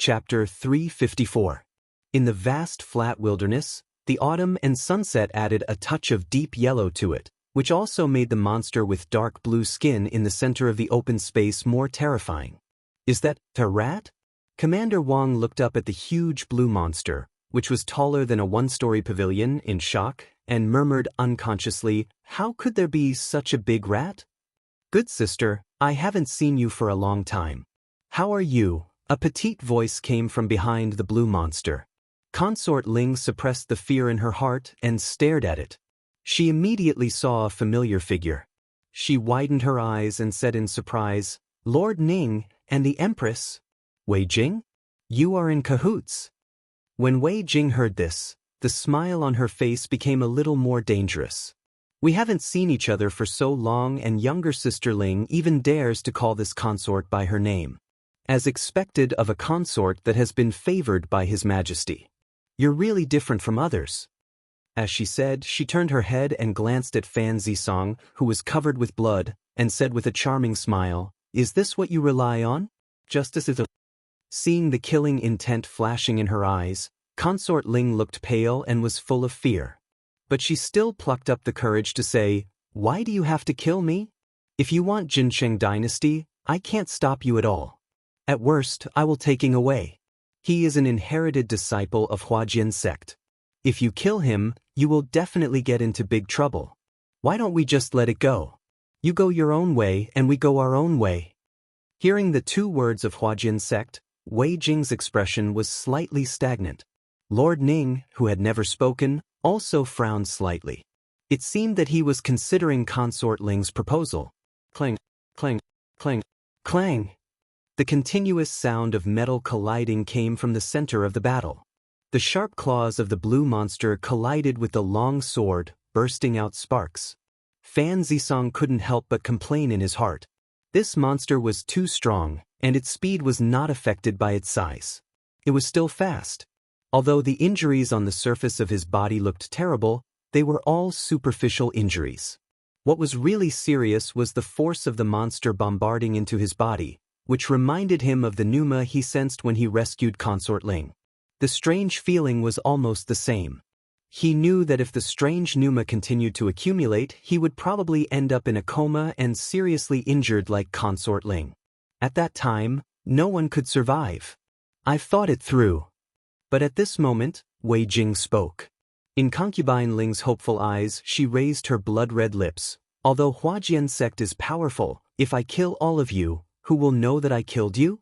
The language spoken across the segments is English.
Chapter 354. In the vast flat wilderness, the autumn and sunset added a touch of deep yellow to it, which also made the monster with dark blue skin in the center of the open space more terrifying. Is that a rat? Commander Wang looked up at the huge blue monster, which was taller than a one-story pavilion, in shock, and murmured unconsciously, "How could there be such a big rat?" "Good sister, I haven't seen you for a long time. How are you?" A petite voice came from behind the blue monster. Consort Ling suppressed the fear in her heart and stared at it. She immediately saw a familiar figure. She widened her eyes and said in surprise, "Lord Ning and the Empress? Wei Jing? You are in cahoots." When Wei Jing heard this, the smile on her face became a little more dangerous. "We haven't seen each other for so long, and younger sister Ling even dares to call this consort by her name. As expected of a consort that has been favored by His Majesty. You're really different from others." As she said, she turned her head and glanced at Fan Zisong, who was covered with blood, and said with a charming smile, "Is this what you rely on? Justice is a..." Seeing the killing intent flashing in her eyes, Consort Ling looked pale and was full of fear. But she still plucked up the courage to say, "Why do you have to kill me? If you want Jincheng Dynasty, I can't stop you at all. At worst, I will taking away. He is an inherited disciple of Huajian sect. If you kill him, you will definitely get into big trouble. Why don't we just let it go? You go your own way and we go our own way." Hearing the two words of Huajian sect, Wei Jing's expression was slightly stagnant. Lord Ning, who had never spoken, also frowned slightly. It seemed that he was considering Consort Ling's proposal. Clang, clang, clang, clang. The continuous sound of metal colliding came from the center of the battle. The sharp claws of the blue monster collided with the long sword, bursting out sparks. Fan Zisong couldn't help but complain in his heart. This monster was too strong, and its speed was not affected by its size. It was still fast. Although the injuries on the surface of his body looked terrible, they were all superficial injuries. What was really serious was the force of the monster bombarding into his body, which reminded him of the pneuma he sensed when he rescued Consort Ling. The strange feeling was almost the same. He knew that if the strange pneuma continued to accumulate, he would probably end up in a coma and seriously injured like Consort Ling. At that time, no one could survive. "I've thought it through." But at this moment, Wei Jing spoke. In Concubine Ling's hopeful eyes, she raised her blood-red lips. "Although Huajian sect is powerful, if I kill all of you, who will know that I killed you?"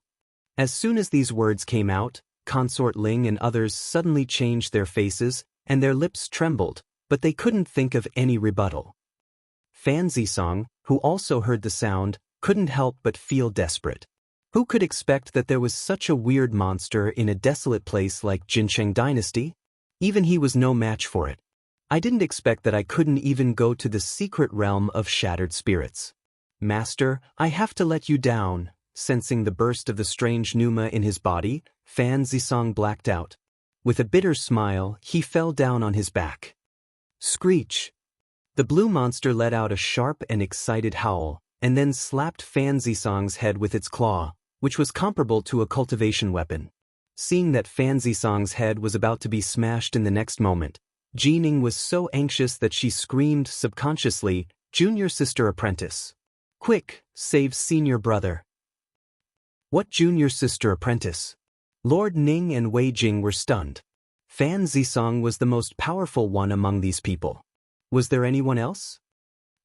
As soon as these words came out, Consort Ling and others suddenly changed their faces, and their lips trembled, but they couldn't think of any rebuttal. Fan Zisong, who also heard the sound, couldn't help but feel desperate. Who could expect that there was such a weird monster in a desolate place like Jincheng Dynasty? Even he was no match for it. "I didn't expect that I couldn't even go to the secret realm of shattered spirits. Master, I have to let you down." Sensing the burst of the strange pneuma in his body, Fan Zisong blacked out. With a bitter smile, he fell down on his back. Screech! The blue monster let out a sharp and excited howl, and then slapped Fan Zisong's head with its claw, which was comparable to a cultivation weapon. Seeing that Fan Zisong's head was about to be smashed in the next moment, Jining was so anxious that she screamed subconsciously, "Junior sister apprentice! Quick, save senior brother!" What junior sister apprentice? Lord Ning and Wei Jing were stunned. Fan Zisong was the most powerful one among these people. Was there anyone else?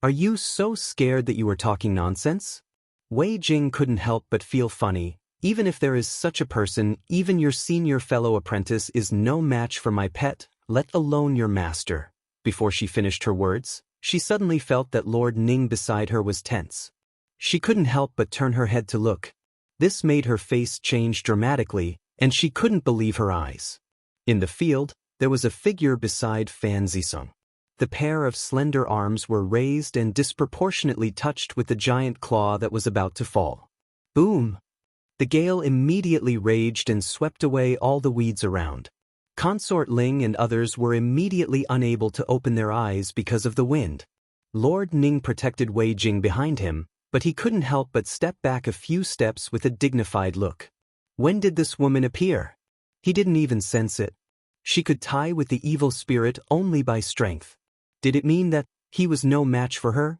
"Are you so scared that you were talking nonsense?" Wei Jing couldn't help but feel funny. "Even if there is such a person, even your senior fellow apprentice is no match for my pet, let alone your master." Before she finished her words, she suddenly felt that Lord Ning beside her was tense. She couldn't help but turn her head to look. This made her face change dramatically, and she couldn't believe her eyes. In the field, there was a figure beside Fan Zisong. The pair of slender arms were raised and disproportionately touched with the giant claw that was about to fall. Boom! The gale immediately raged and swept away all the weeds around. Consort Ling and others were immediately unable to open their eyes because of the wind. Lord Ning protected Wei Jing behind him, but he couldn't help but step back a few steps with a dignified look. When did this woman appear? He didn't even sense it. She could tie with the evil spirit only by strength. Did it mean that he was no match for her?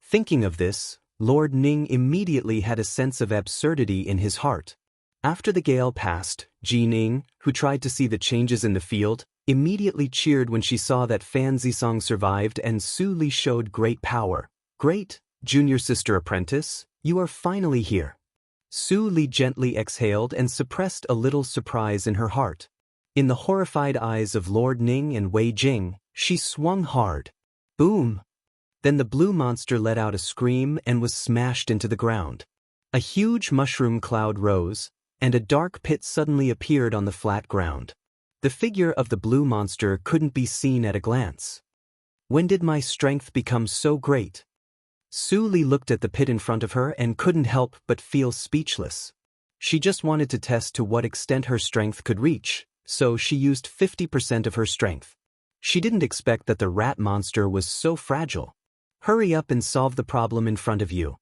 Thinking of this, Lord Ning immediately had a sense of absurdity in his heart. After the gale passed, Ji Ning, who tried to see the changes in the field, immediately cheered when she saw that Fan Zisong survived and Su Li showed great power. Great, junior sister apprentice, you are finally here. Su Li gently exhaled and suppressed a little surprise in her heart. In the horrified eyes of Lord Ning and Wei Jing, she swung hard. Boom! Then the blue monster let out a scream and was smashed into the ground. A huge mushroom cloud rose, and a dark pit suddenly appeared on the flat ground. The figure of the blue monster couldn't be seen at a glance. When did my strength become so great? Su Li looked at the pit in front of her and couldn't help but feel speechless. She just wanted to test to what extent her strength could reach, so she used 50% of her strength. She didn't expect that the rat monster was so fragile. Hurry up and solve the problem in front of you.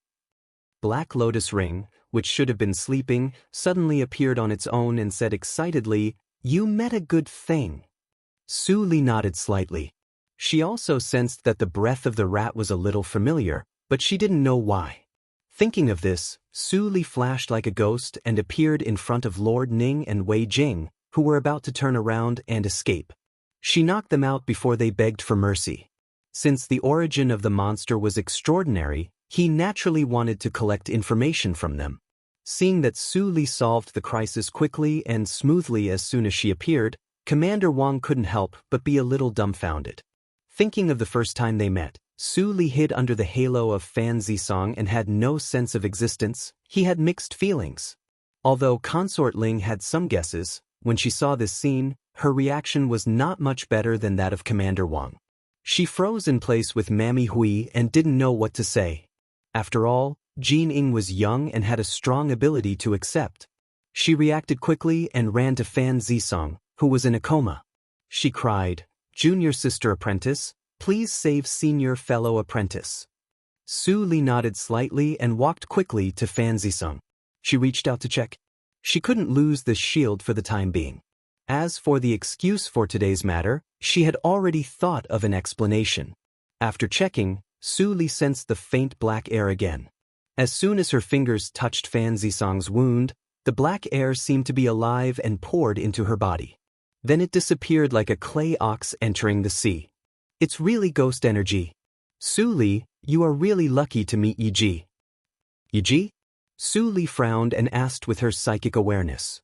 Black Lotus Ring, which should have been sleeping, suddenly appeared on its own and said excitedly, "You met a good thing." Su Li nodded slightly. She also sensed that the breath of the rat was a little familiar, but she didn't know why. Thinking of this, Su Li flashed like a ghost and appeared in front of Lord Ning and Wei Jing, who were about to turn around and escape. She knocked them out before they begged for mercy. Since the origin of the monster was extraordinary, he naturally wanted to collect information from them. Seeing that Su Li solved the crisis quickly and smoothly as soon as she appeared, Commander Wang couldn't help but be a little dumbfounded. Thinking of the first time they met, Su Li hid under the halo of Fan Zisong and had no sense of existence. He had mixed feelings. Although Consort Ling had some guesses, when she saw this scene, her reaction was not much better than that of Commander Wang. She froze in place with Mammy Hui and didn't know what to say. After all, Jean Ing was young and had a strong ability to accept. She reacted quickly and ran to Fan Zisong, who was in a coma. She cried, "Junior sister apprentice, please save senior fellow apprentice." Su Li nodded slightly and walked quickly to Fan Zisong. She reached out to check. She couldn't lose the shield for the time being. As for the excuse for today's matter, she had already thought of an explanation. After checking, Su Li sensed the faint black air again. As soon as her fingers touched Fan Zisong's wound, the black air seemed to be alive and poured into her body. Then it disappeared like a clay ox entering the sea. It's really ghost energy. Su Li, you are really lucky to meet Yi. Yi? Su Li frowned and asked with her psychic awareness.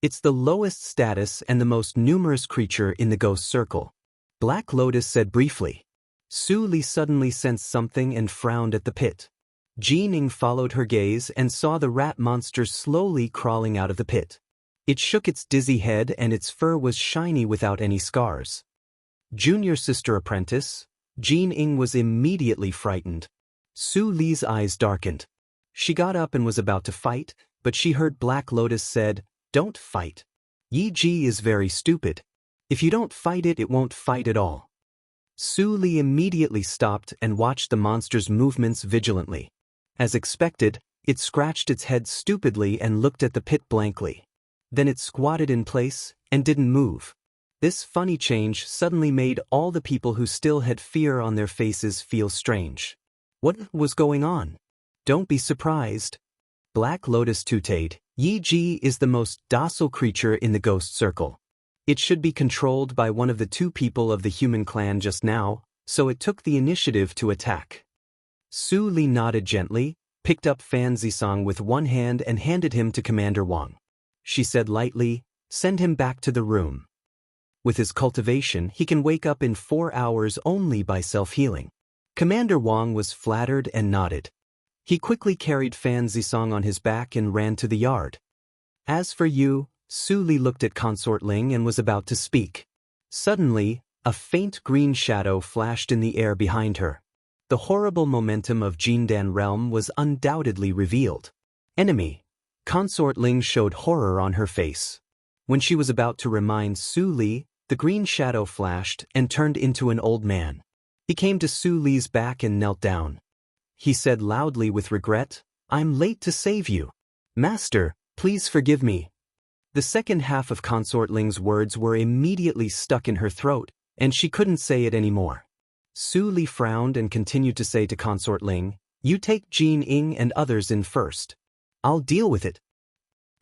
It's the lowest status and the most numerous creature in the ghost circle. Black Lotus said briefly. Su Li suddenly sensed something and frowned at the pit. Ji Ning followed her gaze and saw the rat monster slowly crawling out of the pit. It shook its dizzy head and its fur was shiny without any scars. Junior sister apprentice, Jean Ing was immediately frightened. Su Li's eyes darkened. She got up and was about to fight, but she heard Black Lotus said, "Don't fight. Yi Ji is very stupid. If you don't fight it, it won't fight at all." Su Li immediately stopped and watched the monster's movements vigilantly. As expected, it scratched its head stupidly and looked at the pit blankly. Then it squatted in place and didn't move. This funny change suddenly made all the people who still had fear on their faces feel strange. What was going on? Don't be surprised. Black Lotus tutored, Yi Ji is the most docile creature in the ghost circle. It should be controlled by one of the two people of the human clan just now, so it took the initiative to attack. Su Li nodded gently, picked up Fan Zisong with one hand and handed him to Commander Wang. She said lightly, "Send him back to the room. With his cultivation, he can wake up in 4 hours only by self-healing." Commander Wang was flattered and nodded. He quickly carried Fan Zisong on his back and ran to the yard. As for you, Su Li looked at Consort Ling and was about to speak. Suddenly, a faint green shadow flashed in the air behind her. The horrible momentum of Jindan realm was undoubtedly revealed. Enemy. Consort Ling showed horror on her face. When she was about to remind Su Li, the green shadow flashed and turned into an old man. He came to Su Li's back and knelt down. He said loudly with regret, "I'm late to save you. Master, please forgive me, The second half of Consort Ling's words were immediately stuck in her throat, and she couldn't say it anymore. Su Li frowned and continued to say to Consort Ling, "You take Jin Ing and others in first. I'll deal with it."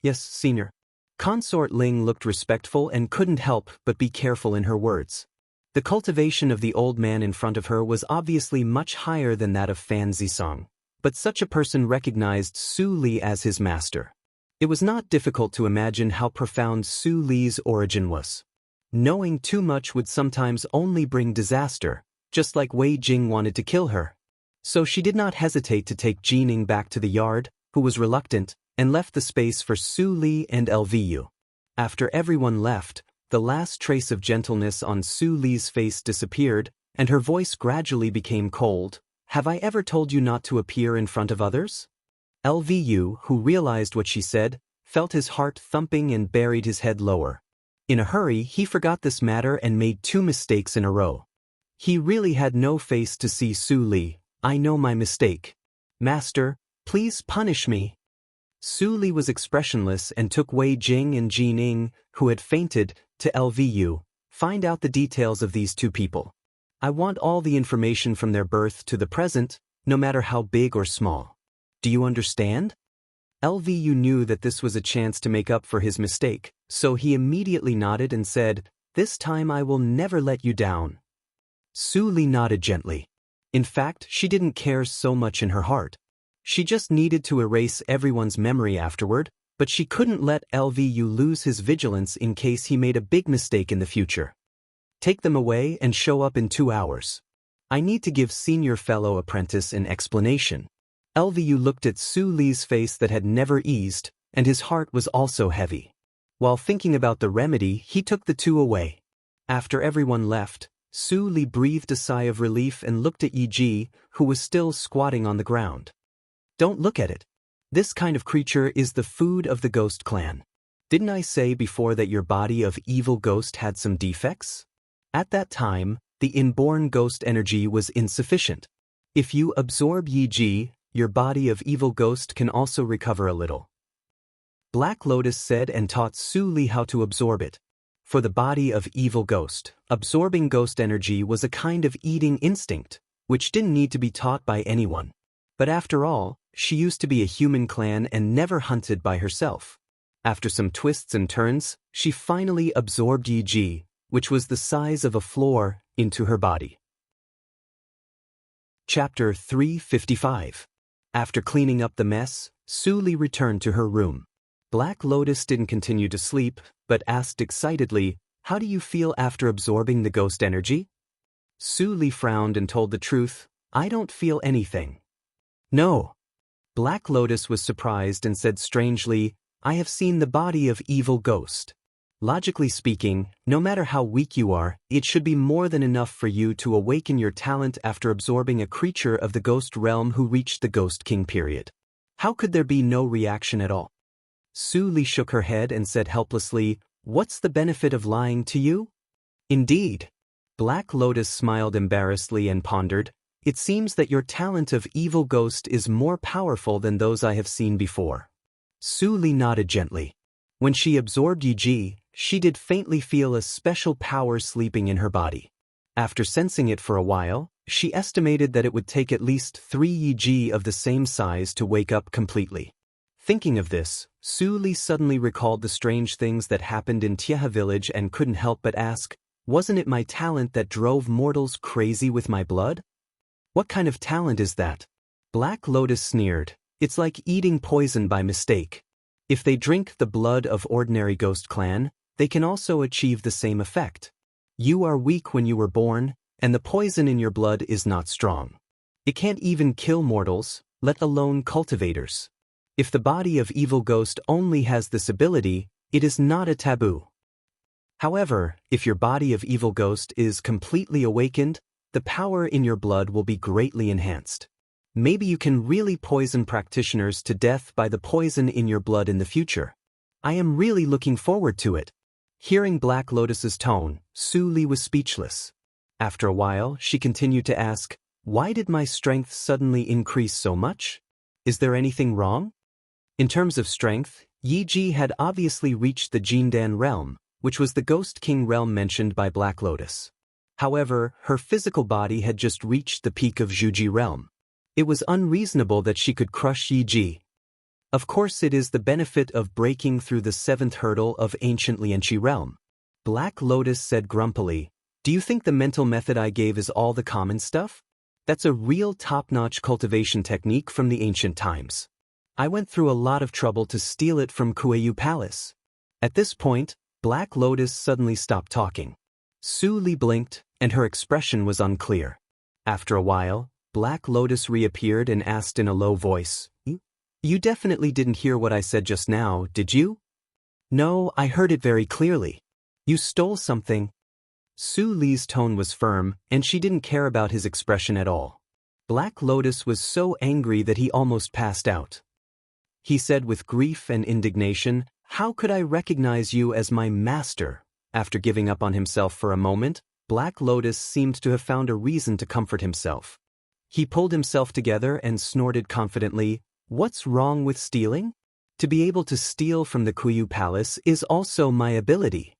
"Yes, senior." Consort Ling looked respectful and couldn't help but be careful in her words. The cultivation of the old man in front of her was obviously much higher than that of Fan Zisong, but such a person recognized Su Li as his master. It was not difficult to imagine how profound Su Li's origin was. Knowing too much would sometimes only bring disaster, just like Wei Jing wanted to kill her. So she did not hesitate to take Jining back to the yard, who was reluctant, and left the space for Su Li and Lvu. After everyone left, the last trace of gentleness on Su Li's face disappeared, and her voice gradually became cold. "Have I ever told you not to appear in front of others?" Lvu, who realized what she said, felt his heart thumping and buried his head lower. In a hurry, he forgot this matter and made 2 mistakes in a row. He really had no face to see Su Li. "I know my mistake. Master, please punish me." Su Li was expressionless and took Wei Jing and Jin Ing, who had fainted, to Lvu. "Find out the details of these 2 people. I want all the information from their birth to the present, no matter how big or small. Do you understand?" Lvu knew that this was a chance to make up for his mistake, so he immediately nodded and said, "This time I will never let you down." Su Li nodded gently. In fact, she didn't care so much in her heart. She just needed to erase everyone's memory afterward, but she couldn't let Lvu lose his vigilance in case he made a big mistake in the future. "Take them away and show up in 2 hours. I need to give senior fellow apprentice an explanation." Lvu looked at Su Li's face that had never eased, and his heart was also heavy. While thinking about the remedy, he took the 2 away. After everyone left, Su Li breathed a sigh of relief and looked at Yi Ji, who was still squatting on the ground. "Don't look at it. This kind of creature is the food of the ghost clan. Didn't I say before that your body of evil ghost had some defects? At that time, the inborn ghost energy was insufficient. If you absorb Yi Ji, your body of evil ghost can also recover a little." Black Lotus said and taught Su Li how to absorb it. For the body of evil ghost, absorbing ghost energy was a kind of eating instinct, which didn't need to be taught by anyone. But after all, she used to be a human clan and never hunted by herself. After some twists and turns, she finally absorbed Yi Ji, which was the size of a floor, into her body. Chapter 355. After cleaning up the mess, Su Li returned to her room. Black Lotus didn't continue to sleep, but asked excitedly, "How do you feel after absorbing the ghost energy?" Su Li frowned and told the truth, "I don't feel anything." "No." Black Lotus was surprised and said strangely, "I have seen the body of evil ghost. Logically speaking, no matter how weak you are, it should be more than enough for you to awaken your talent after absorbing a creature of the ghost realm who reached the Ghost King period. How could there be no reaction at all?" Su Li shook her head and said helplessly, "What's the benefit of lying to you?" "Indeed." Black Lotus smiled embarrassedly and pondered, "It seems that your talent of evil ghost is more powerful than those I have seen before." Su Li nodded gently. When she absorbed Yi Ji, she did faintly feel a special power sleeping in her body. After sensing it for a while, she estimated that it would take at least 3 Yi Ji of the same size to wake up completely. Thinking of this, Su Li suddenly recalled the strange things that happened in Tieha village and couldn't help but ask, "Wasn't it my talent that drove mortals crazy with my blood? What kind of talent is that?" Black Lotus sneered, "It's like eating poison by mistake. If they drink the blood of ordinary ghost clan, they can also achieve the same effect. You are weak when you were born, and the poison in your blood is not strong. It can't even kill mortals, let alone cultivators. If the body of evil ghost only has this ability, it is not a taboo. However, if your body of evil ghost is completely awakened, the power in your blood will be greatly enhanced. Maybe you can really poison practitioners to death by the poison in your blood in the future. I am really looking forward to it." Hearing Black Lotus's tone, Su Li was speechless. After a while, she continued to ask, "Why did my strength suddenly increase so much? Is there anything wrong?" "In terms of strength, Yi had obviously reached the Jindan realm, which was the Ghost King realm mentioned by Black Lotus. However, her physical body had just reached the peak of Zhuji realm. It was unreasonable that she could crush Yi. Of course, it is the benefit of breaking through the seventh hurdle of ancient Lianqi realm. Black Lotus said grumpily, "Do you think the mental method I gave is all the common stuff? That's a real top-notch cultivation technique from the ancient times. I went through a lot of trouble to steal it from Kueyu Palace." At this point, Black Lotus suddenly stopped talking. Su Li blinked, and her expression was unclear. After a while, Black Lotus reappeared and asked in a low voice, "You definitely didn't hear what I said just now, did you?" "No, I heard it very clearly. You stole something." Su Li's tone was firm, and she didn't care about his expression at all. Black Lotus was so angry that he almost passed out. He said with grief and indignation, "How could I recognize you as my master?" After giving up on himself for a moment, Black Lotus seemed to have found a reason to comfort himself. He pulled himself together and snorted confidently, "What's wrong with stealing? To be able to steal from the Kueyu Palace is also my ability."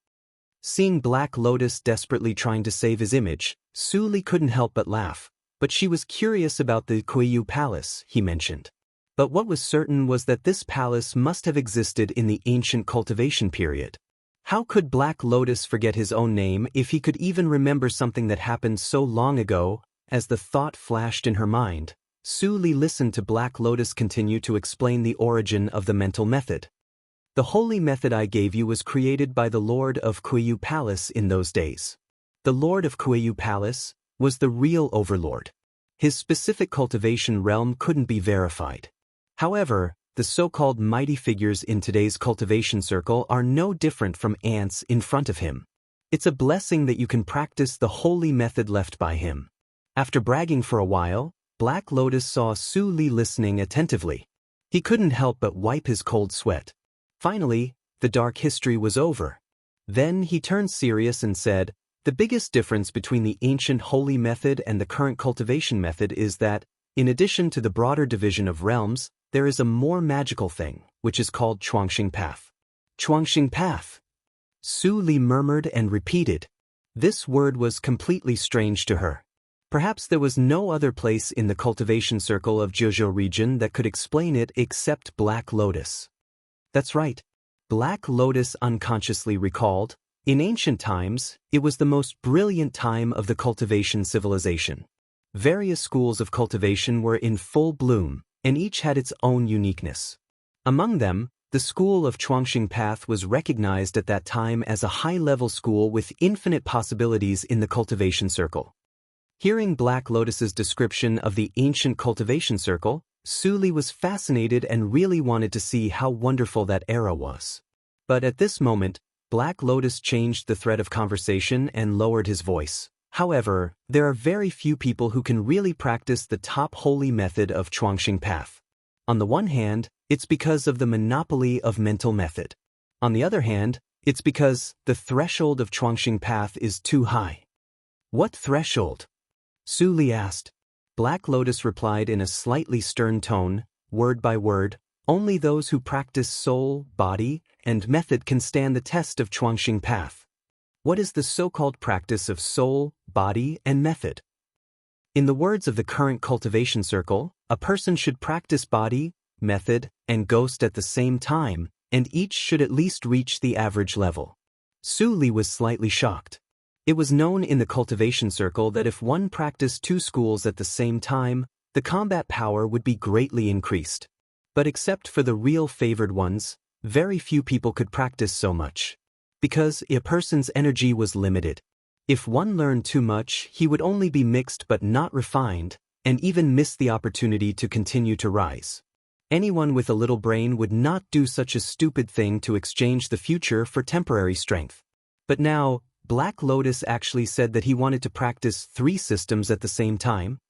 Seeing Black Lotus desperately trying to save his image, Su Li couldn't help but laugh, but she was curious about the Kueyu Palace, he mentioned. But what was certain was that this palace must have existed in the ancient cultivation period. How could Black Lotus forget his own name if he could even remember something that happened so long ago? As the thought flashed in her mind, Su Li listened to Black Lotus continue to explain the origin of the mental method. "The holy method I gave you was created by the Lord of Kueyu Palace in those days. The Lord of Kueyu Palace was the real overlord. His specific cultivation realm couldn't be verified. However, the so-called mighty figures in today's cultivation circle are no different from ants in front of him. It's a blessing that you can practice the holy method left by him." After bragging for a while, Black Lotus saw Su Li listening attentively. He couldn't help but wipe his cold sweat. Finally, the dark history was over. Then he turned serious and said, "The biggest difference between the ancient holy method and the current cultivation method is that, in addition to the broader division of realms, there is a more magical thing, which is called Chuangxing Path." Chuangxing Path. Su Li murmured and repeated. This word was completely strange to her. Perhaps there was no other place in the cultivation circle of Zhejiu region that could explain it except Black Lotus. That's right. Black Lotus unconsciously recalled, in ancient times, it was the most brilliant time of the cultivation civilization. Various schools of cultivation were in full bloom, and each had its own uniqueness. Among them, the school of Chuangxing Path was recognized at that time as a high-level school with infinite possibilities in the cultivation circle. Hearing Black Lotus's description of the ancient cultivation circle, Su Li was fascinated and really wanted to see how wonderful that era was. But at this moment, Black Lotus changed the thread of conversation and lowered his voice. "However, there are very few people who can really practice the top holy method of Chuangxing Path. On the one hand, it's because of the monopoly of mental method. On the other hand, it's because the threshold of Chuangxing Path is too high." "What threshold?" Su Li asked. Black Lotus replied in a slightly stern tone, word by word, "Only those who practice soul, body, and method can stand the test of Chuangxing Path." What is the so-called practice of soul, body, and method? In the words of the current cultivation circle, a person should practice body, method, and ghost at the same time, and each should at least reach the average level. Su Li was slightly shocked. It was known in the cultivation circle that if one practiced two schools at the same time, the combat power would be greatly increased. But except for the real favored ones, very few people could practice so much. Because a person's energy was limited. If one learned too much, he would only be mixed but not refined, and even miss the opportunity to continue to rise. Anyone with a little brain would not do such a stupid thing to exchange the future for temporary strength. But now, Black Lotus actually said that he wanted to practice 3 systems at the same time.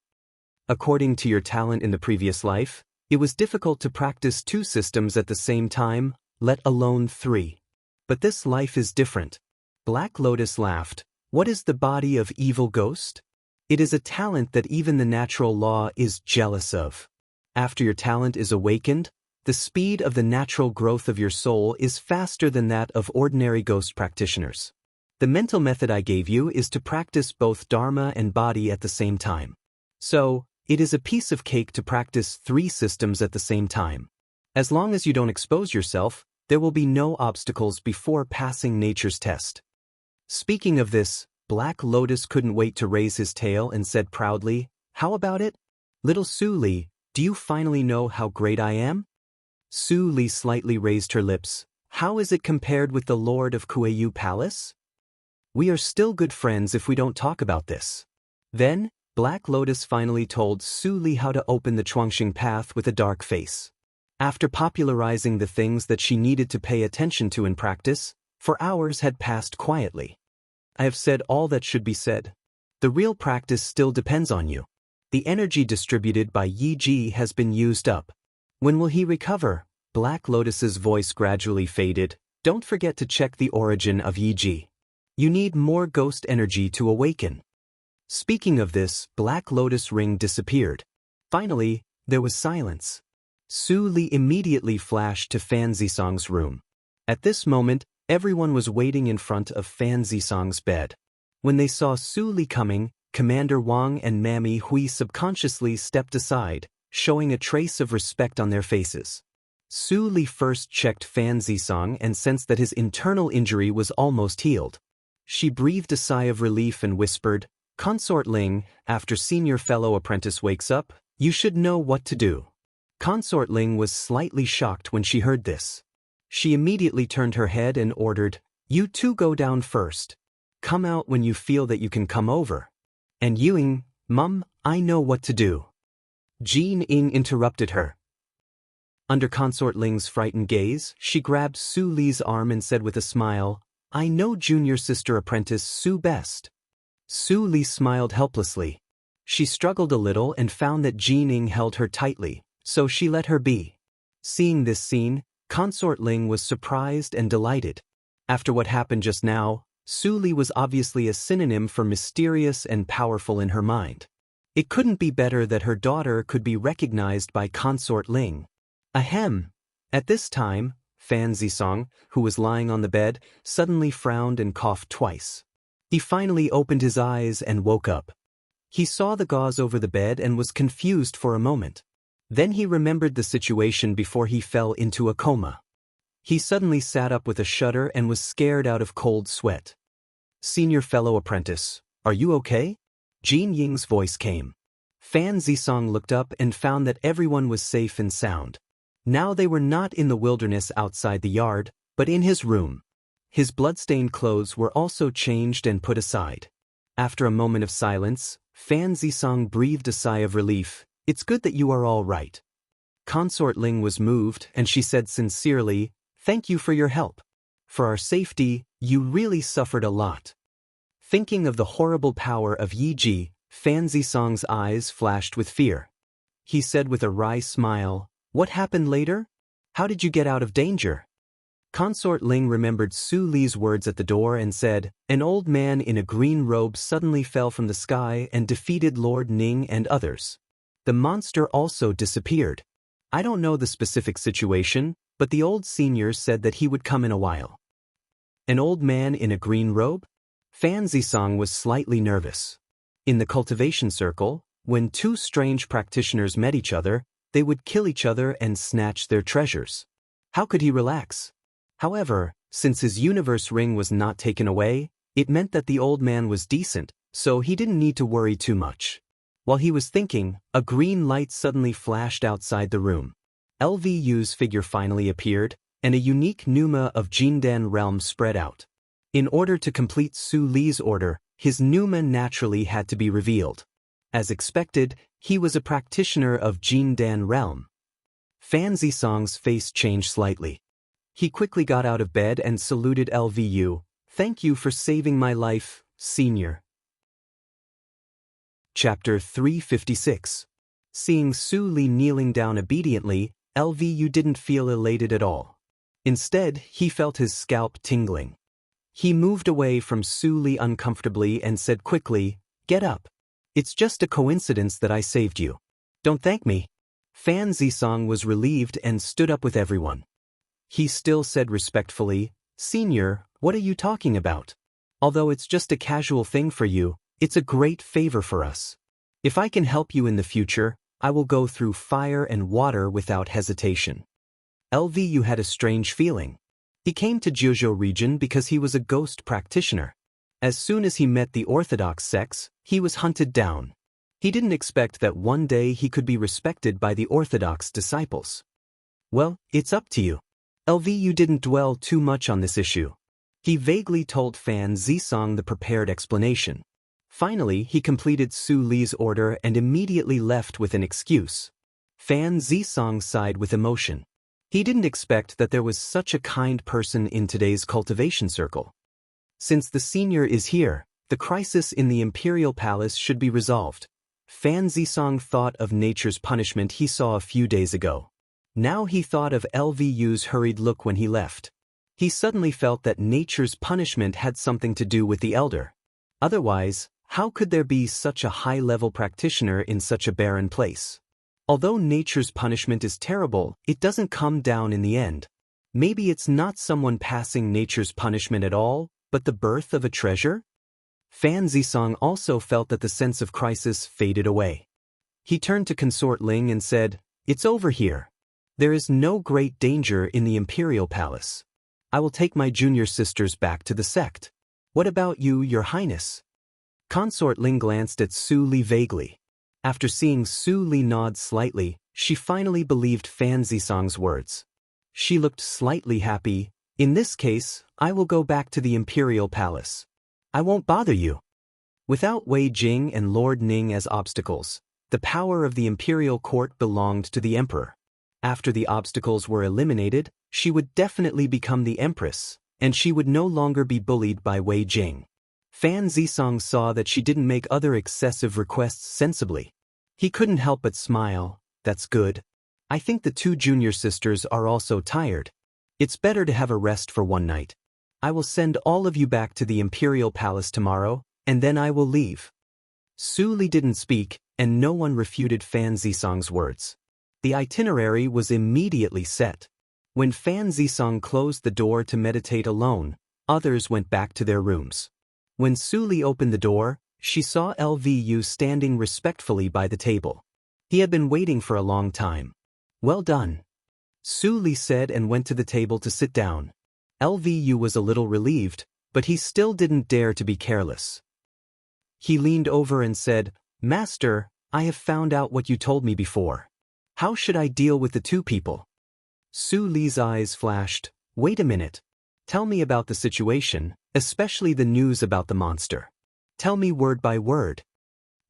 According to your talent in the previous life, it was difficult to practice 2 systems at the same time, let alone 3. But this life is different. Black Lotus laughed. What is the body of evil ghost? It is a talent that even the natural law is jealous of. After your talent is awakened, the speed of the natural growth of your soul is faster than that of ordinary ghost practitioners. The mental method I gave you is to practice both Dharma and body at the same time. So, it is a piece of cake to practice 3 systems at the same time. As long as you don't expose yourself, there will be no obstacles before passing nature's test. Speaking of this, Black Lotus couldn't wait to raise his tail and said proudly, "How about it? Little Su Li, do you finally know how great I am?" Su Li slightly raised her lips. "How is it compared with the Lord of Kueyu Palace? We are still good friends if we don't talk about this." Then, Black Lotus finally told Su Li how to open the Chuangxing path with a dark face. After popularizing the things that she needed to pay attention to in practice, for hours had passed quietly. "I have said all that should be said. The real practice still depends on you. The energy distributed by Yi Ji has been used up. When will he recover?" Black Lotus's voice gradually faded. "Don't forget to check the origin of Yi Ji. You need more ghost energy to awaken." Speaking of this, Black Lotus ring disappeared. Finally, there was silence. Su Li immediately flashed to Fan Zisong's room. At this moment, everyone was waiting in front of Fan Zisong's bed. When they saw Su Li coming, Commander Wang and Mammy Hui subconsciously stepped aside, showing a trace of respect on their faces. Su Li first checked Fan Zisong and sensed that his internal injury was almost healed. She breathed a sigh of relief and whispered, "Consort Ling, after senior fellow apprentice wakes up, you should know what to do." Consort Ling was slightly shocked when she heard this. She immediately turned her head and ordered, "You two go down first. Come out when you feel that you can come over. And Yuing, Mum, I know what to do." Jean Ing interrupted her. Under Consort Ling's frightened gaze, she grabbed Su Li's arm and said with a smile, "I know junior sister apprentice Su best." Su Li smiled helplessly. She struggled a little and found that Jean Ing held her tightly, so she let her be. Seeing this scene, Consort Ling was surprised and delighted. After what happened just now, Su Li was obviously a synonym for mysterious and powerful in her mind. It couldn't be better that her daughter could be recognized by Consort Ling. Ahem. At this time, Fan Zisong, who was lying on the bed, suddenly frowned and coughed twice. He finally opened his eyes and woke up. He saw the gauze over the bed and was confused for a moment. Then he remembered the situation before he fell into a coma. He suddenly sat up with a shudder and was scared out of cold sweat. "Senior fellow apprentice, are you okay?" Jean Ying's voice came. Fan Zisong looked up and found that everyone was safe and sound. Now they were not in the wilderness outside the yard, but in his room. His blood-stained clothes were also changed and put aside. After a moment of silence, Fan Zisong breathed a sigh of relief. "It's good that you are all right." Consort Ling was moved, and she said sincerely, "Thank you for your help. For our safety, you really suffered a lot." Thinking of the horrible power of Yi Ji, Fan Zisong's eyes flashed with fear. He said with a wry smile, "What happened later? How did you get out of danger?" Consort Ling remembered Su Li's words at the door and said, "An old man in a green robe suddenly fell from the sky and defeated Lord Ning and others. The monster also disappeared. I don't know the specific situation, but the old senior said that he would come in a while." An old man in a green robe? Fan Zisong was slightly nervous. In the cultivation circle, when 2 strange practitioners met each other, they would kill each other and snatch their treasures. How could he relax? However, since his universe ring was not taken away, it meant that the old man was decent, so he didn't need to worry too much. While he was thinking, a green light suddenly flashed outside the room. LVU's figure finally appeared, and a unique pneuma of Jindan realm spread out. In order to complete Su Li's order, his pneuma naturally had to be revealed. As expected, he was a practitioner of Jindan realm. Fan Zisong's face changed slightly. He quickly got out of bed and saluted LVU. "Thank you for saving my life, senior." Chapter 356. Seeing Su Li kneeling down obediently, LVU didn't feel elated at all. Instead, he felt his scalp tingling. He moved away from Su Li uncomfortably and said quickly, "Get up. It's just a coincidence that I saved you. Don't thank me." Fan Zisong was relieved and stood up with everyone. He still said respectfully, "Senior, what are you talking about? Although it's just a casual thing for you, it's a great favor for us. If I can help you in the future, I will go through fire and water without hesitation." Lvu had a strange feeling. He came to Jiuzhou region because he was a ghost practitioner. As soon as he met the orthodox sects, he was hunted down. He didn't expect that one day he could be respected by the orthodox disciples. "Well, it's up to you." Lvu didn't dwell too much on this issue. He vaguely told Fan Zisong the prepared explanation. Finally, he completed Su Li's order and immediately left with an excuse. Fan Zisong sighed with emotion. He didn't expect that there was such a kind person in today's cultivation circle. Since the senior is here, the crisis in the Imperial Palace should be resolved. Fan Zisong thought of nature's punishment he saw a few days ago. Now he thought of Lvu's hurried look when he left. He suddenly felt that nature's punishment had something to do with the elder. Otherwise, how could there be such a high-level practitioner in such a barren place? Although nature's punishment is terrible, it doesn't come down in the end. Maybe it's not someone passing nature's punishment at all, but the birth of a treasure? Fan Zisong also felt that the sense of crisis faded away. He turned to Consort Ling and said, "It's over here. There is no great danger in the Imperial Palace. I will take my junior sisters back to the sect. What about you, Your Highness?" Consort Ling glanced at Su Li vaguely. After seeing Su Li nod slightly, she finally believed Fan Zisong's words. She looked slightly happy. "In this case, I will go back to the Imperial Palace. I won't bother you." Without Wei Jing and Lord Ning as obstacles, the power of the Imperial Court belonged to the Emperor. After the obstacles were eliminated, she would definitely become the Empress, and she would no longer be bullied by Wei Jing. Fan Zisong saw that she didn't make other excessive requests sensibly. He couldn't help but smile. "That's good. I think the two junior sisters are also tired. It's better to have a rest for one night. I will send all of you back to the Imperial Palace tomorrow, and then I will leave." Su Li didn't speak, and no one refuted Fan Zisong's words. The itinerary was immediately set. When Fan Zisong closed the door to meditate alone, others went back to their rooms. When Su Li opened the door, she saw Lvu standing respectfully by the table. He had been waiting for a long time. "Well done," Su Li said and went to the table to sit down. Lvu was a little relieved, but he still didn't dare to be careless. He leaned over and said, "Master, I have found out what you told me before. How should I deal with the two people?" Su Li's eyes flashed. "Wait a minute. Tell me about the situation, especially the news about the monster. Tell me word by word."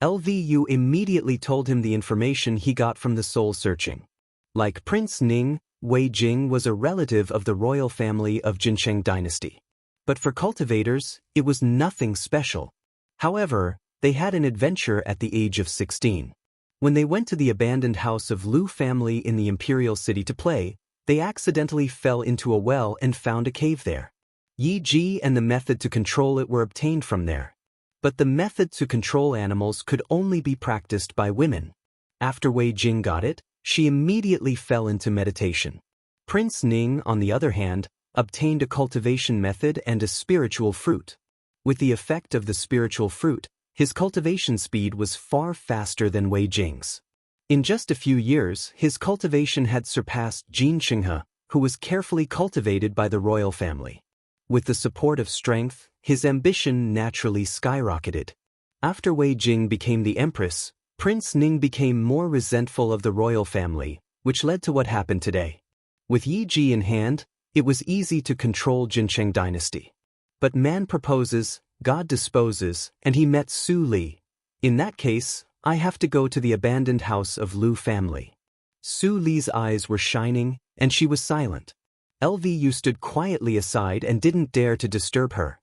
Lvu immediately told him the information he got from the soul searching. Like Prince Ning, Wei Jing was a relative of the royal family of Jincheng dynasty. But for cultivators, it was nothing special. However, they had an adventure at the age of 16. When they went to the abandoned house of Lu family in the imperial city to play, they accidentally fell into a well and found a cave there. Yi Ji and the method to control it were obtained from there. But the method to control animals could only be practiced by women. After Wei Jing got it, she immediately fell into meditation. Prince Ning, on the other hand, obtained a cultivation method and a spiritual fruit. With the effect of the spiritual fruit, his cultivation speed was far faster than Wei Jing's. In just a few years, his cultivation had surpassed Jin Qinghe, who was carefully cultivated by the royal family. With the support of strength, his ambition naturally skyrocketed. After Wei Jing became the empress, Prince Ning became more resentful of the royal family, which led to what happened today. With Yi Ji in hand, it was easy to control Jincheng dynasty. But man proposes, God disposes, and he met Su Li. In that case, I have to go to the abandoned house of Lu family. Su Li's eyes were shining, and she was silent. Lvu stood quietly aside and didn't dare to disturb her.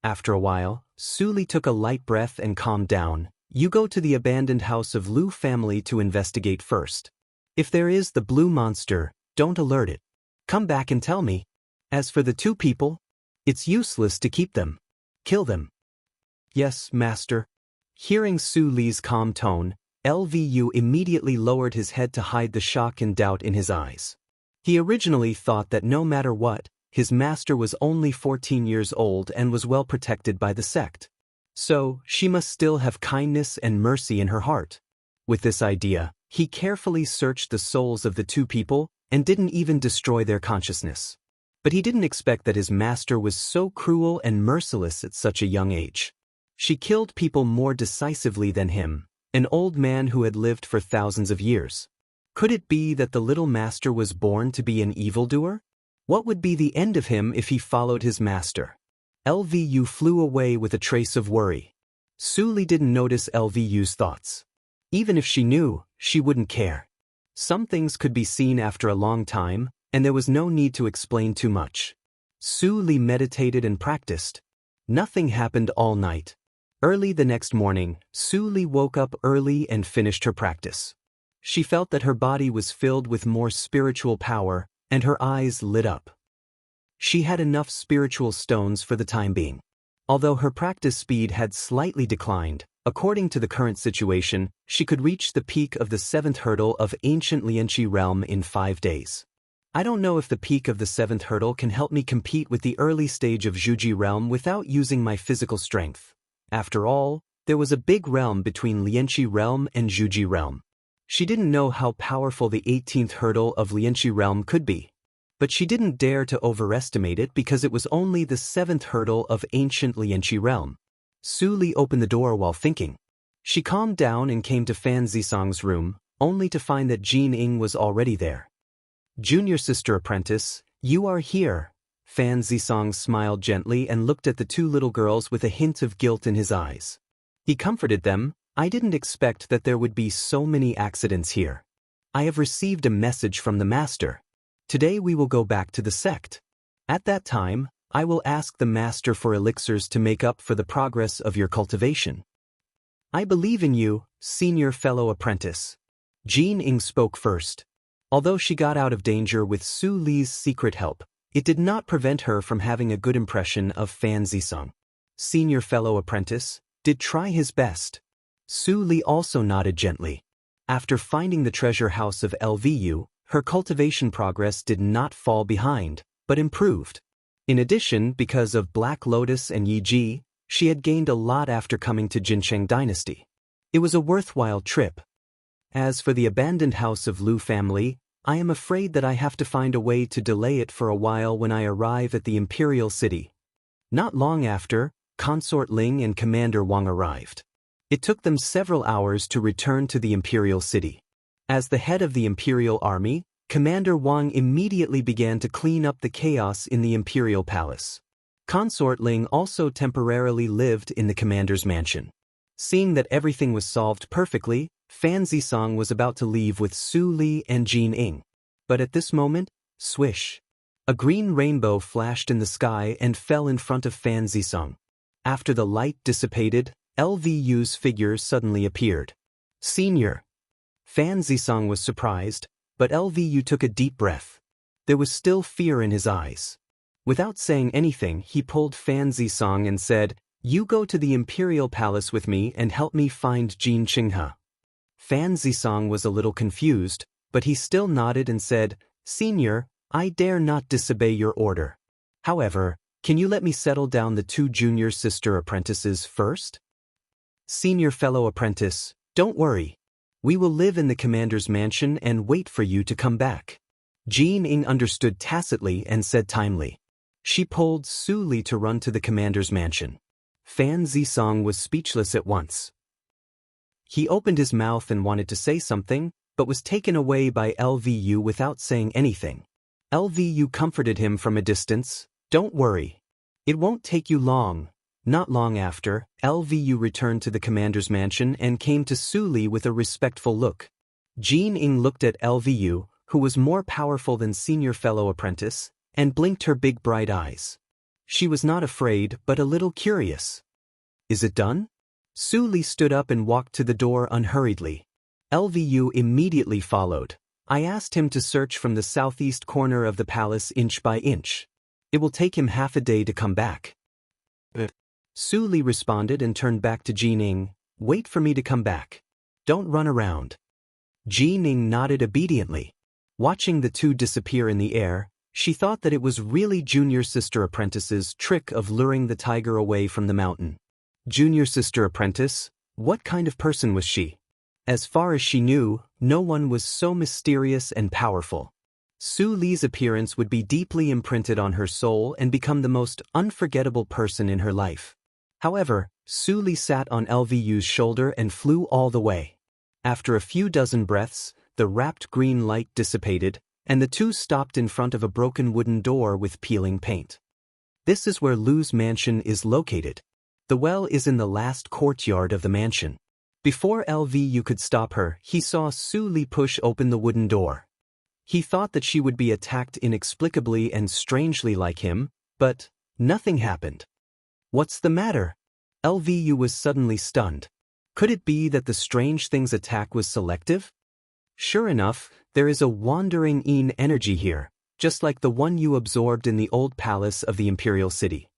After a while, Su Li took a light breath and calmed down. "You go to the abandoned house of Lu family to investigate first. If there is the blue monster, don't alert it. Come back and tell me. As for the two people, it's useless to keep them. Kill them." "Yes, master." Hearing Su Li's calm tone, LVU immediately lowered his head to hide the shock and doubt in his eyes. He originally thought that no matter what, his master was only 14 years old and was well protected by the sect. So, she must still have kindness and mercy in her heart. With this idea, he carefully searched the souls of the two people and didn't even destroy their consciousness. But he didn't expect that his master was so cruel and merciless at such a young age. She killed people more decisively than him, an old man who had lived for thousands of years. Could it be that the little master was born to be an evildoer? What would be the end of him if he followed his master? LVU flew away with a trace of worry. Suli didn't notice LVU's thoughts. Even if she knew, she wouldn't care. Some things could be seen after a long time, and there was no need to explain too much. Suli meditated and practiced. Nothing happened all night. Early the next morning, Suli woke up early and finished her practice. She felt that her body was filled with more spiritual power, and her eyes lit up. She had enough spiritual stones for the time being. Although her practice speed had slightly declined, according to the current situation, she could reach the peak of the 7th hurdle of ancient Lianqi realm in 5 days. I don't know if the peak of the 7th hurdle can help me compete with the early stage of Zhuji realm without using my physical strength. After all, there was a big realm between Lianqi realm and Zhuji realm. She didn't know how powerful the 18th hurdle of Lianqi realm could be. But she didn't dare to overestimate it because it was only the 7th hurdle of ancient Lianqi realm. Suli opened the door while thinking. She calmed down and came to Fan Zisong's room, only to find that Jin Ying was already there. "Junior sister apprentice, you are here." Fan Zisong smiled gently and looked at the two little girls with a hint of guilt in his eyes. He comforted them. "I didn't expect that there would be so many accidents here. I have received a message from the master. Today we will go back to the sect. At that time, I will ask the master for elixirs to make up for the progress of your cultivation. I believe in you, senior fellow apprentice." Jin Ying spoke first. Although she got out of danger with Su Li's secret help, it did not prevent her from having a good impression of Fan Zisong. Senior fellow apprentice did try his best. Su Li also nodded gently. After finding the treasure house of LVU, her cultivation progress did not fall behind, but improved. In addition, because of Black Lotus and Yi Ji, she had gained a lot after coming to Jincheng Dynasty. It was a worthwhile trip. As for the abandoned house of Lu family, I am afraid that I have to find a way to delay it for a while when I arrive at the Imperial City. Not long after, Consort Ling and Commander Wang arrived. It took them several hours to return to the Imperial City. As the head of the Imperial Army, Commander Wang immediately began to clean up the chaos in the Imperial Palace. Consort Ling also temporarily lived in the commander's mansion. Seeing that everything was solved perfectly, Fan Zisong was about to leave with Su Li and Jin Ying. But at this moment, swish! A green rainbow flashed in the sky and fell in front of Fan Zisong. After the light dissipated, LVU's figure suddenly appeared. "Senior." Fan Zisong was surprised, but LVU took a deep breath. There was still fear in his eyes. Without saying anything, he pulled Fan Zisong and said, "You go to the Imperial Palace with me and help me find Jin Qinghe." Fan Zisong was a little confused, but he still nodded and said, "Senior, I dare not disobey your order. However, can you let me settle down the two junior sister apprentices first?" "Senior fellow apprentice, don't worry. We will live in the commander's mansion and wait for you to come back." Jin Ying understood tacitly and said timely. She pulled Su Li to run to the commander's mansion. Fan Zisong was speechless at once. He opened his mouth and wanted to say something, but was taken away by LVU without saying anything. LVU comforted him from a distance. "Don't worry. It won't take you long." Not long after, LVU returned to the commander's mansion and came to Su Li with a respectful look. Jin Ying looked at LVU, who was more powerful than senior fellow apprentice, and blinked her big bright eyes. She was not afraid, but a little curious. "Is it done?" Su Li stood up and walked to the door unhurriedly. LVU immediately followed. "I asked him to search from the southeast corner of the palace inch by inch. It will take him half a day to come back." Su Li responded and turned back to Jin Ying. "Wait for me to come back." Don't run around. Ji Ning nodded obediently. Watching the two disappear in the air, she thought that it was really Junior Sister Apprentice's trick of luring the tiger away from the mountain. Junior Sister Apprentice? What kind of person was she? As far as she knew, no one was so mysterious and powerful. Su Li's appearance would be deeply imprinted on her soul and become the most unforgettable person in her life. However, Su Li sat on LVU's shoulder and flew all the way. After a few dozen breaths, the rapt green light dissipated, and the two stopped in front of a broken wooden door with peeling paint. This is where Lu's mansion is located. The well is in the last courtyard of the mansion. Before LVU could stop her, he saw Su Li push open the wooden door. He thought that she would be attacked inexplicably and strangely like him, but nothing happened. What's the matter? LVU was suddenly stunned. Could it be that the strange thing's attack was selective? Sure enough, there is a wandering Yin energy here, just like the one you absorbed in the old palace of the Imperial City.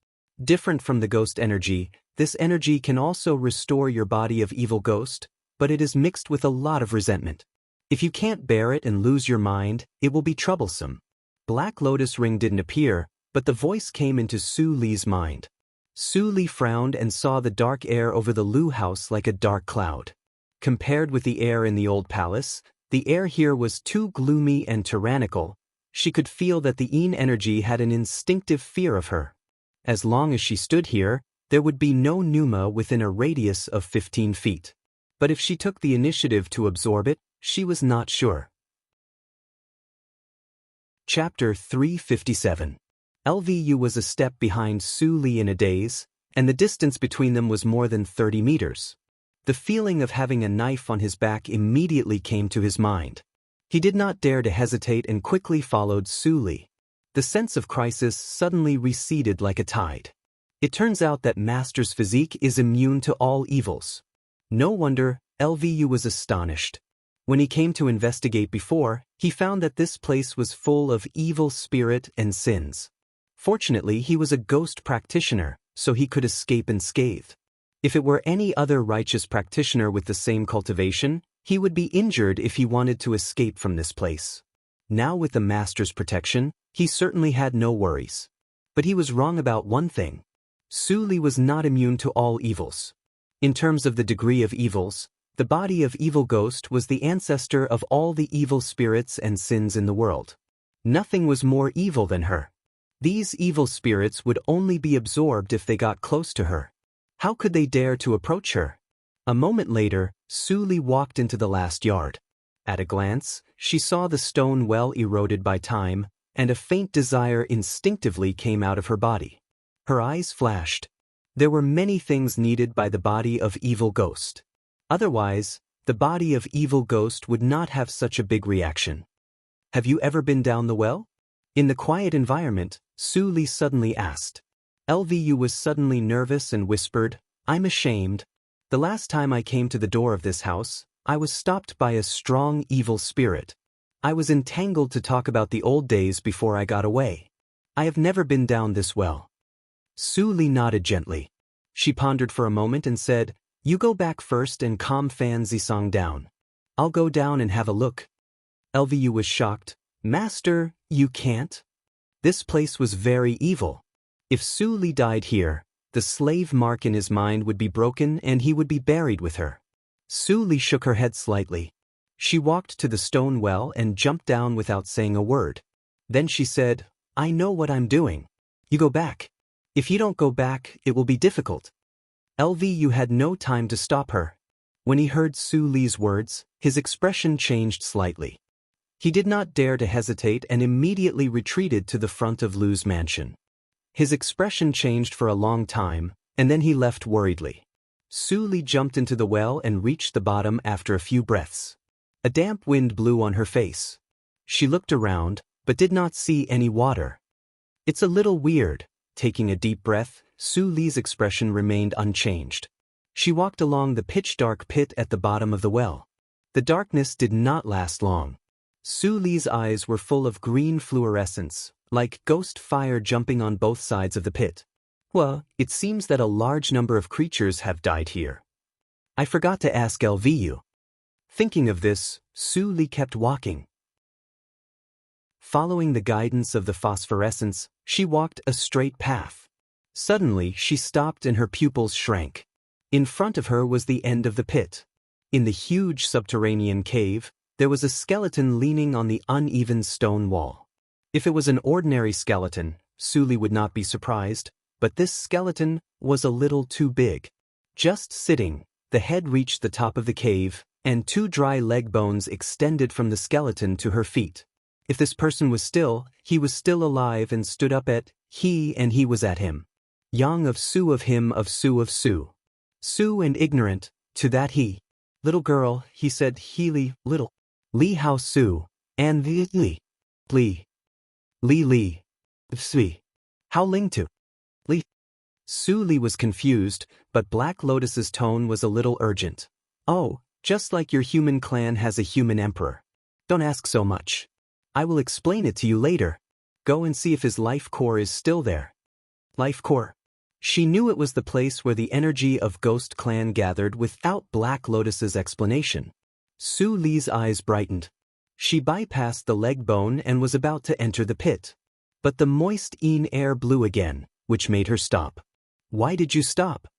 Different from the ghost energy, this energy can also restore your body of evil ghost, but it is mixed with a lot of resentment. If you can't bear it and lose your mind, it will be troublesome. Black Lotus Ring didn't appear, but the voice came into Su Li's mind. Su Li frowned and saw the dark air over the Lu house like a dark cloud. Compared with the air in the old palace, the air here was too gloomy and tyrannical. She could feel that the Yin energy had an instinctive fear of her. As long as she stood here, there would be no Pneuma within a radius of 15 feet. But if she took the initiative to absorb it, she was not sure. Chapter 357. LVU was a step behind Su Li in a daze, and the distance between them was more than 30 meters. The feeling of having a knife on his back immediately came to his mind. He did not dare to hesitate and quickly followed Su Li. The sense of crisis suddenly receded like a tide. It turns out that Master's physique is immune to all evils. No wonder, LVU was astonished. When he came to investigate before, he found that this place was full of evil spirit and sins. Fortunately, he was a ghost practitioner, so he could escape unscathed. If it were any other righteous practitioner with the same cultivation, he would be injured if he wanted to escape from this place. Now with the Master's protection, he certainly had no worries. But he was wrong about one thing. Su Li was not immune to all evils. In terms of the degree of evils, the body of evil ghost was the ancestor of all the evil spirits and sins in the world. Nothing was more evil than her. These evil spirits would only be absorbed if they got close to her. How could they dare to approach her? A moment later, Su Li walked into the last yard. At a glance, she saw the stone well eroded by time, and a faint desire instinctively came out of her body. Her eyes flashed. There were many things needed by the body of evil ghost. Otherwise, the body of evil ghost would not have such a big reaction. Have you ever been down the well? In the quiet environment, Su Li suddenly asked. LVU was suddenly nervous and whispered, "I'm ashamed. The last time I came to the door of this house, I was stopped by a strong evil spirit. I was entangled to talk about the old days before I got away. I have never been down this well." Su Li nodded gently. She pondered for a moment and said, "You go back first and calm Fan Zisong down. I'll go down and have a look." LVU was shocked. "Master, you can't? This place was very evil. If Su Li died here, the slave mark in his mind would be broken and he would be buried with her." Su Li shook her head slightly. She walked to the stone well and jumped down without saying a word. Then she said, "I know what I'm doing. You go back. If you don't go back, it will be difficult." LVU had no time to stop her. When he heard Su Li's words, his expression changed slightly. He did not dare to hesitate and immediately retreated to the front of Lu's mansion. His expression changed for a long time, and then he left worriedly. Su Li jumped into the well and reached the bottom after a few breaths. A damp wind blew on her face. She looked around, but did not see any water. "It's a little weird." Taking a deep breath, Su Li's expression remained unchanged. She walked along the pitch-dark pit at the bottom of the well. The darkness did not last long. Su Li's eyes were full of green fluorescence, like ghost fire jumping on both sides of the pit. "Well, it seems that a large number of creatures have died here. I forgot to ask LVU. Thinking of this, Su Li kept walking. Following the guidance of the phosphorescence, she walked a straight path. Suddenly, she stopped and her pupils shrank. In front of her was the end of the pit. In the huge subterranean cave, there was a skeleton leaning on the uneven stone wall. If it was an ordinary skeleton, Su Li would not be surprised, but this skeleton was a little too big. Just sitting, the head reached the top of the cave, and 2 dry leg bones extended from the skeleton to her feet. If this person was still, he was still alive and stood up at he and he was at him. Yang of Su of him of Su of Su. Su and ignorant, to that he. Little girl, he said Li, little. Li Hao Su, and Li. Li. Li. Sui. How Ling to. Li. Su Li was confused, but Black Lotus's tone was a little urgent. Oh, just like your human clan has a human emperor. Don't ask so much. I will explain it to you later. Go and see if his life core is still there. Life core. She knew it was the place where the energy of Ghost Clan gathered without Black Lotus's explanation. Su Li's eyes brightened. She bypassed the leg bone and was about to enter the pit. But the moist air blew again, which made her stop. Why did you stop?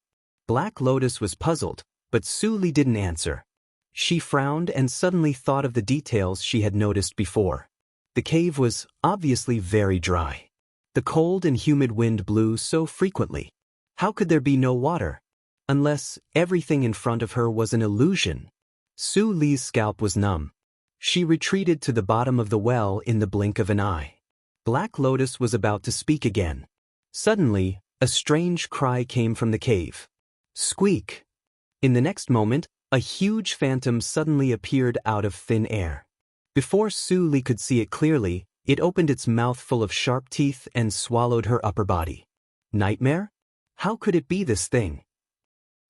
Black Lotus was puzzled, but Su Li didn't answer. She frowned and suddenly thought of the details she had noticed before. The cave was obviously very dry. The cold and humid wind blew so frequently. How could there be no water? Unless everything in front of her was an illusion. Su Li's scalp was numb. She retreated to the bottom of the well in the blink of an eye. Black Lotus was about to speak again. Suddenly, a strange cry came from the cave. Squeak! In the next moment, a huge phantom suddenly appeared out of thin air. Before Su Li could see it clearly, it opened its mouth full of sharp teeth and swallowed her upper body. Nightmare? How could it be this thing?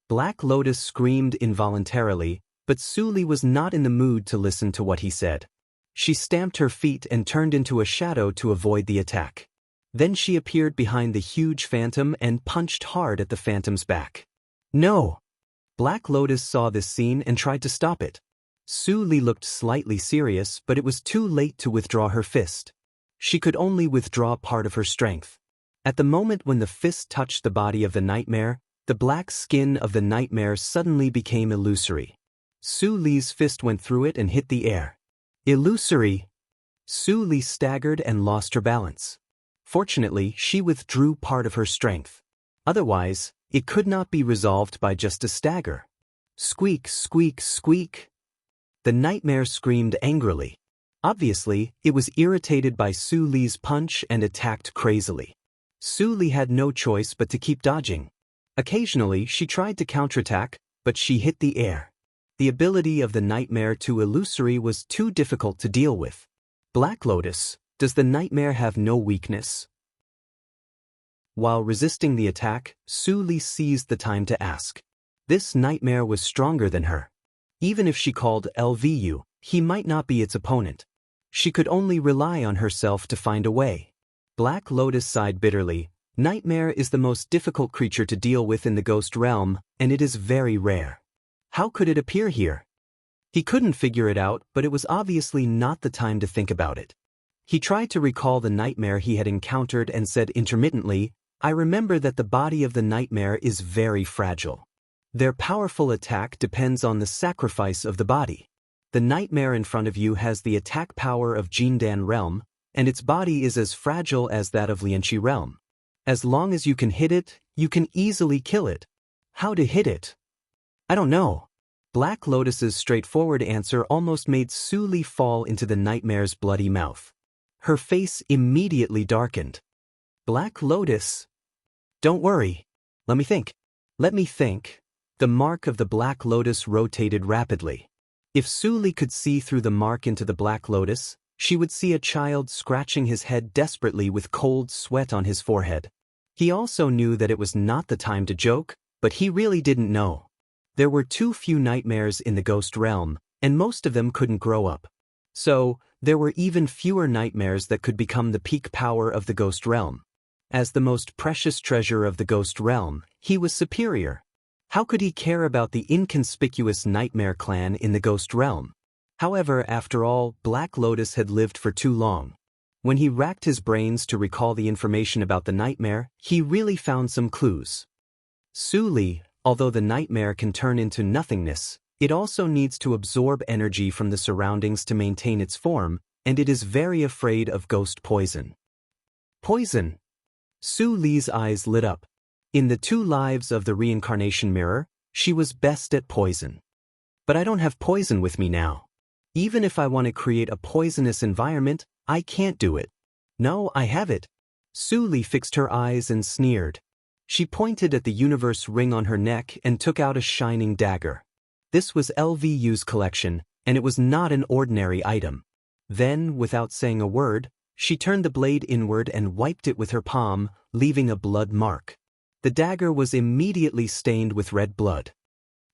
Black Lotus screamed involuntarily, but Su Li was not in the mood to listen to what he said. She stamped her feet and turned into a shadow to avoid the attack. Then she appeared behind the huge phantom and punched hard at the phantom's back. No! Black Lotus saw this scene and tried to stop it. Su Li looked slightly serious, but it was too late to withdraw her fist. She could only withdraw part of her strength. At the moment when the fist touched the body of the nightmare, the black skin of the nightmare suddenly became illusory. Su Li's fist went through it and hit the air. Illusory! Su Li staggered and lost her balance. Fortunately, she withdrew part of her strength. Otherwise, it could not be resolved by just a stagger. Squeak, squeak, squeak! The nightmare screamed angrily. Obviously, it was irritated by Su Li's punch and attacked crazily. Su Li had no choice but to keep dodging. Occasionally, she tried to counterattack, but she hit the air. The ability of the nightmare to illusory was too difficult to deal with. Black Lotus, does the nightmare have no weakness? While resisting the attack, Su Li seized the time to ask. This nightmare was stronger than her. Even if she called LVU, he might not be its opponent. She could only rely on herself to find a way. Black Lotus sighed bitterly. Nightmare is the most difficult creature to deal with in the ghost realm, and it is very rare. How could it appear here? He couldn't figure it out, but it was obviously not the time to think about it. He tried to recall the nightmare he had encountered and said intermittently, I remember that the body of the nightmare is very fragile. Their powerful attack depends on the sacrifice of the body. The nightmare in front of you has the attack power of Jindan realm, and its body is as fragile as that of Lianqi realm. As long as you can hit it, you can easily kill it. How to hit it? I don't know. Black Lotus's straightforward answer almost made Su Li fall into the nightmare's bloody mouth. Her face immediately darkened. Black Lotus? Don't worry. Let me think. Let me think. The mark of the Black Lotus rotated rapidly. If Su Li could see through the mark into the Black Lotus, she would see a child scratching his head desperately with cold sweat on his forehead. He also knew that it was not the time to joke, but he really didn't know. There were too few nightmares in the ghost realm, and most of them couldn't grow up. So, there were even fewer nightmares that could become the peak power of the ghost realm. As the most precious treasure of the ghost realm, he was superior. How could he care about the inconspicuous nightmare clan in the ghost realm? However, after all, Black Lotus had lived for too long. When he racked his brains to recall the information about the nightmare, he really found some clues. Su Li, although the nightmare can turn into nothingness, it also needs to absorb energy from the surroundings to maintain its form, and it is very afraid of ghost poison. Poison! Su Li's eyes lit up. In the 2 lives of the reincarnation mirror, she was best at poison. But I don't have poison with me now. Even if I want to create a poisonous environment, I can't do it. No, I have it. Su Li fixed her eyes and sneered. She pointed at the universe ring on her neck and took out a shining dagger. This was LVU's collection, and it was not an ordinary item. Then, without saying a word, she turned the blade inward and wiped it with her palm, leaving a blood mark. The dagger was immediately stained with red blood.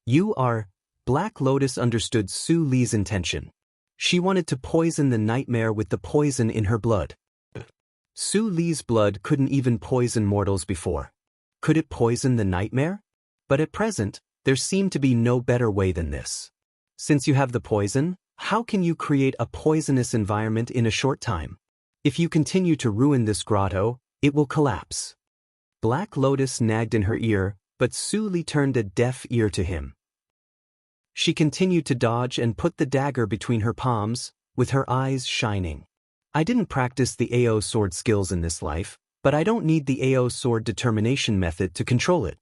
You are... Black Lotus understood Su Li's intention. She wanted to poison the nightmare with the poison in her blood. Su Li's blood couldn't even poison mortals before. Could it poison the nightmare? But at present, there seemed to be no better way than this. Since you have the poison, how can you create a poisonous environment in a short time? If you continue to ruin this grotto, it will collapse. Black Lotus nagged in her ear, but Su Li turned a deaf ear to him. She continued to dodge and put the dagger between her palms, with her eyes shining. I didn't practice the AO sword skills in this life, but I don't need the AO sword determination method to control it.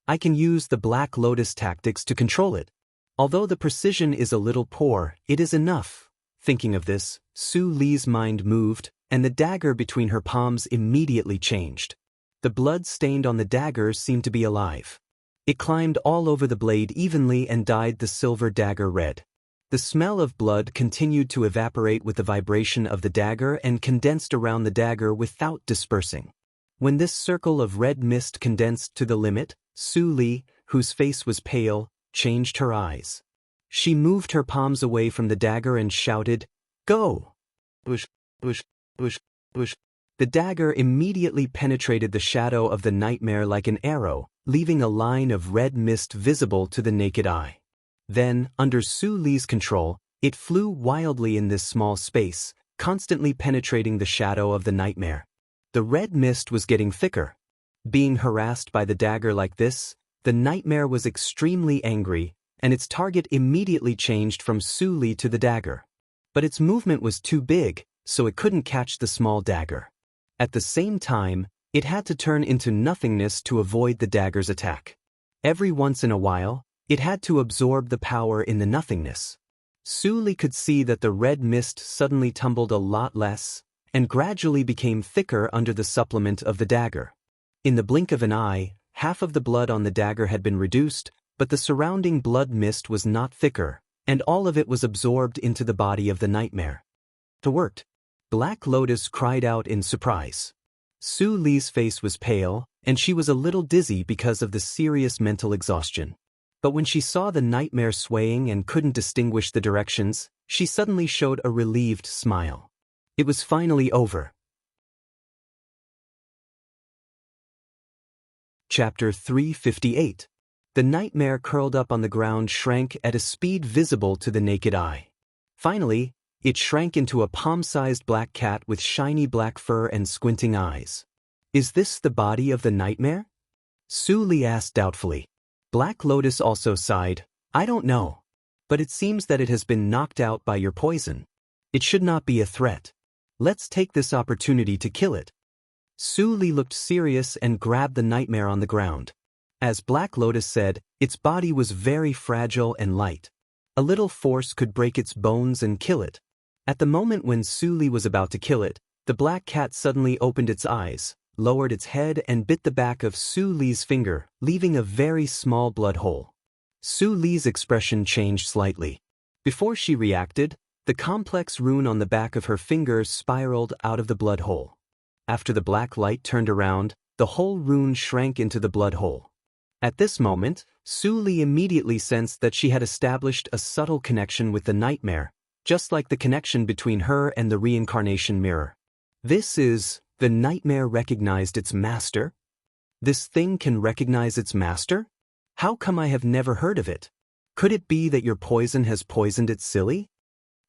I can use the Black Lotus tactics to control it. Although the precision is a little poor, it is enough. Thinking of this, Su Li's mind moved, and the dagger between her palms immediately changed. The blood stained on the dagger seemed to be alive. It climbed all over the blade evenly and dyed the silver dagger red. The smell of blood continued to evaporate with the vibration of the dagger and condensed around the dagger without dispersing. When this circle of red mist condensed to the limit, Su Li, whose face was pale, changed her eyes. She moved her palms away from the dagger and shouted, "Go!" Bush, bush, bush, bush. The dagger immediately penetrated the shadow of the nightmare like an arrow, leaving a line of red mist visible to the naked eye. Then, under Su Li's control, it flew wildly in this small space, constantly penetrating the shadow of the nightmare. The red mist was getting thicker. Being harassed by the dagger like this, the nightmare was extremely angry, and its target immediately changed from Su Li to the dagger. But its movement was too big, so it couldn't catch the small dagger. At the same time, it had to turn into nothingness to avoid the dagger's attack. Every once in a while, it had to absorb the power in the nothingness. Su Li could see that the red mist suddenly tumbled a lot less, and gradually became thicker under the supplement of the dagger. In the blink of an eye, half of the blood on the dagger had been reduced, but the surrounding blood mist was not thicker, and all of it was absorbed into the body of the nightmare. It worked. Black Lotus cried out in surprise. Su Li's face was pale, and she was a little dizzy because of the serious mental exhaustion. But when she saw the nightmare swaying and couldn't distinguish the directions, she suddenly showed a relieved smile. It was finally over. Chapter 358. The nightmare curled up on the ground shrank at a speed visible to the naked eye. Finally, it shrank into a palm-sized black cat with shiny black fur and squinting eyes. Is this the body of the nightmare? Su Li asked doubtfully. Black Lotus also sighed. I don't know. But it seems that it has been knocked out by your poison. It should not be a threat. Let's take this opportunity to kill it. Su Li looked serious and grabbed the nightmare on the ground. As Black Lotus said, its body was very fragile and light. A little force could break its bones and kill it. At the moment when Su Li was about to kill it, the black cat suddenly opened its eyes, lowered its head and bit the back of Su Li's finger, leaving a very small blood hole. Su Li's expression changed slightly. Before she reacted, the complex rune on the back of her finger spiraled out of the blood hole. After the black light turned around, the whole rune shrank into the blood hole. At this moment, Su Li immediately sensed that she had established a subtle connection with the nightmare, just like the connection between her and the reincarnation mirror. This is, the nightmare recognized its master? This thing can recognize its master? How come I have never heard of it? Could it be that your poison has poisoned it, silly?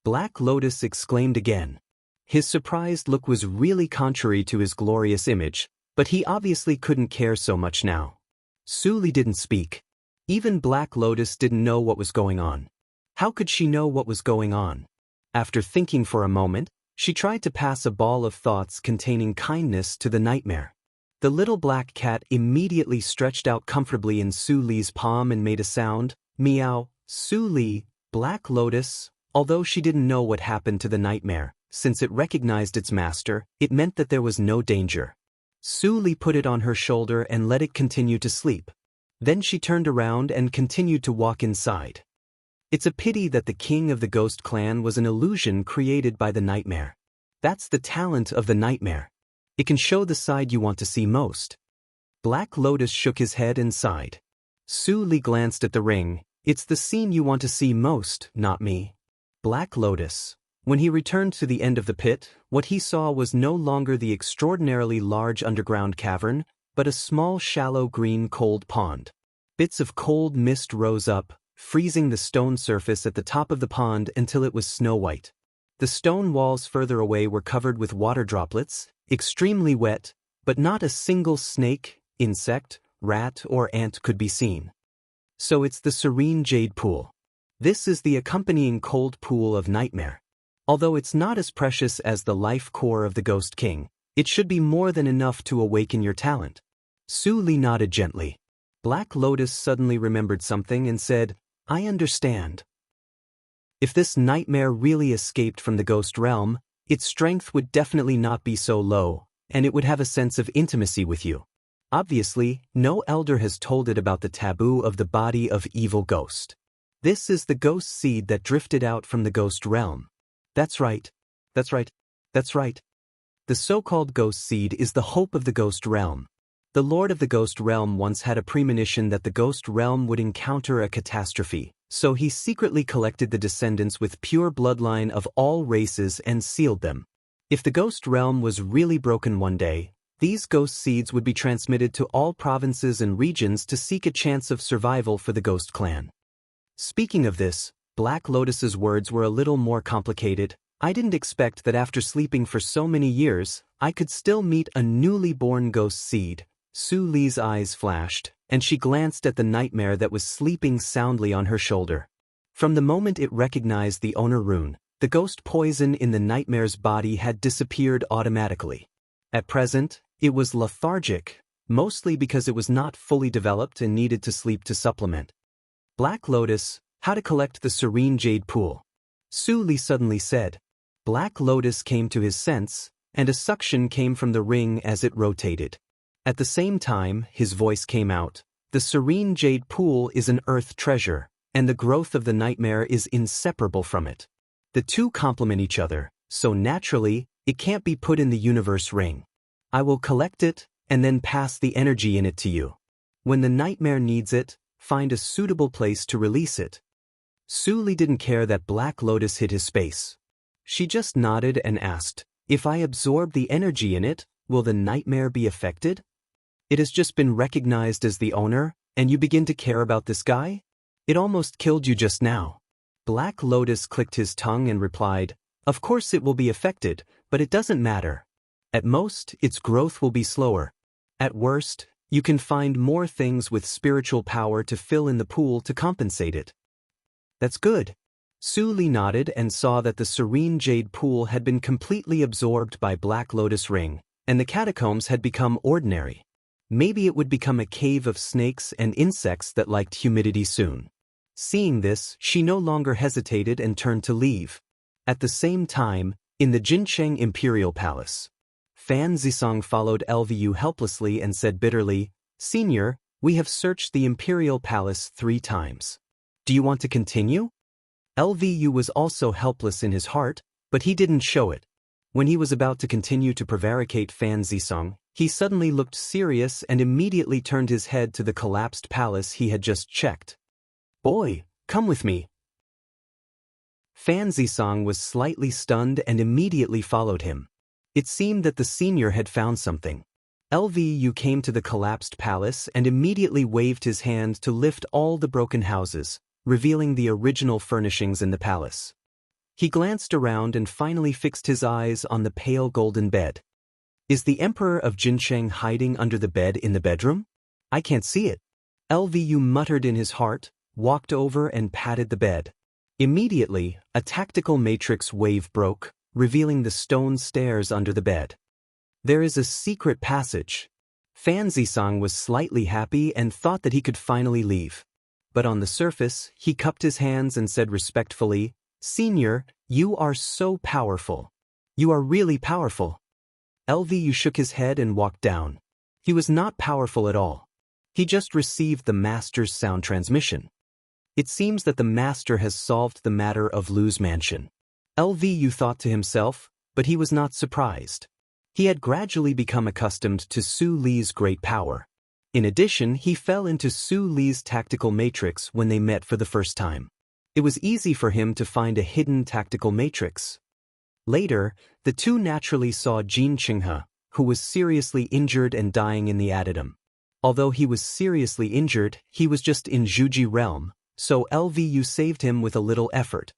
Black Lotus exclaimed again. His surprised look was really contrary to his glorious image, but he obviously couldn't care so much now. Su Li didn't speak. Even Black Lotus didn't know what was going on. How could she know what was going on? After thinking for a moment, she tried to pass a ball of thoughts containing kindness to the nightmare. The little black cat immediately stretched out comfortably in Su Li's palm and made a sound, meow. Su Li, Black Lotus, although she didn't know what happened to the nightmare, since it recognized its master, it meant that there was no danger. Su Li put it on her shoulder and let it continue to sleep. Then she turned around and continued to walk inside. It's a pity that the king of the ghost clan was an illusion created by the nightmare. That's the talent of the nightmare. It can show the side you want to see most. Black Lotus shook his head and sighed. Su Li glanced at the ring. It's the scene you want to see most, not me. Black Lotus. When he returned to the end of the pit, what he saw was no longer the extraordinarily large underground cavern, but a small shallow green cold pond. Bits of cold mist rose up, freezing the stone surface at the top of the pond until it was snow-white. The stone walls further away were covered with water droplets, extremely wet, but not a single snake, insect, rat or ant could be seen. So it's the serene jade pool. This is the accompanying cold pool of nightmare. Although it's not as precious as the life core of the Ghost King, it should be more than enough to awaken your talent. Su Li nodded gently. Black Lotus suddenly remembered something and said, I understand. If this nightmare really escaped from the ghost realm, its strength would definitely not be so low, and it would have a sense of intimacy with you. Obviously, no elder has told it about the taboo of the body of evil ghost. This is the ghost seed that drifted out from the ghost realm. That's right. That's right. That's right. The so-called ghost seed is the hope of the ghost realm. The Lord of the Ghost Realm once had a premonition that the ghost realm would encounter a catastrophe, so he secretly collected the descendants with pure bloodline of all races and sealed them. If the ghost realm was really broken one day, these ghost seeds would be transmitted to all provinces and regions to seek a chance of survival for the ghost clan. Speaking of this, Black Lotus's words were a little more complicated. I didn't expect that after sleeping for so many years, I could still meet a newly born ghost seed. Su Li's eyes flashed, and she glanced at the nightmare that was sleeping soundly on her shoulder. From the moment it recognized the owner rune, the ghost poison in the nightmare's body had disappeared automatically. At present, it was lethargic, mostly because it was not fully developed and needed to sleep to supplement. Black Lotus, how to collect the serene jade pool. Su Li suddenly said. Black Lotus came to his sense, and a suction came from the ring as it rotated. At the same time, his voice came out. The serene jade pool is an earth treasure, and the growth of the nightmare is inseparable from it. The two complement each other, so naturally, it can't be put in the universe ring. I will collect it, and then pass the energy in it to you. When the nightmare needs it, find a suitable place to release it. Su Li didn't care that Black Lotus hid his space. She just nodded and asked, if I absorb the energy in it, will the nightmare be affected? It has just been recognized as the owner, and you begin to care about this guy? It almost killed you just now. Black Lotus clicked his tongue and replied, of course it will be affected, but it doesn't matter. At most, its growth will be slower. At worst, you can find more things with spiritual power to fill in the pool to compensate it. That's good. Su Li nodded and saw that the serene jade pool had been completely absorbed by Black Lotus ring, and the catacombs had become ordinary. Maybe it would become a cave of snakes and insects that liked humidity soon. Seeing this, she no longer hesitated and turned to leave. At the same time, in the Jincheng Imperial Palace, Fan Zisong followed LVU helplessly and said bitterly, Senior, we have searched the Imperial Palace 3 times. Do you want to continue? LVU was also helpless in his heart, but he didn't show it. When he was about to continue to prevaricate Fan Zisong, he suddenly looked serious and immediately turned his head to the collapsed palace he had just checked. Boy, come with me. Fan Zisong was slightly stunned and immediately followed him. It seemed that the senior had found something. Lvu came to the collapsed palace and immediately waved his hand to lift all the broken houses, revealing the original furnishings in the palace. He glanced around and finally fixed his eyes on the pale golden bed. Is the Emperor of Jincheng hiding under the bed in the bedroom? I can't see it. Lvu muttered in his heart, walked over and patted the bed. Immediately, a tactical matrix wave broke, revealing the stone stairs under the bed. There is a secret passage. Fan Zisong was slightly happy and thought that he could finally leave. But on the surface, he cupped his hands and said respectfully, "Senior, you are so powerful. You are really powerful." Lvu shook his head and walked down. He was not powerful at all. He just received the master's sound transmission. It seems that the master has solved the matter of Lu's mansion. Lvu thought to himself, but he was not surprised. He had gradually become accustomed to Su Li's great power. In addition, he fell into Su Li's tactical matrix when they met for the first time. It was easy for him to find a hidden tactical matrix. Later, the two naturally saw Jin Qinghe, who was seriously injured and dying in the adytum. Although he was seriously injured, he was just in Zhuji realm, so Lvu saved him with a little effort.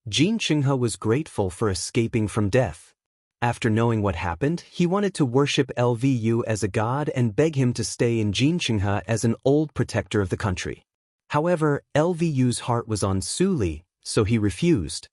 Jin Qinghe was grateful for escaping from death. After knowing what happened, he wanted to worship Lvu as a god and beg him to stay in Jin Qinghe as an old protector of the country. However, Lvu's heart was on Su Li, so he refused.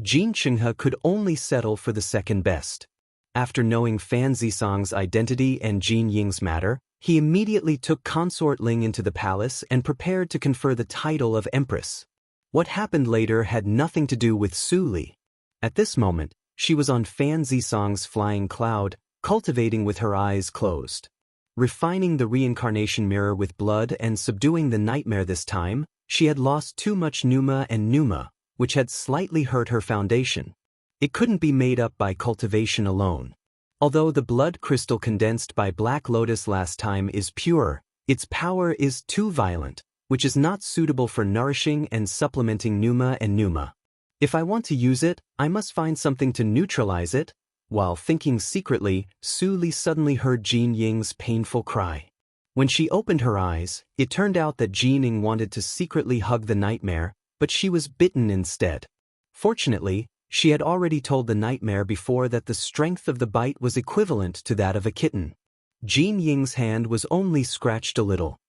Jin Qinghe could only settle for the second best. After knowing Fan Zisong's identity and Jin Ying's matter, he immediately took Consort Ling into the palace and prepared to confer the title of Empress. What happened later had nothing to do with Su Li. At this moment, she was on Fan Zisong's flying cloud, cultivating with her eyes closed. Refining the reincarnation mirror with blood and subduing the nightmare this time, she had lost too much Pneuma and Pneuma, which had slightly hurt her foundation. It couldn't be made up by cultivation alone. Although the blood crystal condensed by Black Lotus last time is pure, its power is too violent, which is not suitable for nourishing and supplementing Pneuma and Pneuma. If I want to use it, I must find something to neutralize it. While thinking secretly, Su Li suddenly heard Jin Ying's painful cry. When she opened her eyes, it turned out that Jin Ying wanted to secretly hug the nightmare, but she was bitten instead. Fortunately, she had already told the nightmare before that the strength of the bite was equivalent to that of a kitten. Jin Ying's hand was only scratched a little.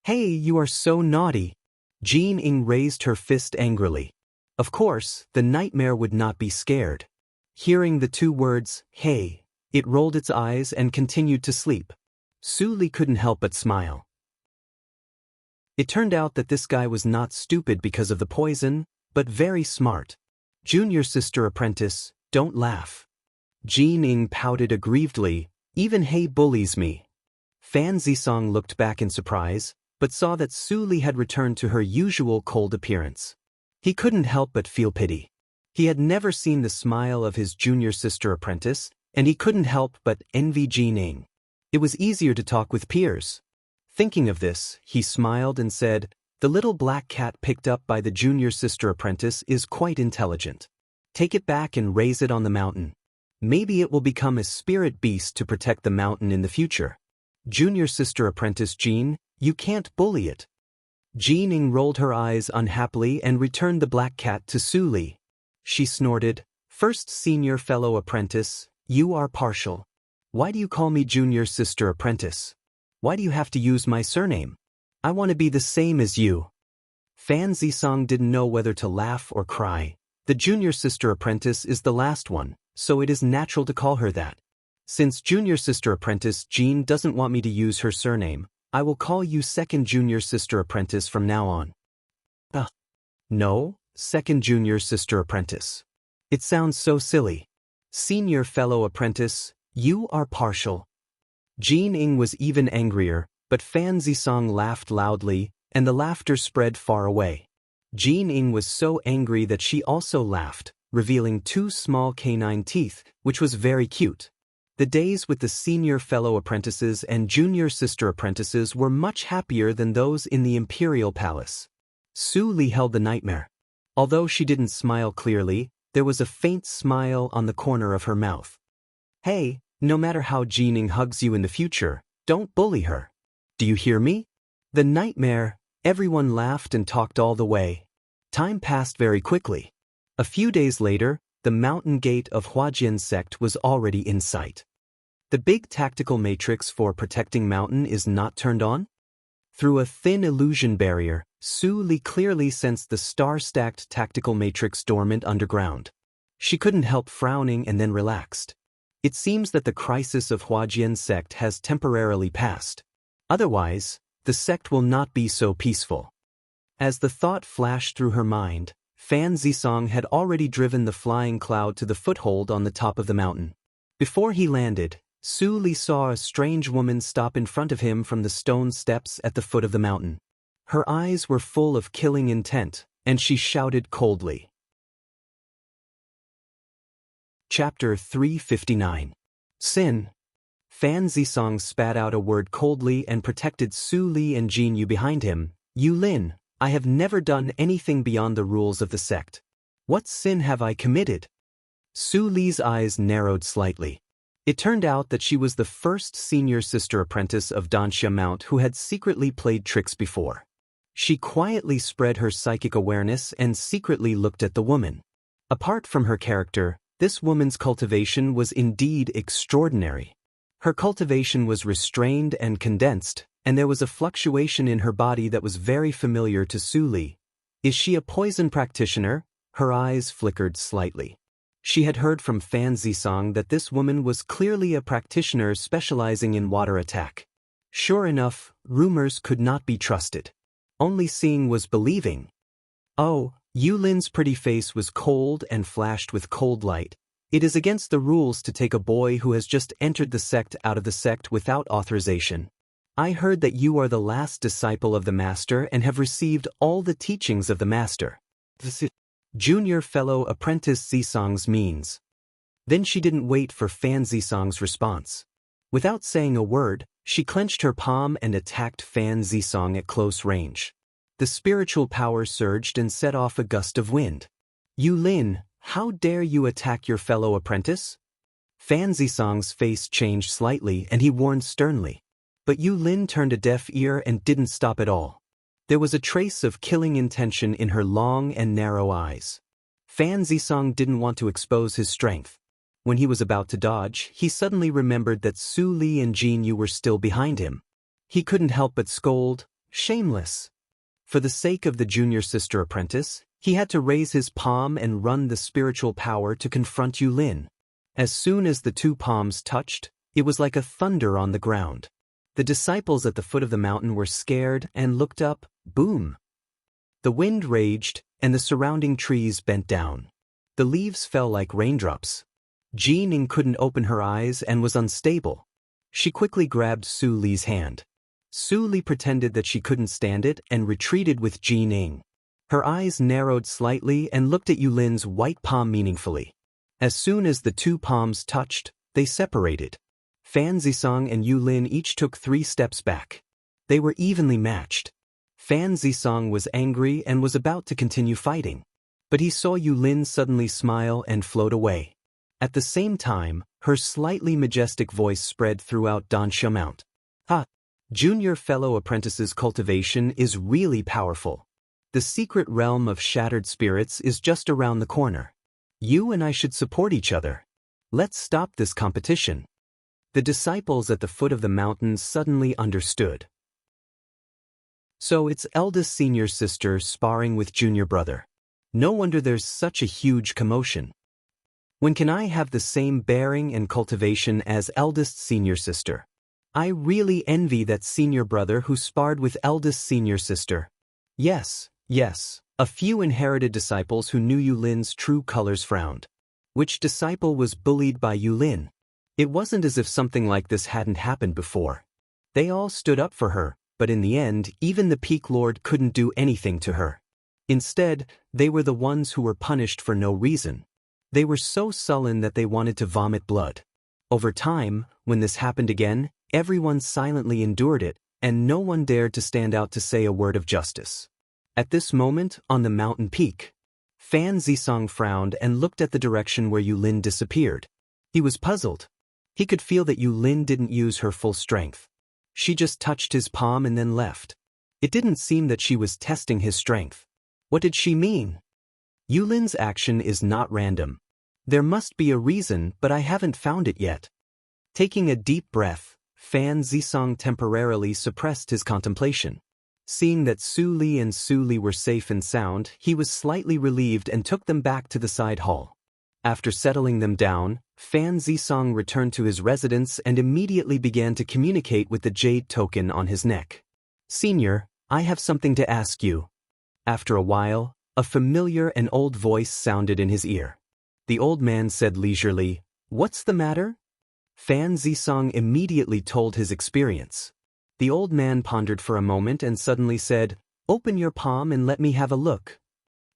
"Hey, you are so naughty." Jin Ying raised her fist angrily. Of course, the nightmare would not be scared. Hearing the two words, "hey," it rolled its eyes and continued to sleep. Su Li couldn't help but smile. It turned out that this guy was not stupid because of the poison, but very smart. "Junior sister apprentice, don't laugh." Jin Ying pouted aggrievedly, "Even He bullies me." Fan Zisong looked back in surprise, but saw that Su Li had returned to her usual cold appearance. He couldn't help but feel pity. He had never seen the smile of his junior sister apprentice, and he couldn't help but envy Jin Ying. It was easier to talk with peers. Thinking of this, he smiled and said, "The little black cat picked up by the junior sister apprentice is quite intelligent. Take it back and raise it on the mountain. Maybe it will become a spirit beast to protect the mountain in the future. Junior sister apprentice Jin, you can't bully it." Jin Ying rolled her eyes unhappily and returned the black cat to Su Li. She snorted, "First senior fellow apprentice, you are partial. Why do you call me junior sister apprentice? Why do you have to use my surname? I want to be the same as you." Fan Zisong didn't know whether to laugh or cry. The junior sister apprentice is the last one, so it is natural to call her that. Since junior sister apprentice Jean doesn't want me to use her surname, I will call you second junior sister apprentice from now on. No, second junior sister apprentice. It sounds so silly. Senior fellow apprentice, you are partial. Jin Ying was even angrier, but Fan Zisong laughed loudly, and the laughter spread far away. Jin Ying was so angry that she also laughed, revealing two small canine teeth, which was very cute. The days with the senior fellow apprentices and junior sister apprentices were much happier than those in the Imperial Palace. Su Li held the nightmare. Although she didn't smile clearly, there was a faint smile on the corner of her mouth. "Hey, No matter how Jining hugs you in the future, don't bully her. Do you hear me? The nightmare. Everyone laughed and talked all the way. Time passed very quickly. A few days later, the mountain gate of Huajian sect was already in sight. The big tactical matrix for protecting mountain is not turned on? Through a thin illusion barrier, Su Li clearly sensed the star-stacked tactical matrix dormant underground. She couldn't help frowning and then relaxed. It seems that the crisis of Huajian sect has temporarily passed. Otherwise, the sect will not be so peaceful. As the thought flashed through her mind, Fan Zisong had already driven the flying cloud to the foothold on the top of the mountain. Before he landed, Su Li saw a strange woman stop in front of him from the stone steps at the foot of the mountain. Her eyes were full of killing intent, and she shouted coldly. Chapter 359. Sin. Fan Zisong spat out a word coldly and protected Su Li and Jin Yu behind him. Yu Lin, I have never done anything beyond the rules of the sect. What sin have I committed? Su Li's eyes narrowed slightly. It turned out that she was the first senior sister apprentice of Danxia Mount who had secretly played tricks before. She quietly spread her psychic awareness and secretly looked at the woman. Apart from her character, this woman's cultivation was indeed extraordinary. Her cultivation was restrained and condensed, and there was a fluctuation in her body that was very familiar to Su Li. Is she a poison practitioner? Her eyes flickered slightly. She had heard from Fan Zisong that this woman was clearly a practitioner specializing in water attack. Sure enough, rumors could not be trusted. Only seeing was believing. Oh, Yu Lin's pretty face was cold and flashed with cold light. It is against the rules to take a boy who has just entered the sect out of the sect without authorization. I heard that you are the last disciple of the master and have received all the teachings of the master. Junior fellow apprentice Zisong's means. Then she didn't wait for Fan Zisong's response. Without saying a word, she clenched her palm and attacked Fan Zisong at close range. The spiritual power surged and set off a gust of wind. Yu Lin, how dare you attack your fellow apprentice? Fan Zisong's face changed slightly and he warned sternly. But Yu Lin turned a deaf ear and didn't stop at all. There was a trace of killing intention in her long and narrow eyes. Fan Zisong didn't want to expose his strength. When he was about to dodge, he suddenly remembered that Su Li and Jin Yu were still behind him. He couldn't help but scold, shameless. For the sake of the junior sister apprentice, he had to raise his palm and run the spiritual power to confront Yu Lin. As soon as the two palms touched, it was like a thunder on the ground. The disciples at the foot of the mountain were scared and looked up, boom. The wind raged, and the surrounding trees bent down. The leaves fell like raindrops. Jining couldn't open her eyes and was unstable. She quickly grabbed Su Li's hand. Su Li pretended that she couldn't stand it and retreated with Jining. Her eyes narrowed slightly and looked at Yu Lin's white palm meaningfully. As soon as the two palms touched, they separated. Fan Zisong and Yu Lin each took 3 steps back. They were evenly matched. Fan Zisong was angry and was about to continue fighting. But he saw Yu Lin suddenly smile and float away. At the same time, her slightly majestic voice spread throughout Danxia Mount. Ha! Junior fellow apprentice's cultivation is really powerful. The secret realm of shattered spirits is just around the corner. You and I should support each other. Let's stop this competition. The disciples at the foot of the mountain suddenly understood. So it's eldest senior sister sparring with junior brother. No wonder there's such a huge commotion. When can I have the same bearing and cultivation as eldest senior sister? I really envy that senior brother who sparred with eldest senior sister. Yes, a few inherited disciples who knew Yu Lin's true colors frowned. Which disciple was bullied by Yu Lin? It wasn't as if something like this hadn't happened before. They all stood up for her, but in the end, even the Peak Lord couldn't do anything to her. Instead, they were the ones who were punished for no reason. They were so sullen that they wanted to vomit blood. Over time, when this happened again, everyone silently endured it, and no one dared to stand out to say a word of justice. At this moment, on the mountain peak, Fan Zisong frowned and looked at the direction where Yu Lin disappeared. He was puzzled. He could feel that Yulin didn't use her full strength. She just touched his palm and then left. It didn't seem that she was testing his strength. What did she mean? Yulin's action is not random. There must be a reason, but I haven't found it yet. Taking a deep breath, Fan Zisong temporarily suppressed his contemplation. Seeing that Su Li and Su Li were safe and sound, he was slightly relieved and took them back to the side hall. After settling them down, Fan Zisong returned to his residence and immediately began to communicate with the jade token on his neck. "Senior, I have something to ask you." After a while, a familiar and old voice sounded in his ear. The old man said leisurely, "What's the matter?" Fan Zisong immediately told his experience. The old man pondered for a moment and suddenly said, "Open your palm and let me have a look."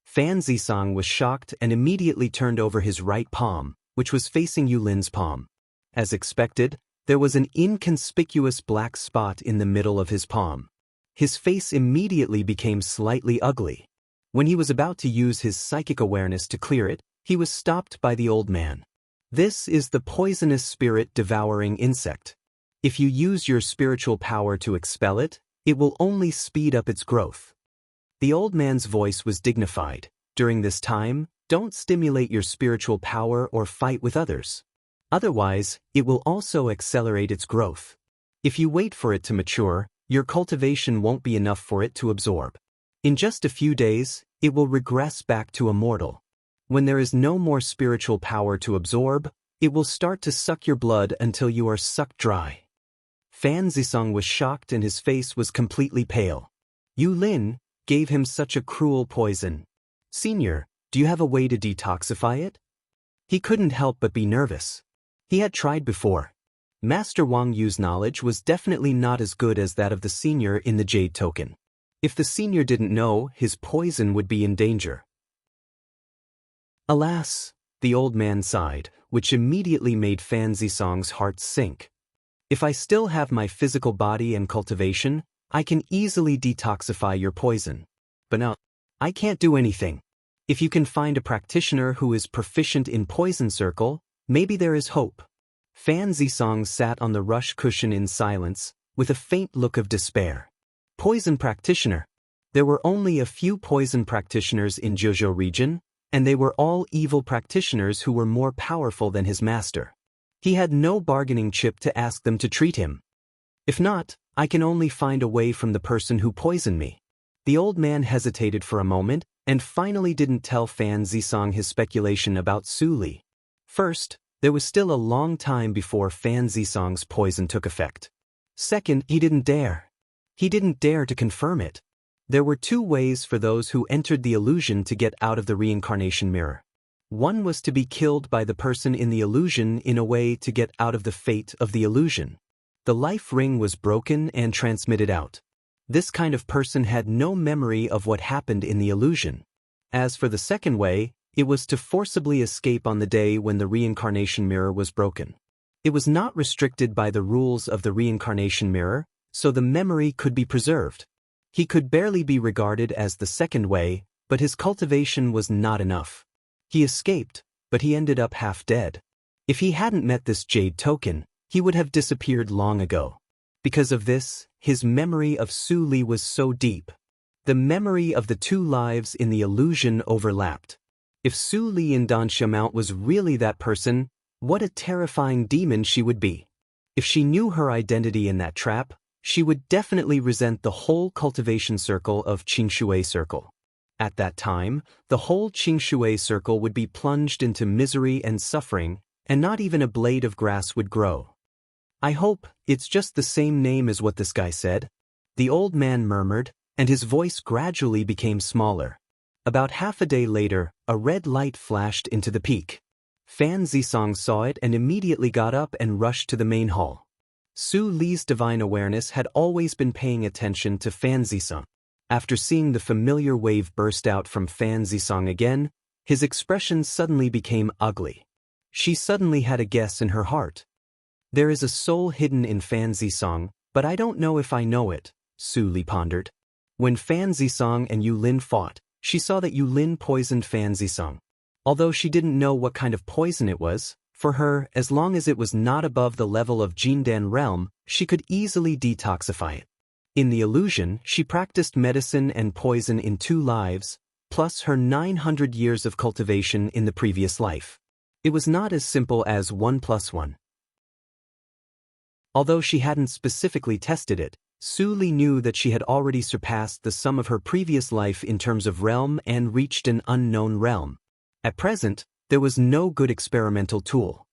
Fan Zisong was shocked and immediately turned over his right palm, which was facing Yulin's palm. As expected, there was an inconspicuous black spot in the middle of his palm. His face immediately became slightly ugly. When he was about to use his psychic awareness to clear it, he was stopped by the old man. "This is the poisonous spirit-devouring insect. If you use your spiritual power to expel it, it will only speed up its growth." The old man's voice was dignified. "During this time, don't stimulate your spiritual power or fight with others. Otherwise, it will also accelerate its growth. If you wait for it to mature, your cultivation won't be enough for it to absorb. In just a few days, it will regress back to a mortal. When there is no more spiritual power to absorb, it will start to suck your blood until you are sucked dry." Fan Zisong was shocked and his face was completely pale. Yulin gave him such a cruel poison. "Senior, do you have a way to detoxify it?" He couldn't help but be nervous. He had tried before. Master Wang Yu's knowledge was definitely not as good as that of the senior in the jade token. If the senior didn't know, his poison would be in danger. "Alas," the old man sighed, which immediately made Fan Zisong's heart sink. "If I still have my physical body and cultivation, I can easily detoxify your poison. But no, I can't do anything. If you can find a practitioner who is proficient in poison circle, maybe there is hope." Fan Zisong sat on the rush cushion in silence, with a faint look of despair. Poison practitioner. There were only a few poison practitioners in Jojo region, and they were all evil practitioners who were more powerful than his master. He had no bargaining chip to ask them to treat him. "If not, I can only find a way from the person who poisoned me." The old man hesitated for a moment, and finally didn't tell Fan Zisong his speculation about Su Li. First, there was still a long time before Fan Zisong's poison took effect. Second, he didn't dare. He didn't dare to confirm it. There were two ways for those who entered the illusion to get out of the reincarnation mirror. One was to be killed by the person in the illusion in a way to get out of the fate of the illusion. The life ring was broken and transmitted out. This kind of person had no memory of what happened in the illusion. As for the second way, it was to forcibly escape on the day when the reincarnation mirror was broken. It was not restricted by the rules of the reincarnation mirror, so the memory could be preserved. He could barely be regarded as the second way, but his cultivation was not enough. He escaped, but he ended up half dead. If he hadn't met this jade token, he would have disappeared long ago. Because of this, his memory of Su Li was so deep. The memory of the two lives in the illusion overlapped. If Su Li in Dan Xiamount was really that person, what a terrifying demon she would be. If she knew her identity in that trap, she would definitely resent the whole cultivation circle of Qingshui Circle. At that time, the whole Qingshui Circle would be plunged into misery and suffering, and not even a blade of grass would grow. "I hope it's just the same name as what this guy said," the old man murmured, and his voice gradually became smaller. About half a day later, a red light flashed into the peak. Fan Zisong saw it and immediately got up and rushed to the main hall. Su Li's divine awareness had always been paying attention to Fan Zisong. After seeing the familiar wave burst out from Fan Zisong again, his expression suddenly became ugly. She suddenly had a guess in her heart. "There is a soul hidden in Fan Zisong, but I don't know if I know it," Su Li pondered. When Fan Zisong and Yulin fought, she saw that Yulin poisoned Fan Zisong. Although she didn't know what kind of poison it was, For her, as long as it was not above the level of Jindan realm, she could easily detoxify it. In the illusion, she practiced medicine and poison in 2 lives, plus her 900 years of cultivation in the previous life. It was not as simple as 1 plus 1. Although she hadn't specifically tested it, Su Li knew that she had already surpassed the sum of her previous life in terms of realm and reached an unknown realm. At present, there was no good experimental tool.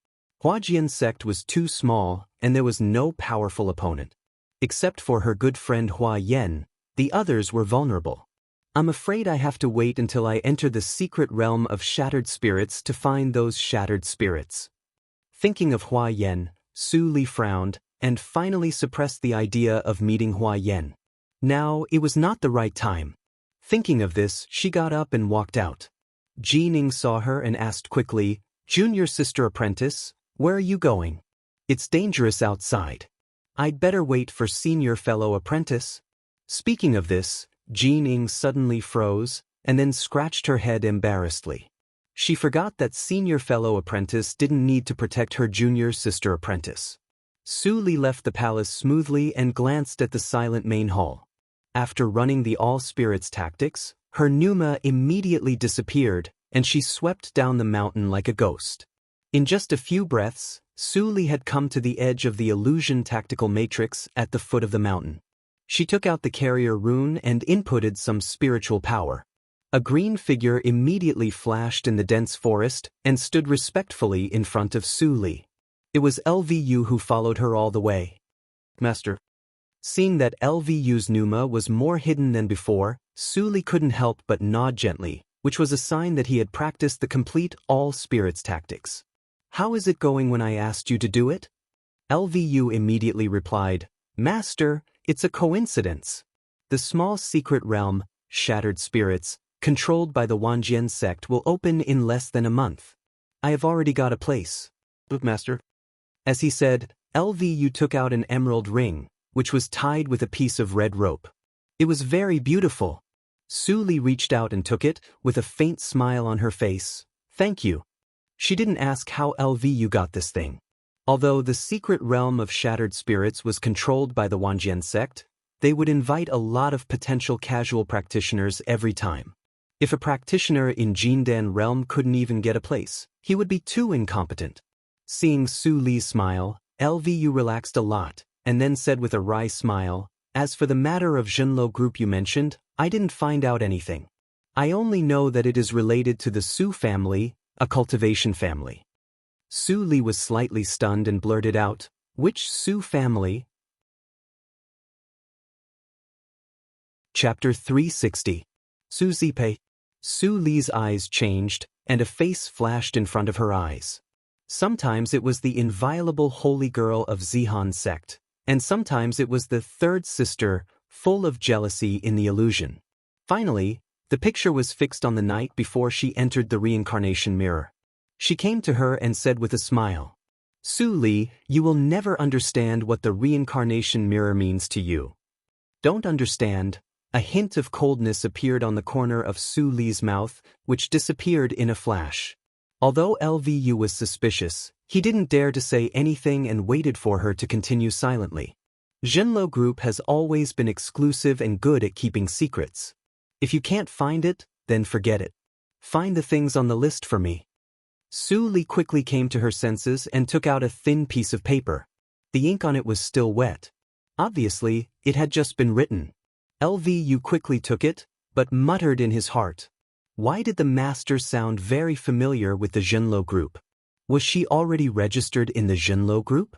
Huajian sect was too small, and there was no powerful opponent. Except for her good friend Hua Yen, the others were vulnerable. I'm afraid I have to wait until I enter the secret realm of shattered spirits to find those shattered spirits. Thinking of Hua Yen, Su Li frowned, and finally suppressed the idea of meeting Hua Yen. Now, it was not the right time. Thinking of this, she got up and walked out. Ji Ning saw her and asked quickly, "Junior sister apprentice, where are you going? It's dangerous outside. I'd better wait for senior fellow apprentice." Speaking of this, Ji Ning suddenly froze, and then scratched her head embarrassedly. She forgot that senior fellow apprentice didn't need to protect her junior sister apprentice. Su Li left the palace smoothly and glanced at the silent main hall. After running the all-spirits tactics, her pneuma immediately disappeared, and she swept down the mountain like a ghost. In just a few breaths, Su Li had come to the edge of the illusion tactical matrix at the foot of the mountain. She took out the carrier rune and inputted some spiritual power. A green figure immediately flashed in the dense forest and stood respectfully in front of Su Li. It was LVU who followed her all the way. "Master." Seeing that LVU's pneuma was more hidden than before, Su Li couldn't help but nod gently, which was a sign that he had practiced the complete all-spirits tactics. "How is it going when I asked you to do it?" LVU immediately replied, "Master, it's a coincidence. The small secret realm, Shattered Spirits, controlled by the Wanjian sect will open in less than a month. I have already got a place." "Master." As he said, LVU took out an emerald ring, which was tied with a piece of red rope. It was very beautiful. Su Li reached out and took it, with a faint smile on her face. "Thank you." She didn't ask how LVU got this thing. Although the secret realm of Shattered Spirits was controlled by the Wanjian sect, they would invite a lot of potential casual practitioners every time. If a practitioner in Jindan realm couldn't even get a place, he would be too incompetent. Seeing Su Li's smile, LVU relaxed a lot, and then said with a wry smile, "As for the matter of Zhenlo group you mentioned, I didn't find out anything. I only know that it is related to the Su family, a cultivation family." Su Li was slightly stunned and blurted out, "Which Su family?" Chapter 360. Su Zipei. Su Li's eyes changed, and a face flashed in front of her eyes. Sometimes it was the inviolable holy girl of Zihan sect, and sometimes it was the third sister, full of jealousy in the illusion. Finally, the picture was fixed on the night before she entered the reincarnation mirror. She came to her and said with a smile, "Su Li, you will never understand what the reincarnation mirror means to you." "Don't understand." A hint of coldness appeared on the corner of Su Li's mouth, which disappeared in a flash. Although LVU was suspicious, he didn't dare to say anything and waited for her to continue silently. Zhenlo Group has always been exclusive and good at keeping secrets. If you can't find it, then forget it. Find the things on the list for me. Su Li quickly came to her senses and took out a thin piece of paper. The ink on it was still wet. Obviously, it had just been written. LVU quickly took it, but muttered in his heart. Why did the master sound very familiar with the Zhenlo group? Was she already registered in the Zhenlo group?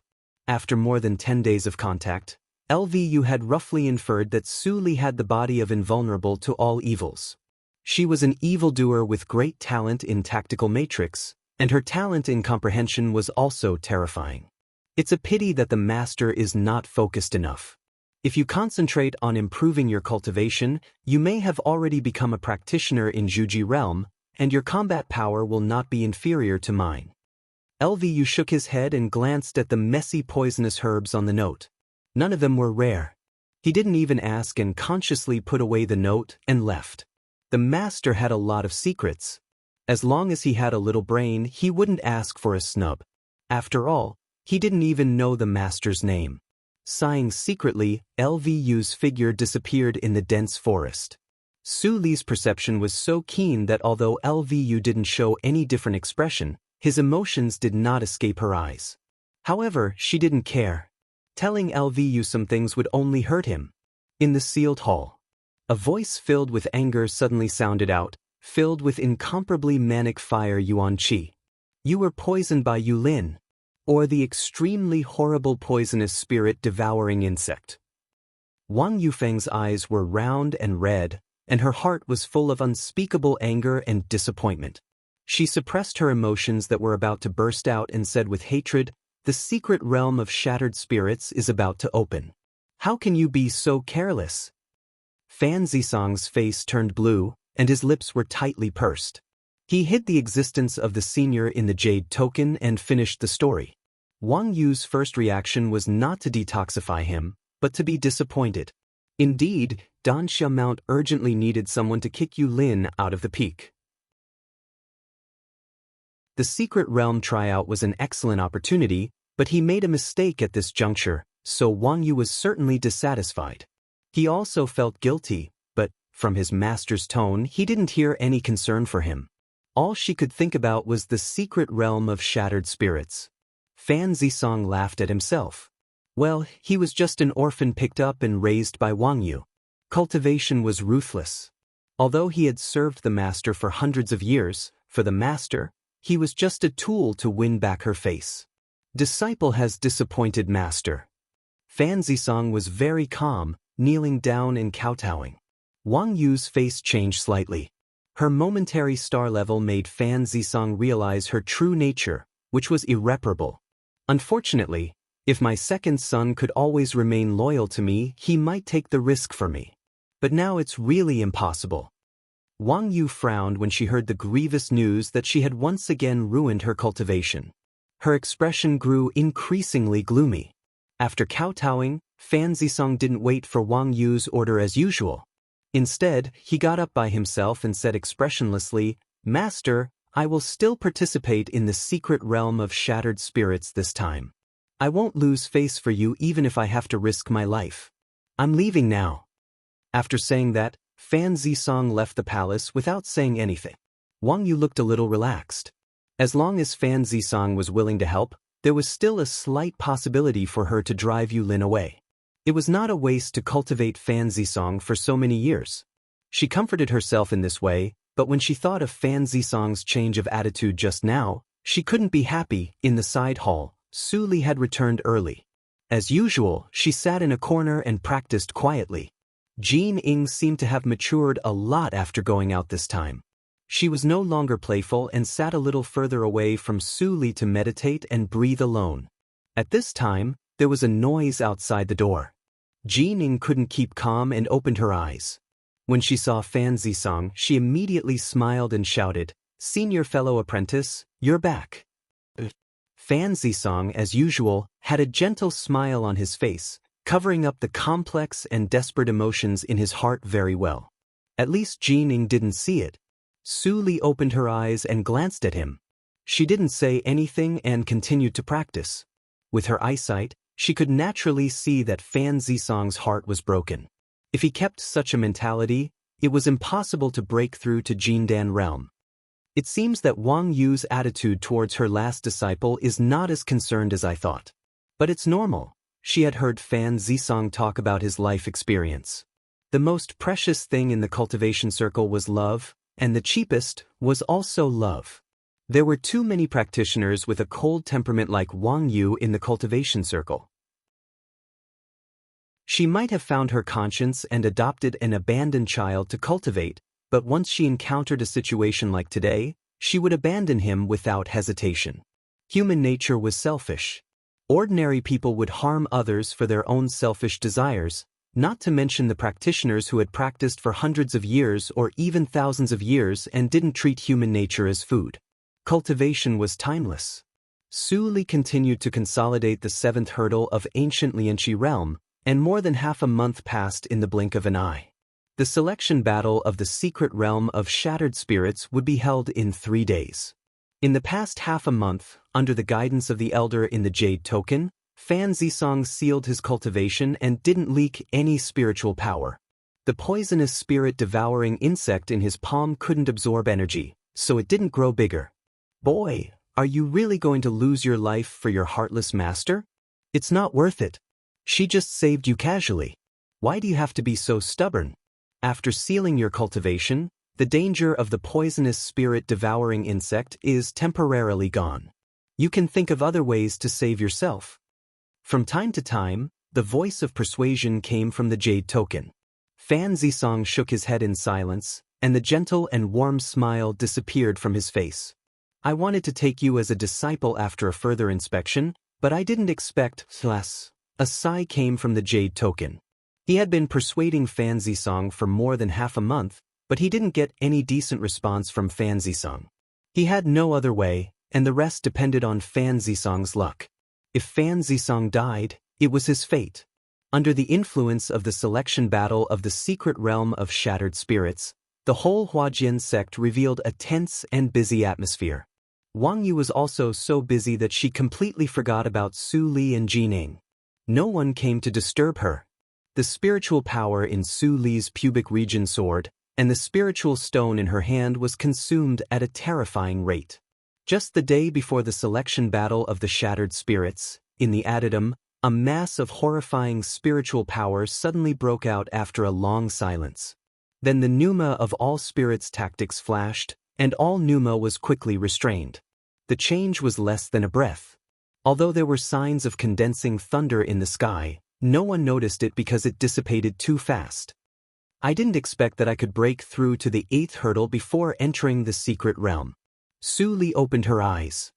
After more than 10 days of contact, LVU had roughly inferred that Su Li had the body of invulnerable to all evils. She was an evildoer with great talent in tactical matrix, and her talent in comprehension was also terrifying. It's a pity that the master is not focused enough. If you concentrate on improving your cultivation, you may have already become a practitioner in Zhuji realm, and your combat power will not be inferior to mine. LVU shook his head and glanced at the messy poisonous herbs on the note. None of them were rare. He didn't even ask and consciously put away the note and left. The master had a lot of secrets. As long as he had a little brain, he wouldn't ask for a snub. After all, he didn't even know the master's name. Sighing secretly, LVU's figure disappeared in the dense forest. Su Li's perception was so keen that although LVU didn't show any different expression, his emotions did not escape her eyes. However, she didn't care. Telling LVU some things would only hurt him. In the sealed hall, a voice filled with anger suddenly sounded out, filled with incomparably manic fire. Yuan Qi. You were poisoned by Yulin, or the extremely horrible poisonous spirit-devouring insect. Wang Yufeng's eyes were round and red, and her heart was full of unspeakable anger and disappointment. She suppressed her emotions that were about to burst out and said with hatred, "The secret realm of shattered spirits is about to open. How can you be so careless?" Fan Zisong's face turned blue, and his lips were tightly pursed. He hid the existence of the senior in the jade token and finished the story. Wang Yu's first reaction was not to detoxify him, but to be disappointed. Indeed, Dansha Mount urgently needed someone to kick Yulin out of the peak. The secret realm tryout was an excellent opportunity, but he made a mistake at this juncture, so Wang Yu was certainly dissatisfied. He also felt guilty, but, from his master's tone, he didn't hear any concern for him. All she could think about was the secret realm of shattered spirits. Fan Zisong laughed at himself. Well, he was just an orphan picked up and raised by Wang Yu. Cultivation was ruthless. Although he had served the master for hundreds of years, for the master, he was just a tool to win back her face. Disciple has disappointed master. Fan Zisong was very calm, kneeling down and kowtowing. Wang Yu's face changed slightly. Her momentary star level made Fan Zisong realize her true nature, which was irreparable. Unfortunately, if my second son could always remain loyal to me, he might take the risk for me. But now it's really impossible. Wang Yu frowned when she heard the grievous news that she had once again ruined her cultivation. Her expression grew increasingly gloomy. After kowtowing, Fan Zisong didn't wait for Wang Yu's order as usual. Instead, he got up by himself and said expressionlessly, "Master, I will still participate in the secret realm of shattered spirits this time. I won't lose face for you even if I have to risk my life. I'm leaving now." After saying that, Fan Zisong left the palace without saying anything. Wang Yu looked a little relaxed. As long as Fan Zisong was willing to help, there was still a slight possibility for her to drive Yulin away. It was not a waste to cultivate Fan Zisong for so many years. She comforted herself in this way, but when she thought of Fan Zisong's change of attitude just now, she couldn't be happy. In the side hall, Su Li had returned early. As usual, she sat in a corner and practiced quietly. Jean Ying seemed to have matured a lot after going out this time. She was no longer playful and sat a little further away from Su Li to meditate and breathe alone. At this time, there was a noise outside the door. Jean Ying couldn't keep calm and opened her eyes. When she saw Fan Zisong, she immediately smiled and shouted, "Senior fellow apprentice, you're back." Fan Zisong, as usual, had a gentle smile on his face, covering up the complex and desperate emotions in his heart very well. At least Jean Ying didn't see it. Su Li opened her eyes and glanced at him. She didn't say anything and continued to practice. With her eyesight, she could naturally see that Fan Zisong's heart was broken. If he kept such a mentality, it was impossible to break through to Jindan realm. It seems that Wang Yu's attitude towards her last disciple is not as concerned as I thought. But it's normal. She had heard Fan Zisong talk about his life experience. The most precious thing in the cultivation circle was love, and the cheapest was also love. There were too many practitioners with a cold temperament like Wang Yu in the cultivation circle. She might have found her conscience and adopted an abandoned child to cultivate, but once she encountered a situation like today, she would abandon him without hesitation. Human nature was selfish. Ordinary people would harm others for their own selfish desires, not to mention the practitioners who had practiced for hundreds of years or even thousands of years and didn't treat human nature as food. Cultivation was timeless. Su Li continued to consolidate the seventh hurdle of ancient Lianqi realm, and more than half a month passed in the blink of an eye. The selection battle of the secret realm of shattered spirits would be held in 3 days. In the past half a month, Under the guidance of the elder in the Jade Token, Fan Zisong sealed his cultivation and didn't leak any spiritual power. The poisonous spirit-devouring insect in his palm couldn't absorb energy, so it didn't grow bigger. Boy, are you really going to lose your life for your heartless master? It's not worth it. She just saved you casually. Why do you have to be so stubborn? After sealing your cultivation, the danger of the poisonous spirit-devouring insect is temporarily gone. You can think of other ways to save yourself. From time to time, the voice of persuasion came from the Jade Token. Fan Zisong shook his head in silence, and the gentle and warm smile disappeared from his face. I wanted to take you as a disciple after a further inspection, but I didn't expect less. A sigh came from the Jade Token. He had been persuading Fan Zisong for more than half a month, but he didn't get any decent response from Fan Zisong. He had no other way, and the rest depended on Fan Zisong's luck. If Fan Zisong died, it was his fate. Under the influence of the selection battle of the secret realm of shattered spirits, the whole Huajian sect revealed a tense and busy atmosphere. Wang Yu was also so busy that she completely forgot about Su Li and Jining. No one came to disturb her. The spiritual power in Su Li's pubic region soared, and the spiritual stone in her hand was consumed at a terrifying rate. Just the day before the selection battle of the shattered spirits, in the addendum, a mass of horrifying spiritual power suddenly broke out after a long silence. Then the pneuma of all spirits tactics flashed, and all pneuma was quickly restrained. The change was less than a breath. Although there were signs of condensing thunder in the sky, no one noticed it because it dissipated too fast. I didn't expect that I could break through to the 8th hurdle before entering the secret realm. Su Li opened her eyes.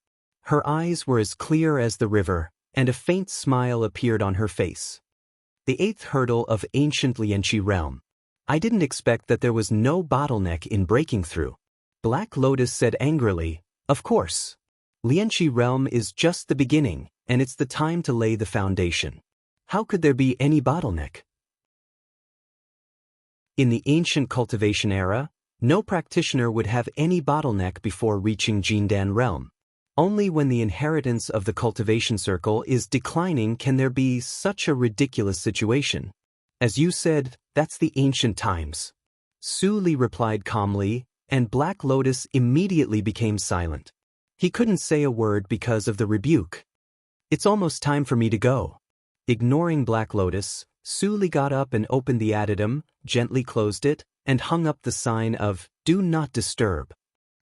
Her eyes were as clear as the river, and a faint smile appeared on her face. The 8th hurdle of ancient Lianqi realm. I didn't expect that there was no bottleneck in breaking through. Black Lotus said angrily, "Of course. Lianqi realm is just the beginning, and it's the time to lay the foundation. How could there be any bottleneck?" In the ancient cultivation era, no practitioner would have any bottleneck before reaching Jindan realm. Only when the inheritance of the cultivation circle is declining can there be such a ridiculous situation. As you said, that's the ancient times. Su Li replied calmly, and Black Lotus immediately became silent. He couldn't say a word because of the rebuke. "It's almost time for me to go." Ignoring Black Lotus, Su Li got up and opened the addendum, gently closed it, and hung up the sign of "Do Not Disturb."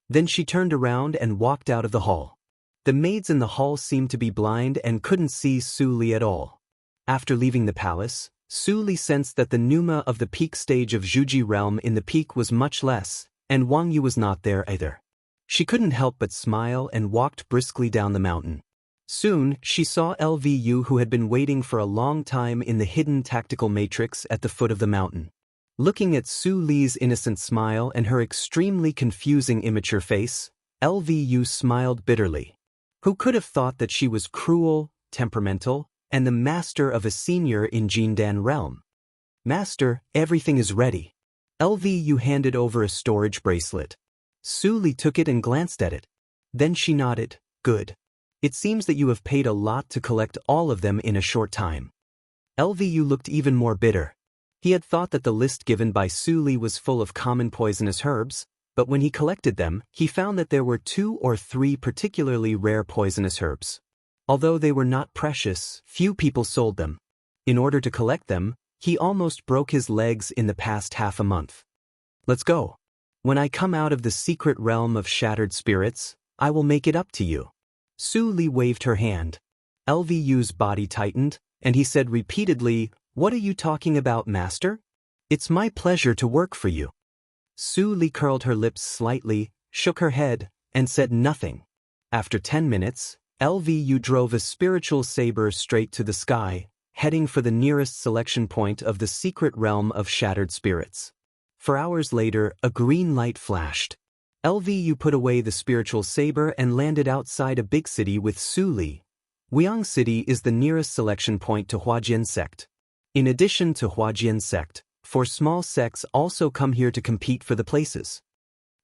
Then she turned around and walked out of the hall. The maids in the hall seemed to be blind and couldn't see Su Li at all. After leaving the palace, Su Li sensed that the pneuma of the peak stage of Zhuji realm in the peak was much less, and Wang Yu was not there either. She couldn't help but smile and walked briskly down the mountain. Soon, she saw Lvu who had been waiting for a long time in the hidden tactical matrix at the foot of the mountain. Looking at Su Li's innocent smile and her extremely confusing immature face, Lvu smiled bitterly. Who could have thought that she was cruel, temperamental, and the master of a senior in Jindan realm? "Master, everything is ready." Lvu handed over a storage bracelet. Su Li took it and glanced at it. Then she nodded, "Good. It seems that you have paid a lot to collect all of them in a short time." Lvu looked even more bitter. He had thought that the list given by Su Li was full of common poisonous herbs, but when he collected them, he found that there were 2 or 3 particularly rare poisonous herbs. Although they were not precious, few people sold them. In order to collect them, he almost broke his legs in the past half a month. "Let's go. When I come out of the secret realm of shattered spirits, I will make it up to you." Su Li waved her hand. Lvu's body tightened, and he said repeatedly, "What are you talking about, master? It's my pleasure to work for you." Su Li curled her lips slightly, shook her head, and said nothing. After 10 minutes, Lvu drove a spiritual saber straight to the sky, heading for the nearest selection point of the secret realm of shattered spirits. For hours later, a green light flashed. Lvu put away the spiritual saber and landed outside a big city with Su Li. Weiyang City is the nearest selection point to Huajian sect. In addition to Huajian sect, 4 small sects also come here to compete for the places.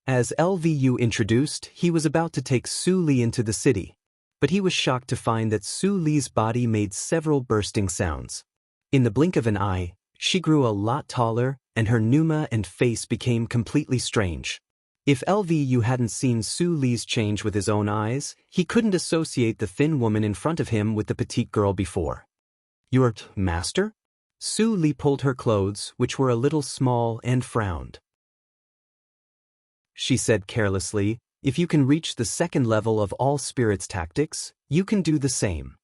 As Lvu introduced, he was about to take Su Li into the city. but he was shocked to find that Su Li's body made several bursting sounds. In the blink of an eye, she grew a lot taller, and her pneuma and face became completely strange. If LVU hadn't seen Su Li's change with his own eyes, he couldn't associate the thin woman in front of him with the petite girl before. "Your master?" Su Li pulled her clothes, which were a little small, and frowned. She said carelessly, "If you can reach the second level of all spirits tactics, you can do the same."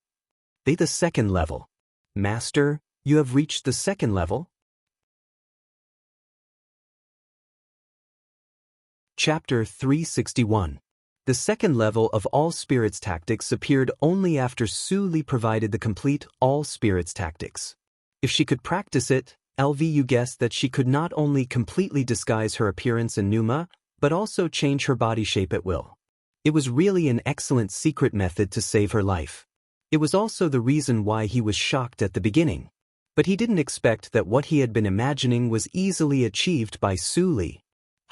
The second level. "Master, you have reached the second level?" Chapter 361. The second level of all spirits tactics appeared only after Su Li provided the complete all spirits tactics. If she could practice it, LVU guessed that she could not only completely disguise her appearance and pneuma, but also change her body shape at will. It was really an excellent secret method to save her life. It was also the reason why he was shocked at the beginning. But he didn't expect that what he had been imagining was easily achieved by Su Li.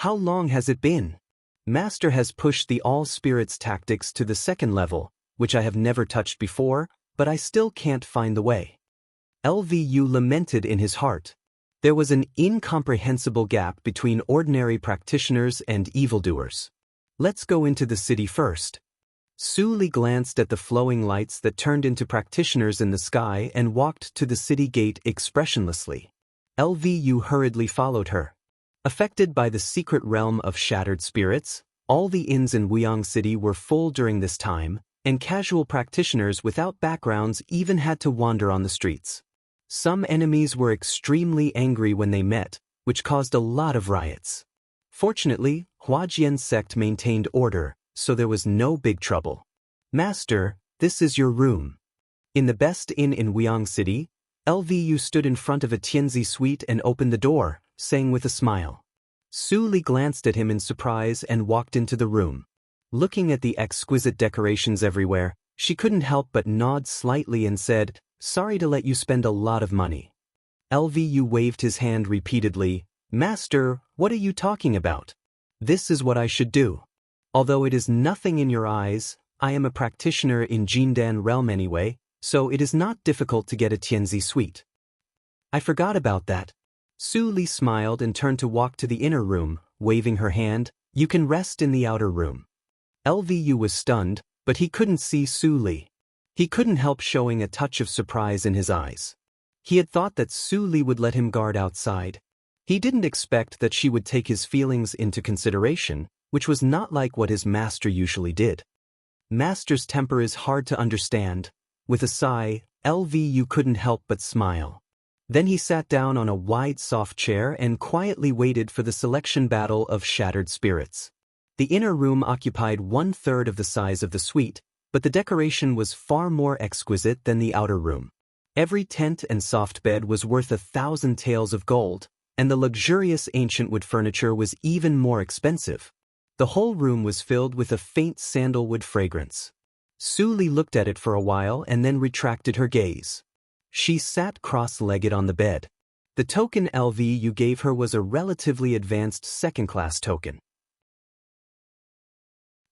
"How long has it been?" "Master has pushed the all spirits tactics to the second level, which I have never touched before, but I still can't find the way." LVU lamented in his heart. There was an incomprehensible gap between ordinary practitioners and evildoers. "Let's go into the city first." Su Li glanced at the flowing lights that turned into practitioners in the sky and walked to the city gate expressionlessly. LVU hurriedly followed her. Affected by the secret realm of shattered spirits, all the inns in Wyong City were full during this time, and casual practitioners without backgrounds even had to wander on the streets. Some enemies were extremely angry when they met, which caused a lot of riots. Fortunately, Huajian's sect maintained order, so there was no big trouble. "Master, this is your room." In the best inn in Wyong City, LVU stood in front of a Tianzi suite and opened the door, saying with a smile. Su Li glanced at him in surprise and walked into the room. Looking at the exquisite decorations everywhere, she couldn't help but nod slightly and said, "Sorry to let you spend a lot of money." LVU waved his hand repeatedly. "Master, what are you talking about? This is what I should do. Although it is nothing in your eyes, I am a practitioner in Jindan realm anyway, so it is not difficult to get a Tianzi suite." "I forgot about that." Su Li smiled and turned to walk to the inner room, waving her hand. "You can rest in the outer room." LVU was stunned, but he couldn't see Su Li. He couldn't help showing a touch of surprise in his eyes. He had thought that Su Li would let him guard outside. He didn't expect that she would take his feelings into consideration, which was not like what his master usually did. Master's temper is hard to understand. With a sigh, LVU couldn't help but smile. Then he sat down on a wide soft chair and quietly waited for the selection battle of shattered spirits. The inner room occupied 1/3 of the size of the suite, but the decoration was far more exquisite than the outer room. Every tent and soft bed was worth 1,000 taels of gold, and the luxurious ancient wood furniture was even more expensive. The whole room was filled with a faint sandalwood fragrance. Su Li looked at it for a while and then retracted her gaze. She sat cross-legged on the bed. The token LVU gave her was a relatively advanced second-class token.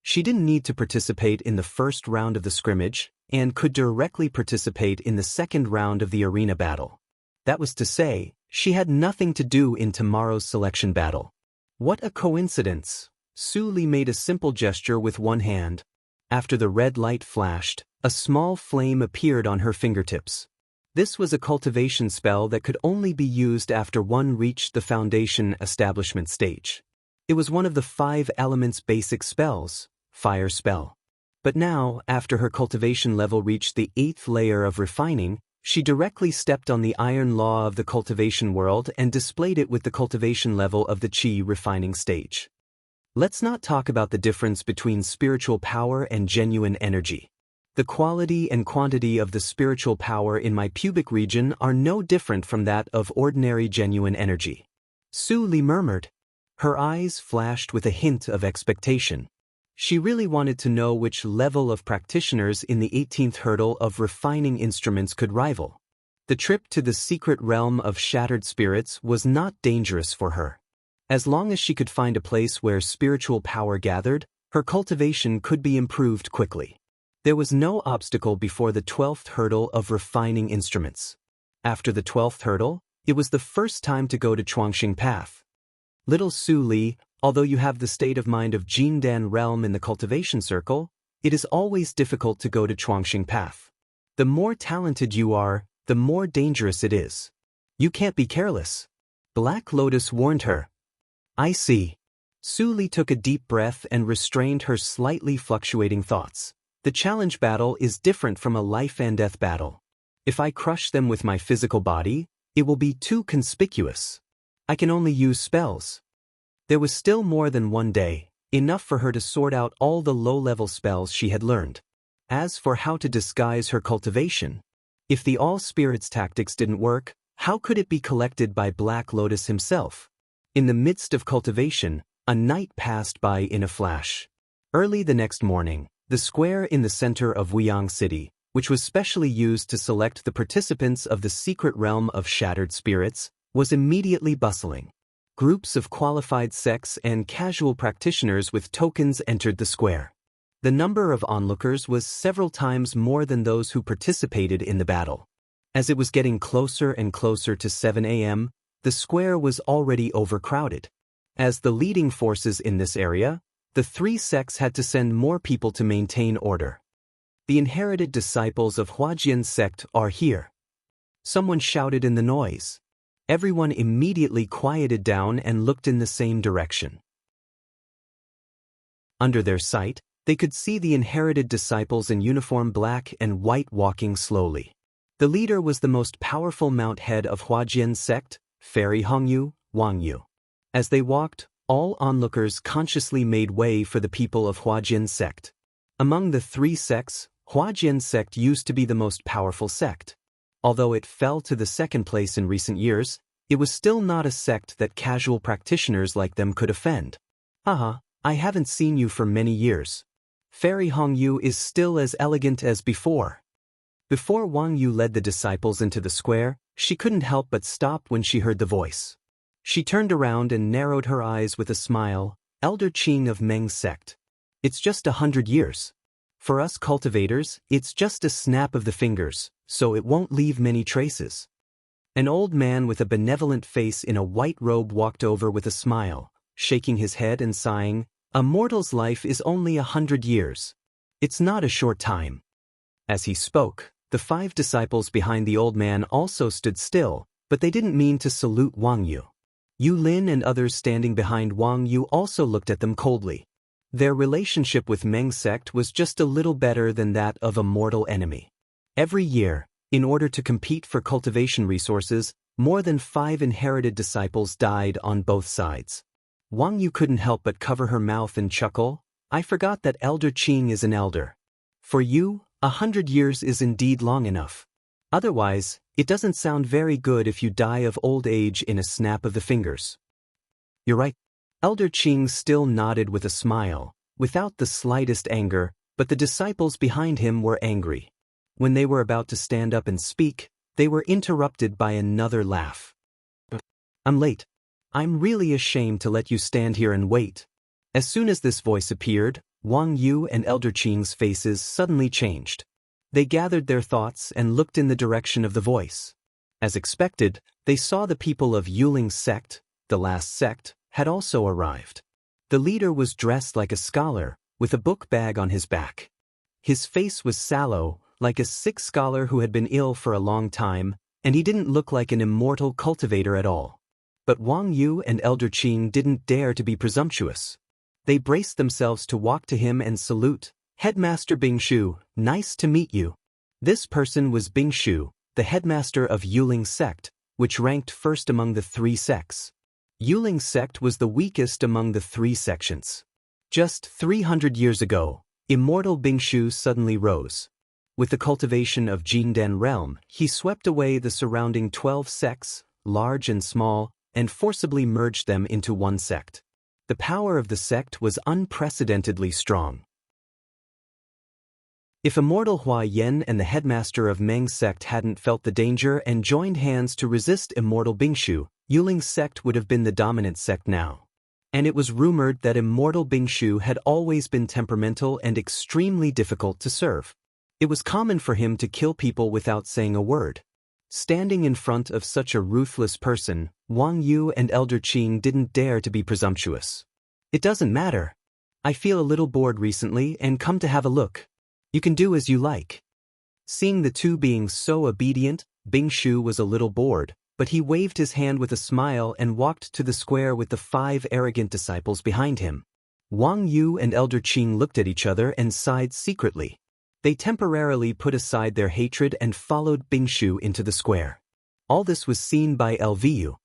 She didn't need to participate in the first round of the scrimmage, and could directly participate in the second round of the arena battle. That was to say, she had nothing to do in tomorrow's selection battle. What a coincidence! Su Li made a simple gesture with one hand. After the red light flashed, a small flame appeared on her fingertips. This was a cultivation spell that could only be used after one reached the foundation establishment stage. It was one of the 5 elements basic spells, fire spell. But now, after her cultivation level reached the 8th layer of refining, she directly stepped on the iron law of the cultivation world and displayed it with the cultivation level of the Qi refining stage. Let's not talk about the difference between spiritual power and genuine energy. The quality and quantity of the spiritual power in my pubic region are no different from that of ordinary genuine energy. Su Li murmured. Her eyes flashed with a hint of expectation. She really wanted to know which level of practitioners in the 18th hurdle of refining instruments could rival. The trip to the secret realm of shattered spirits was not dangerous for her. As long as she could find a place where spiritual power gathered, her cultivation could be improved quickly. There was no obstacle before the 12th hurdle of refining instruments. After the 12th hurdle, it was the first time to go to Chuangxing Path. Little Su Li, although you have the state of mind of Jindan realm in the cultivation circle, it is always difficult to go to Chuangxing Path. The more talented you are, the more dangerous it is. You can't be careless. Black Lotus warned her. I see. Su Li took a deep breath and restrained her slightly fluctuating thoughts. The challenge battle is different from a life and death battle. If I crush them with my physical body, it will be too conspicuous. I can only use spells. There was still more than one day, enough for her to sort out all the low-level spells she had learned. As for how to disguise her cultivation, if the all-spirits tactics didn't work, how could it be collected by Black Lotus himself? In the midst of cultivation, a night passed by in a flash. Early the next morning, the square in the center of Wuyang City, which was specially used to select the participants of the secret realm of shattered spirits, was immediately bustling. Groups of qualified sects and casual practitioners with tokens entered the square. The number of onlookers was several times more than those who participated in the battle. As it was getting closer and closer to 7 a.m., the square was already overcrowded. As the leading forces in this area, the three sects had to send more people to maintain order. The inherited disciples of Huajian's sect are here. Someone shouted in the noise. Everyone immediately quieted down and looked in the same direction. Under their sight, they could see the inherited disciples in uniform black and white walking slowly. The leader was the most powerful mount head of Huajian's sect, Fairy Hongyu, Wang Yu. As they walked, all onlookers consciously made way for the people of Huajian's sect. Among the three sects, Huajian's sect used to be the most powerful sect. Although it fell to the second place in recent years, it was still not a sect that casual practitioners like them could offend. Haha, I haven't seen you for many years. Fairy Hongyu is still as elegant as before. Before Wang Yu led the disciples into the square, she couldn't help but stop when she heard the voice. She turned around and narrowed her eyes with a smile. Elder Qing of Meng's sect. It's just 100 years. For us cultivators, it's just a snap of the fingers, so it won't leave many traces. An old man with a benevolent face in a white robe walked over with a smile, shaking his head and sighing, "A mortal's life is only 100 years. It's not a short time." As he spoke, the 5 disciples behind the old man also stood still, but they didn't mean to salute Wang Yu. Yu Lin and others standing behind Wang Yu also looked at them coldly. Their relationship with Meng's sect was just a little better than that of a mortal enemy. Every year, in order to compete for cultivation resources, more than 5 inherited disciples died on both sides. Wang Yu couldn't help but cover her mouth and chuckle. "I forgot that Elder Qing is an elder. For you, 100 years is indeed long enough. Otherwise, it doesn't sound very good if you die of old age in a snap of the fingers." "You're right." Elder Qing still nodded with a smile, without the slightest anger, but the disciples behind him were angry. When they were about to stand up and speak, they were interrupted by another laugh. "I'm late. I'm really ashamed to let you stand here and wait." As soon as this voice appeared, Wang Yu and Elder Qing's faces suddenly changed. They gathered their thoughts and looked in the direction of the voice. As expected, they saw the people of Yuling's sect, the last sect, had also arrived. The leader was dressed like a scholar, with a book bag on his back. His face was sallow, like a sick scholar who had been ill for a long time, and he didn't look like an immortal cultivator at all. But Wang Yu and Elder Qing didn't dare to be presumptuous. They braced themselves to walk to him and salute. "Headmaster Bingshu, nice to meet you." This person was Bingshu, the headmaster of Yuling's sect, which ranked first among the 3 sects. Yuling's sect was the weakest among the 3 sections. Just 300 years ago, immortal Bingshu suddenly rose. With the cultivation of Jindan realm, he swept away the surrounding 12 sects, large and small, and forcibly merged them into one sect. The power of the sect was unprecedentedly strong. If Immortal Hua Yen and the headmaster of Meng's sect hadn't felt the danger and joined hands to resist Immortal Bingshu, Yuling's sect would have been the dominant sect now. and it was rumored that immortal Bingshu had always been temperamental and extremely difficult to serve. It was common for him to kill people without saying a word. Standing in front of such a ruthless person, Wang Yu and Elder Qing didn't dare to be presumptuous. "It doesn't matter. I feel a little bored recently and come to have a look. You can do as you like." Seeing the two being so obedient, Bingshu was a little bored, but he waved his hand with a smile and walked to the square with the 5 arrogant disciples behind him. Wang Yu and Elder Qing looked at each other and sighed secretly. They temporarily put aside their hatred and followed Bingshu into the square. All this was seen by Lvu.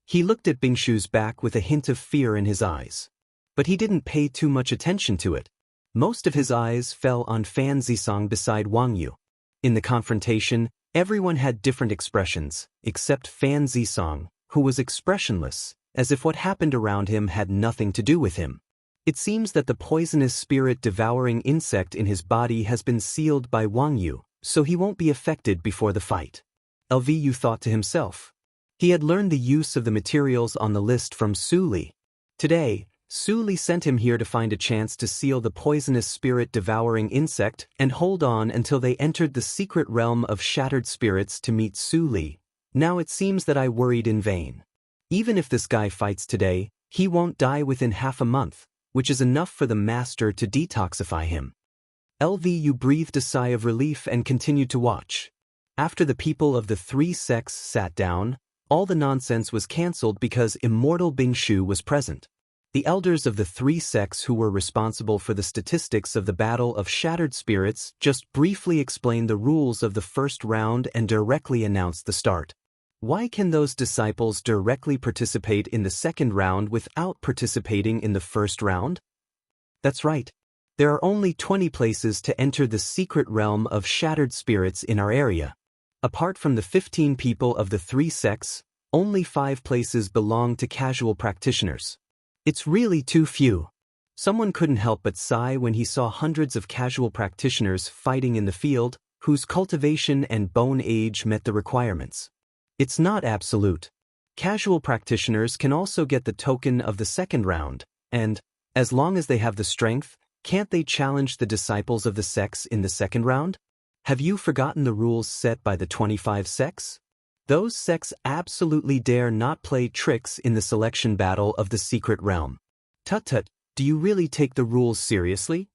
He looked at Bingshu's back with a hint of fear in his eyes. But he didn't pay too much attention to it. Most of his eyes fell on Fan Zisong beside Wang Yu. In the confrontation, everyone had different expressions, except Fan Zisong, who was expressionless, as if what happened around him had nothing to do with him. It seems that the poisonous spirit-devouring insect in his body has been sealed by Wang Yu, so he won't be affected before the fight. Lvu thought to himself. He had learned the use of the materials on the list from Su Li. Today, Su Li sent him here to find a chance to seal the poisonous spirit-devouring insect and hold on until they entered the secret realm of shattered spirits to meet Su Li. Now it seems that I worried in vain. Even if this guy fights today, he won't die within half a month, which is enough for the master to detoxify him. Lvu breathed a sigh of relief and continued to watch. After the people of the 3 sects sat down, all the nonsense was cancelled because immortal Bingshu was present. The elders of the 3 sects who were responsible for the statistics of the Battle of Shattered Spirits just briefly explained the rules of the first round and directly announced the start. Why can those disciples directly participate in the second round without participating in the first round? That's right. There are only 20 places to enter the secret realm of shattered spirits in our area. Apart from the 15 people of the 3 sects, only 5 places belong to casual practitioners. It's really too few. Someone couldn't help but sigh when he saw hundreds of casual practitioners fighting in the field, whose cultivation and bone age met the requirements. It's not absolute. Casual practitioners can also get the token of the second round, and, as long as they have the strength, can't they challenge the disciples of the sects in the second round? Have you forgotten the rules set by the 25 sects? Those sects absolutely dare not play tricks in the selection battle of the secret realm. Tut-tut, do you really take the rules seriously?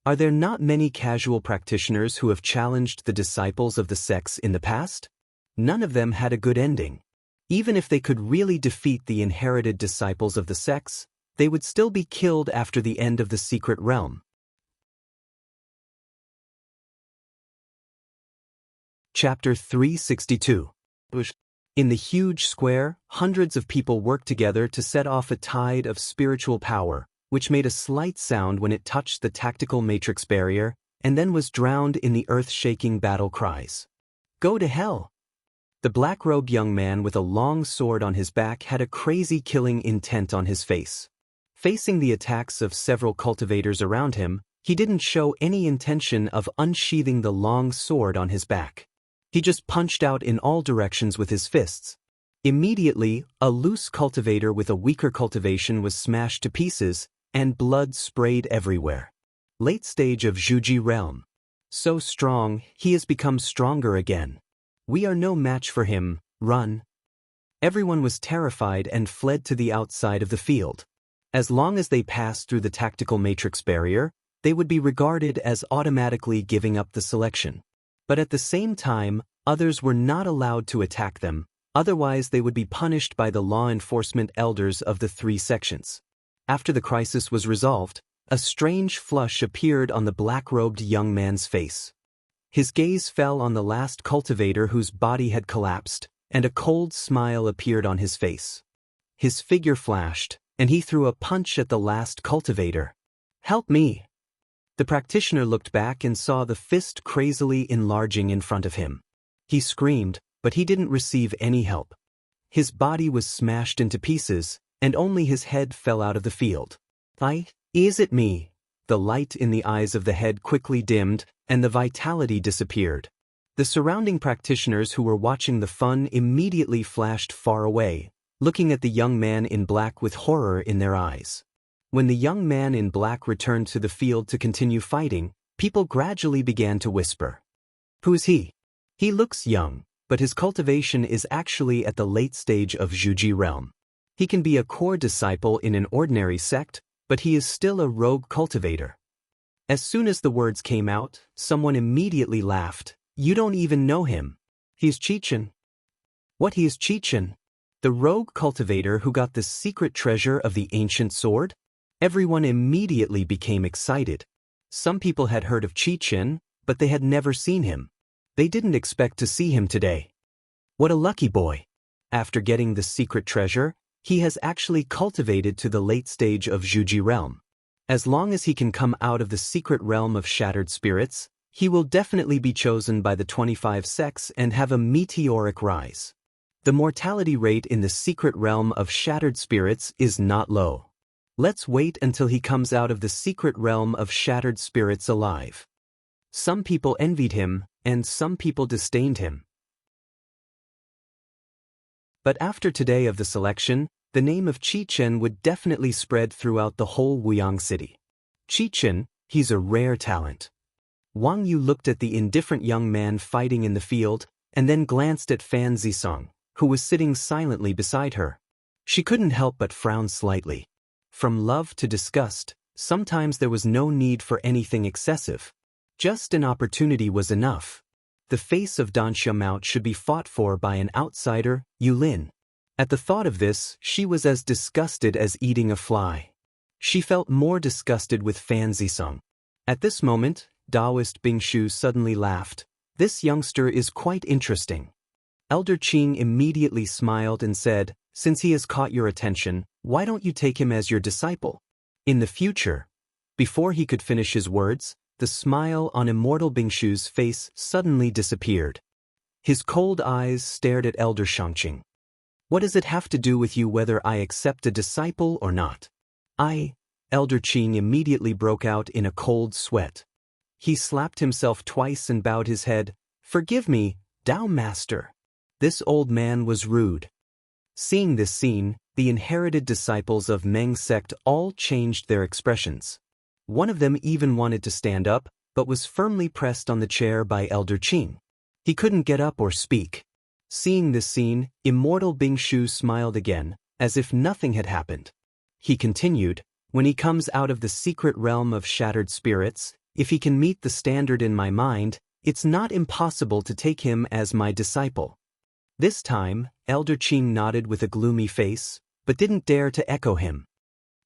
Are there not many casual practitioners who have challenged the disciples of the sects in the past? None of them had a good ending. Even if they could really defeat the inherited disciples of the sects, they would still be killed after the end of the secret realm. Chapter 362. In the huge square, hundreds of people worked together to set off a tide of spiritual power, which made a slight sound when it touched the tactical matrix barrier, and then was drowned in the earth-shaking battle cries. Go to hell! The black-robed young man with a long sword on his back had a crazy killing intent on his face. Facing the attacks of several cultivators around him, he didn't show any intention of unsheathing the long sword on his back. He just punched out in all directions with his fists. Immediately, a loose cultivator with a weaker cultivation was smashed to pieces, and blood sprayed everywhere. Late stage of Zhuji realm. So strong, he has become stronger again. We are no match for him, run. Everyone was terrified and fled to the outside of the field. As long as they passed through the tactical matrix barrier, they would be regarded as automatically giving up the selection. But at the same time, others were not allowed to attack them, otherwise they would be punished by the law enforcement elders of the 3 sections. After the crisis was resolved, a strange flush appeared on the black-robed young man's face. His gaze fell on the last cultivator whose body had collapsed, and a cold smile appeared on his face. His figure flashed, and he threw a punch at the last cultivator. Help me! The practitioner looked back and saw the fist crazily enlarging in front of him. He screamed, but he didn't receive any help. His body was smashed into pieces, and only his head fell out of the field. Is it me? The light in the eyes of the head quickly dimmed, and the vitality disappeared. The surrounding practitioners who were watching the fun immediately flashed far away, looking at the young man in black with horror in their eyes. When the young man in black returned to the field to continue fighting, people gradually began to whisper. Who is he? He looks young, but his cultivation is actually at the late stage of Zhuji realm. He can be a core disciple in an ordinary sect, but he is still a rogue cultivator. As soon as the words came out, someone immediately laughed. You don't even know him. He's Chichen. What, he is Chichen? The rogue cultivator who got the secret treasure of the ancient sword? Everyone immediately became excited. Some people had heard of Chichen, but they had never seen him. They didn't expect to see him today. What a lucky boy. After getting the secret treasure, he has actually cultivated to the late stage of Zhuji realm. As long as he can come out of the secret realm of shattered spirits, he will definitely be chosen by the 25 sects and have a meteoric rise. The mortality rate in the secret realm of shattered spirits is not low. Let's wait until he comes out of the secret realm of shattered spirits alive. Some people envied him, and some people disdained him. But after today of the selection, the name of Chichen would definitely spread throughout the whole Wuyang city. Chichen, he's a rare talent. Wang Yu looked at the indifferent young man fighting in the field, and then glanced at Fan Zisong, who was sitting silently beside her. She couldn't help but frown slightly. From love to disgust, sometimes there was no need for anything excessive. Just an opportunity was enough. The face of Dan Xiaomao should be fought for by an outsider, Yu Lin. At the thought of this, she was as disgusted as eating a fly. She felt more disgusted with Fan Zisong. At this moment, Taoist Bingshu suddenly laughed. This youngster is quite interesting. Elder Qing immediately smiled and said, since he has caught your attention, why don't you take him as your disciple? In the future. Before he could finish his words, the smile on Immortal Bingshu's face suddenly disappeared. His cold eyes stared at Elder Shangqing. What does it have to do with you whether I accept a disciple or not? Elder Qing immediately broke out in a cold sweat. He slapped himself twice and bowed his head. Forgive me, Tao Master. This old man was rude. Seeing this scene, the inherited disciples of Meng sect all changed their expressions. One of them even wanted to stand up, but was firmly pressed on the chair by Elder Qing. He couldn't get up or speak. Seeing this scene, Immortal Bingshu smiled again, as if nothing had happened. He continued, when he comes out of the secret realm of shattered spirits, if he can meet the standard in my mind, it's not impossible to take him as my disciple. This time, Elder Qing nodded with a gloomy face, but didn't dare to echo him.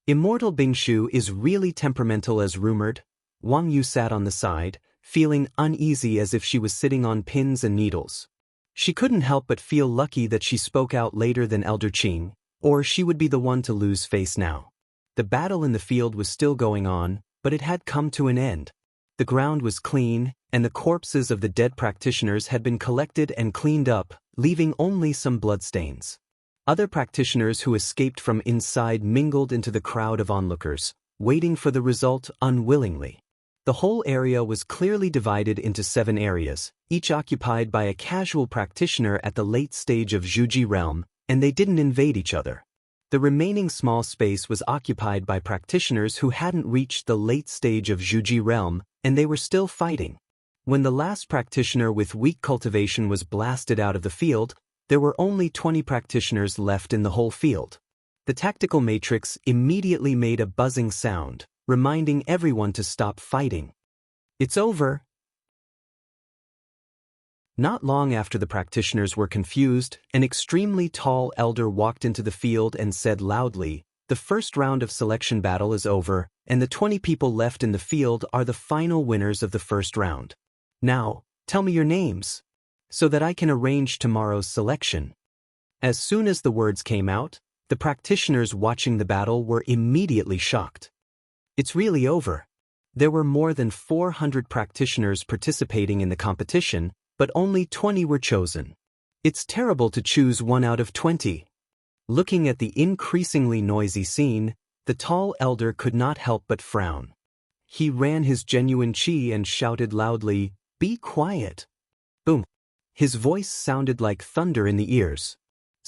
Immortal Bingshu is really temperamental as rumored. Wang Yu sat on the side, feeling uneasy as if she was sitting on pins and needles. She couldn't help but feel lucky that she spoke out later than Elder Qing, or she would be the one to lose face now. The battle in the field was still going on, but it had come to an end. The ground was clean, and the corpses of the dead practitioners had been collected and cleaned up, leaving only some bloodstains. Other practitioners who escaped from inside mingled into the crowd of onlookers, waiting for the result unwillingly. The whole area was clearly divided into 7 areas, each occupied by a casual practitioner at the late stage of Zhuji realm, and they didn't invade each other. The remaining small space was occupied by practitioners who hadn't reached the late stage of Zhuji realm, and they were still fighting. When the last practitioner with weak cultivation was blasted out of the field, there were only 20 practitioners left in the whole field. The tactical matrix immediately made a buzzing sound, reminding everyone to stop fighting. It's over. Not long after the practitioners were confused, an extremely tall elder walked into the field and said loudly, the first round of selection battle is over, and the 20 people left in the field are the final winners of the first round. Now, tell me your names, so that I can arrange tomorrow's selection. As soon as the words came out, the practitioners watching the battle were immediately shocked. It's really over. There were more than 400 practitioners participating in the competition, but only 20 were chosen. It's terrible to choose 1 out of 20. Looking at the increasingly noisy scene, the tall elder could not help but frown. He ran his genuine qi and shouted loudly, "Be quiet!" Boom! His voice sounded like thunder in the ears.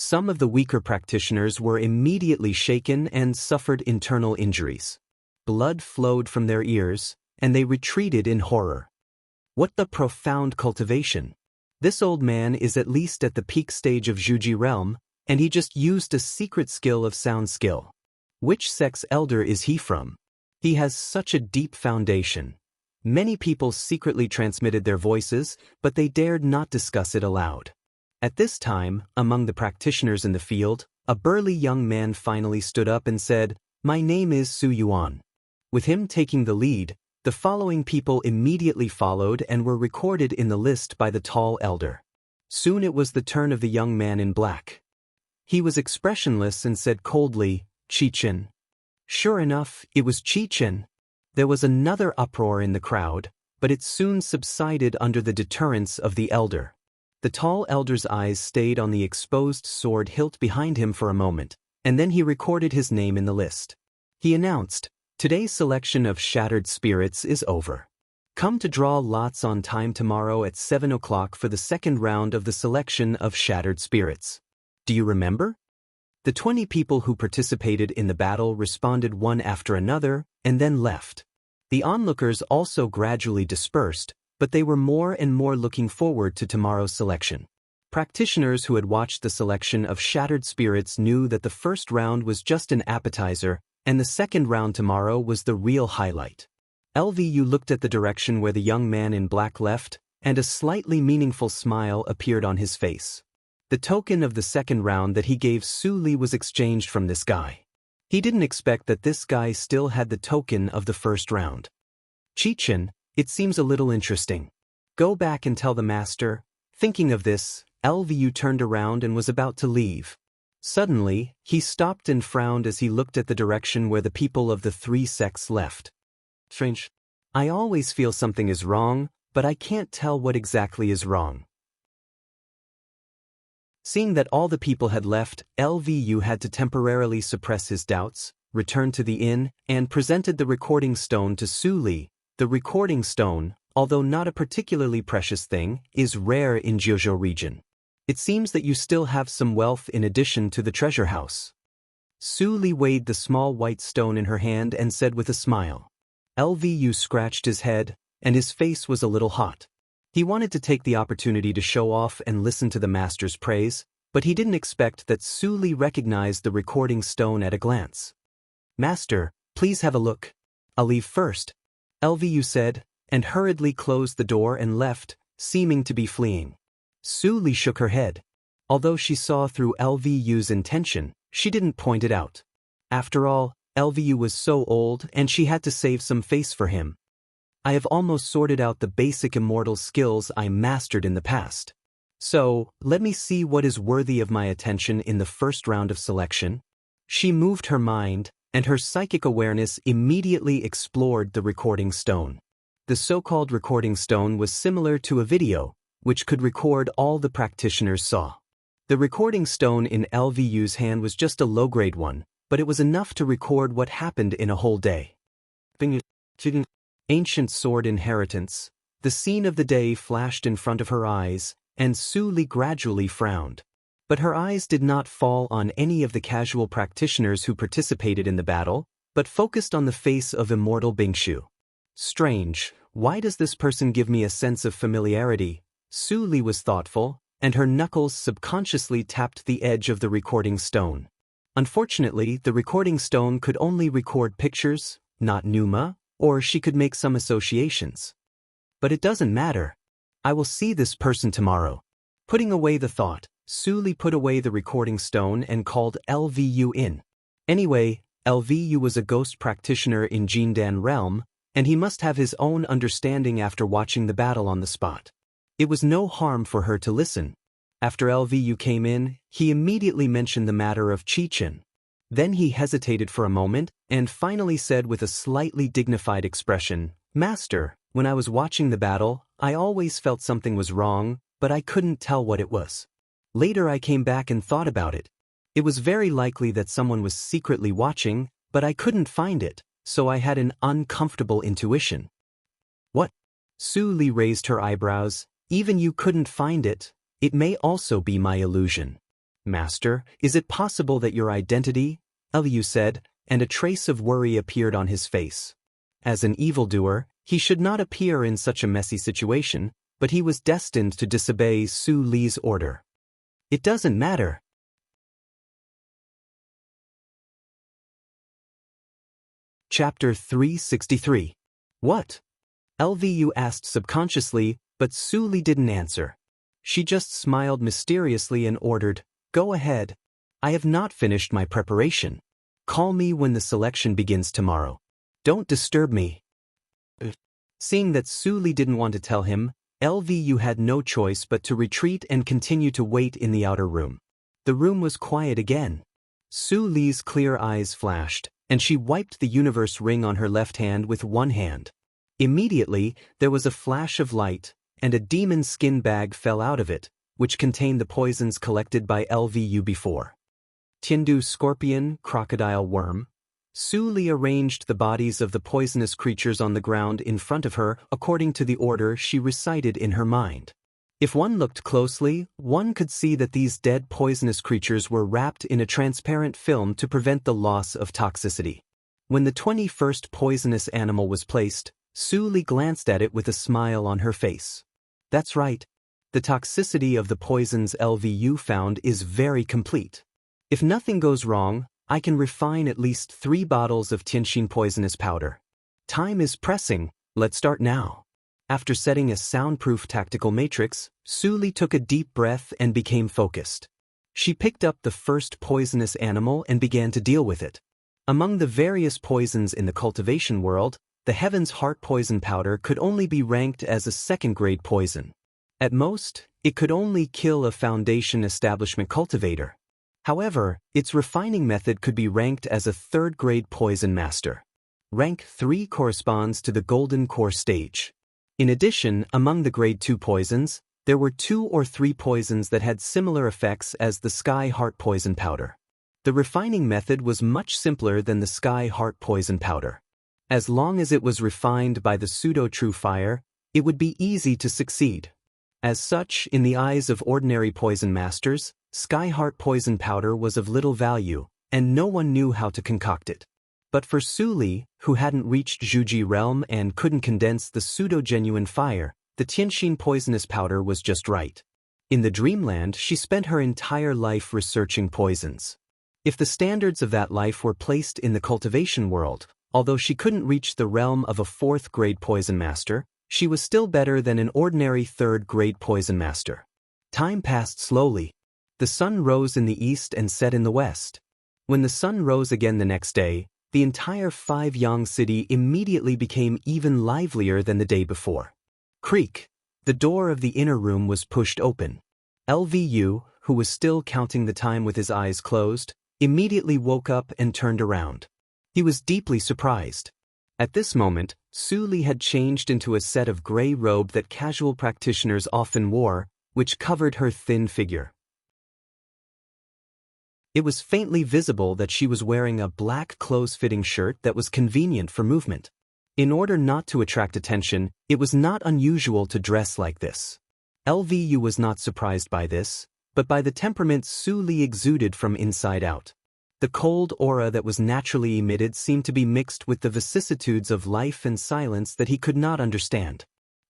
Some of the weaker practitioners were immediately shaken and suffered internal injuries. Blood flowed from their ears, and they retreated in horror. What the profound cultivation! This old man is at least at the peak stage of Zhuji realm, and he just used a secret skill of sound skill. Which sex elder is he from? He has such a deep foundation. Many people secretly transmitted their voices, but they dared not discuss it aloud. At this time, among the practitioners in the field, a burly young man finally stood up and said, "My name is Su Yuan." With him taking the lead, the following people immediately followed and were recorded in the list by the tall elder. Soon it was the turn of the young man in black. He was expressionless and said coldly, "Chi-Chen." Sure enough, it was Chi-Chen. There was another uproar in the crowd, but it soon subsided under the deterrence of the elder. The tall elder's eyes stayed on the exposed sword hilt behind him for a moment, and then he recorded his name in the list. He announced, "Today's selection of Shattered Spirits is over. Come to draw lots on time tomorrow at 7 o'clock for the second round of the selection of Shattered Spirits." Do you remember? The 20 people who participated in the battle responded one after another, and then left. The onlookers also gradually dispersed, but they were more and more looking forward to tomorrow's selection. Practitioners who had watched the selection of Shattered Spirits knew that the first round was just an appetizer, and the second round tomorrow was the real highlight. LVU looked at the direction where the young man in black left, and a slightly meaningful smile appeared on his face. The token of the second round that he gave Su Li was exchanged from this guy. He didn't expect that this guy still had the token of the first round. "Chi-Chen, it seems a little interesting. Go back and tell the master." Thinking of this, LVU turned around and was about to leave. Suddenly, he stopped and frowned as he looked at the direction where the people of the three sects left. "Strange. I always feel something is wrong, but I can't tell what exactly is wrong." Seeing that all the people had left, LVU had to temporarily suppress his doubts, returned to the inn, and presented the recording stone to Su Li. The recording stone, although not a particularly precious thing, is rare in Jiuzhou region. It seems that you still have some wealth in addition to the treasure house. Su Li weighed the small white stone in her hand and said with a smile. LVU scratched his head, and his face was a little hot. He wanted to take the opportunity to show off and listen to the master's praise, but he didn't expect that Su Li recognized the recording stone at a glance. "Master, please have a look." "I'll leave first," LVU said, and hurriedly closed the door and left, seeming to be fleeing. Su Li shook her head. Although she saw through LVU's intention, she didn't point it out. After all, LVU was so old and she had to save some face for him. "I have almost sorted out the basic immortal skills I mastered in the past. So, let me see what is worthy of my attention in the first round of selection." She moved her mind, and her psychic awareness immediately explored the recording stone. The so-called recording stone was similar to a video, which could record all the practitioners saw. The recording stone in LVU's hand was just a low-grade one, but it was enough to record what happened in a whole day. Ancient sword inheritance. The scene of the day flashed in front of her eyes, and Su Li gradually frowned. But her eyes did not fall on any of the casual practitioners who participated in the battle, but focused on the face of immortal Bingshu. "Strange, why does this person give me a sense of familiarity?" Su Li was thoughtful, and her knuckles subconsciously tapped the edge of the recording stone. Unfortunately, the recording stone could only record pictures, not pneuma, or she could make some associations. But it doesn't matter. I will see this person tomorrow. Putting away the thought, Su Li put away the recording stone and called LVU in. Anyway, LVU was a ghost practitioner in Jindan realm, and he must have his own understanding after watching the battle on the spot. It was no harm for her to listen. After LVU came in, he immediately mentioned the matter of Chi-Chen. Then he hesitated for a moment, and finally said with a slightly dignified expression, "Master, when I was watching the battle, I always felt something was wrong, but I couldn't tell what it was. Later I came back and thought about it. It was very likely that someone was secretly watching, but I couldn't find it, so I had an uncomfortable intuition." "What?" Su Li raised her eyebrows. "Even you couldn't find it? It may also be my illusion." Master, is it possible that your identity? Liu said, and a trace of worry appeared on his face. As an evildoer, he should not appear in such a messy situation, but he was destined to disobey Su Li's order. It doesn't matter. Chapter 363. What? Lvu asked subconsciously, but Su Li didn't answer. She just smiled mysteriously and ordered, "Go ahead. I have not finished my preparation. Call me when the selection begins tomorrow. Don't disturb me." Seeing that Su Li didn't want to tell him, Lvu had no choice but to retreat and continue to wait in the outer room. The room was quiet again. Su Li's clear eyes flashed, and she wiped the universe ring on her left hand with one hand. Immediately, there was a flash of light, and a demon skin bag fell out of it, which contained the poisons collected by Lvu before. Tiandu scorpion, crocodile worm. Su Li arranged the bodies of the poisonous creatures on the ground in front of her according to the order she recited in her mind. If one looked closely, one could see that these dead poisonous creatures were wrapped in a transparent film to prevent the loss of toxicity. When the 21st poisonous animal was placed, Su Li glanced at it with a smile on her face. That's right. The toxicity of the poisons Lvu found is very complete. If nothing goes wrong, I can refine at least 3 bottles of Tianxin poisonous powder. Time is pressing, let's start now. After setting a soundproof tactical matrix, Su Li took a deep breath and became focused. She picked up the first poisonous animal and began to deal with it. Among the various poisons in the cultivation world, the Heaven's Heart poison powder could only be ranked as a second-grade poison. At most, it could only kill a foundation establishment cultivator. However, its refining method could be ranked as a third-grade poison master. Rank 3 corresponds to the golden core stage. In addition, among the grade 2 poisons, there were 2 or 3 poisons that had similar effects as the Sky Heart poison powder. The refining method was much simpler than the Sky Heart poison powder. As long as it was refined by the pseudo-true fire, it would be easy to succeed. As such, in the eyes of ordinary poison masters, Skyheart poison powder was of little value, and no one knew how to concoct it. But for Su Li, who hadn't reached Zhuji realm and couldn't condense the pseudo-genuine fire, the Tianxin poisonous powder was just right. In the dreamland, she spent her entire life researching poisons. If the standards of that life were placed in the cultivation world, although she couldn't reach the realm of a 4th-grade poison master, she was still better than an ordinary 3rd-grade poison master. Time passed slowly. The sun rose in the east and set in the west. When the sun rose again the next day, the entire 5-yang city immediately became even livelier than the day before. Creak! The door of the inner room was pushed open. Lvu, who was still counting the time with his eyes closed, immediately woke up and turned around. He was deeply surprised. At this moment, Su Li had changed into a set of gray robe that casual practitioners often wore, which covered her thin figure. It was faintly visible that she was wearing a black close-fitting shirt that was convenient for movement. In order not to attract attention, it was not unusual to dress like this. Lvu was not surprised by this, but by the temperament Su Li exuded from inside out. The cold aura that was naturally emitted seemed to be mixed with the vicissitudes of life and silence that he could not understand.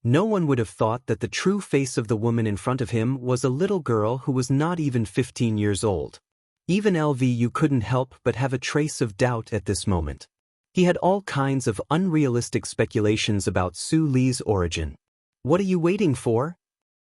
No one would have thought that the true face of the woman in front of him was a little girl who was not even 15 years old. Even Lvu couldn't help but have a trace of doubt at this moment. He had all kinds of unrealistic speculations about Su Li's origin. "What are you waiting for?"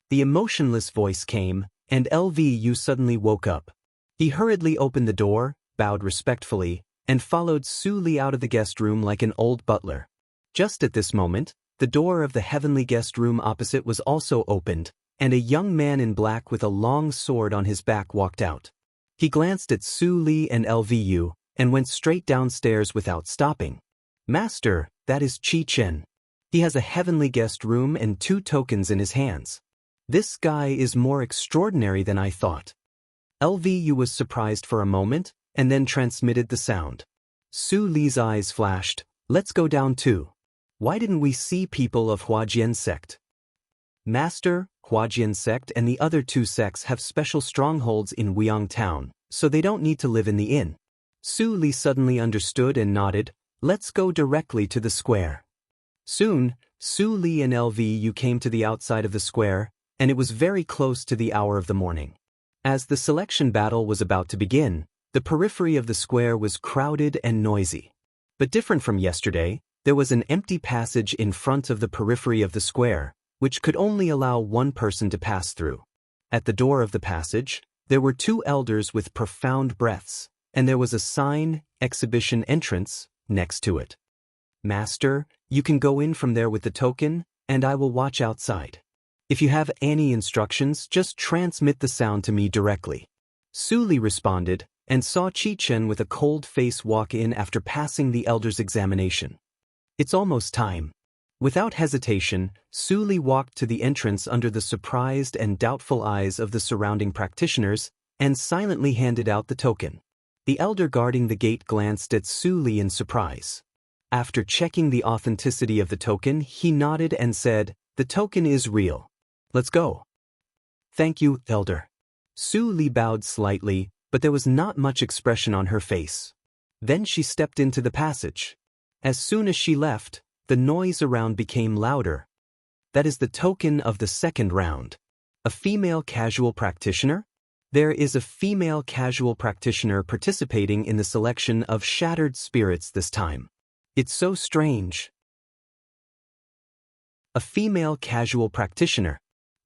The emotionless voice came, and Lvu suddenly woke up. He hurriedly opened the door, bowed respectfully, and followed Su Li out of the guest room like an old butler. Just at this moment, the door of the heavenly guest room opposite was also opened, and a young man in black with a long sword on his back walked out. He glanced at Su Li and Lvu, and went straight downstairs without stopping. "Master, that is Qi Chen. He has a heavenly guest room and 2 tokens in his hands. This guy is more extraordinary than I thought." Lvu was surprised for a moment, and then transmitted the sound. Su Li's eyes flashed. "Let's go down too. Why didn't we see people of Huajian sect?" "Master, Huajian sect and the other two sects have special strongholds in Wyong town, so they don't need to live in the inn. Su Li suddenly understood and nodded. Let's go directly to the square. Soon, Su Li and Lvu came to the outside of the square, and it was very close to the hour of the morning. As the selection battle was about to begin, the periphery of the square was crowded and noisy. But different from yesterday, there was an empty passage in front of the periphery of the square, which could only allow one person to pass through. At the door of the passage, there were two elders with profound breaths, and there was a sign, Exhibition Entrance, next to it. Master, you can go in from there with the token, and I will watch outside. If you have any instructions, just transmit the sound to me directly. Su Li responded, and saw Qi Chen with a cold face walk in after passing the elder's examination. It's almost time. Without hesitation, Su Li walked to the entrance under the surprised and doubtful eyes of the surrounding practitioners, and silently handed out the token. The elder guarding the gate glanced at Su Li in surprise. After checking the authenticity of the token, he nodded and said, "The token is real. Let's go." "Thank you, elder." Su Li bowed slightly, but there was not much expression on her face. Then she stepped into the passage. As soon as she left, the noise around became louder. That is the token of the second round. A female casual practitioner? There is a female casual practitioner participating in the selection of shattered spirits this time. It's so strange. A female casual practitioner.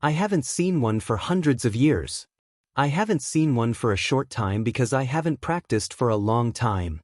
I haven't seen one for hundreds of years. I haven't seen one for a short time because I haven't practiced for a long time.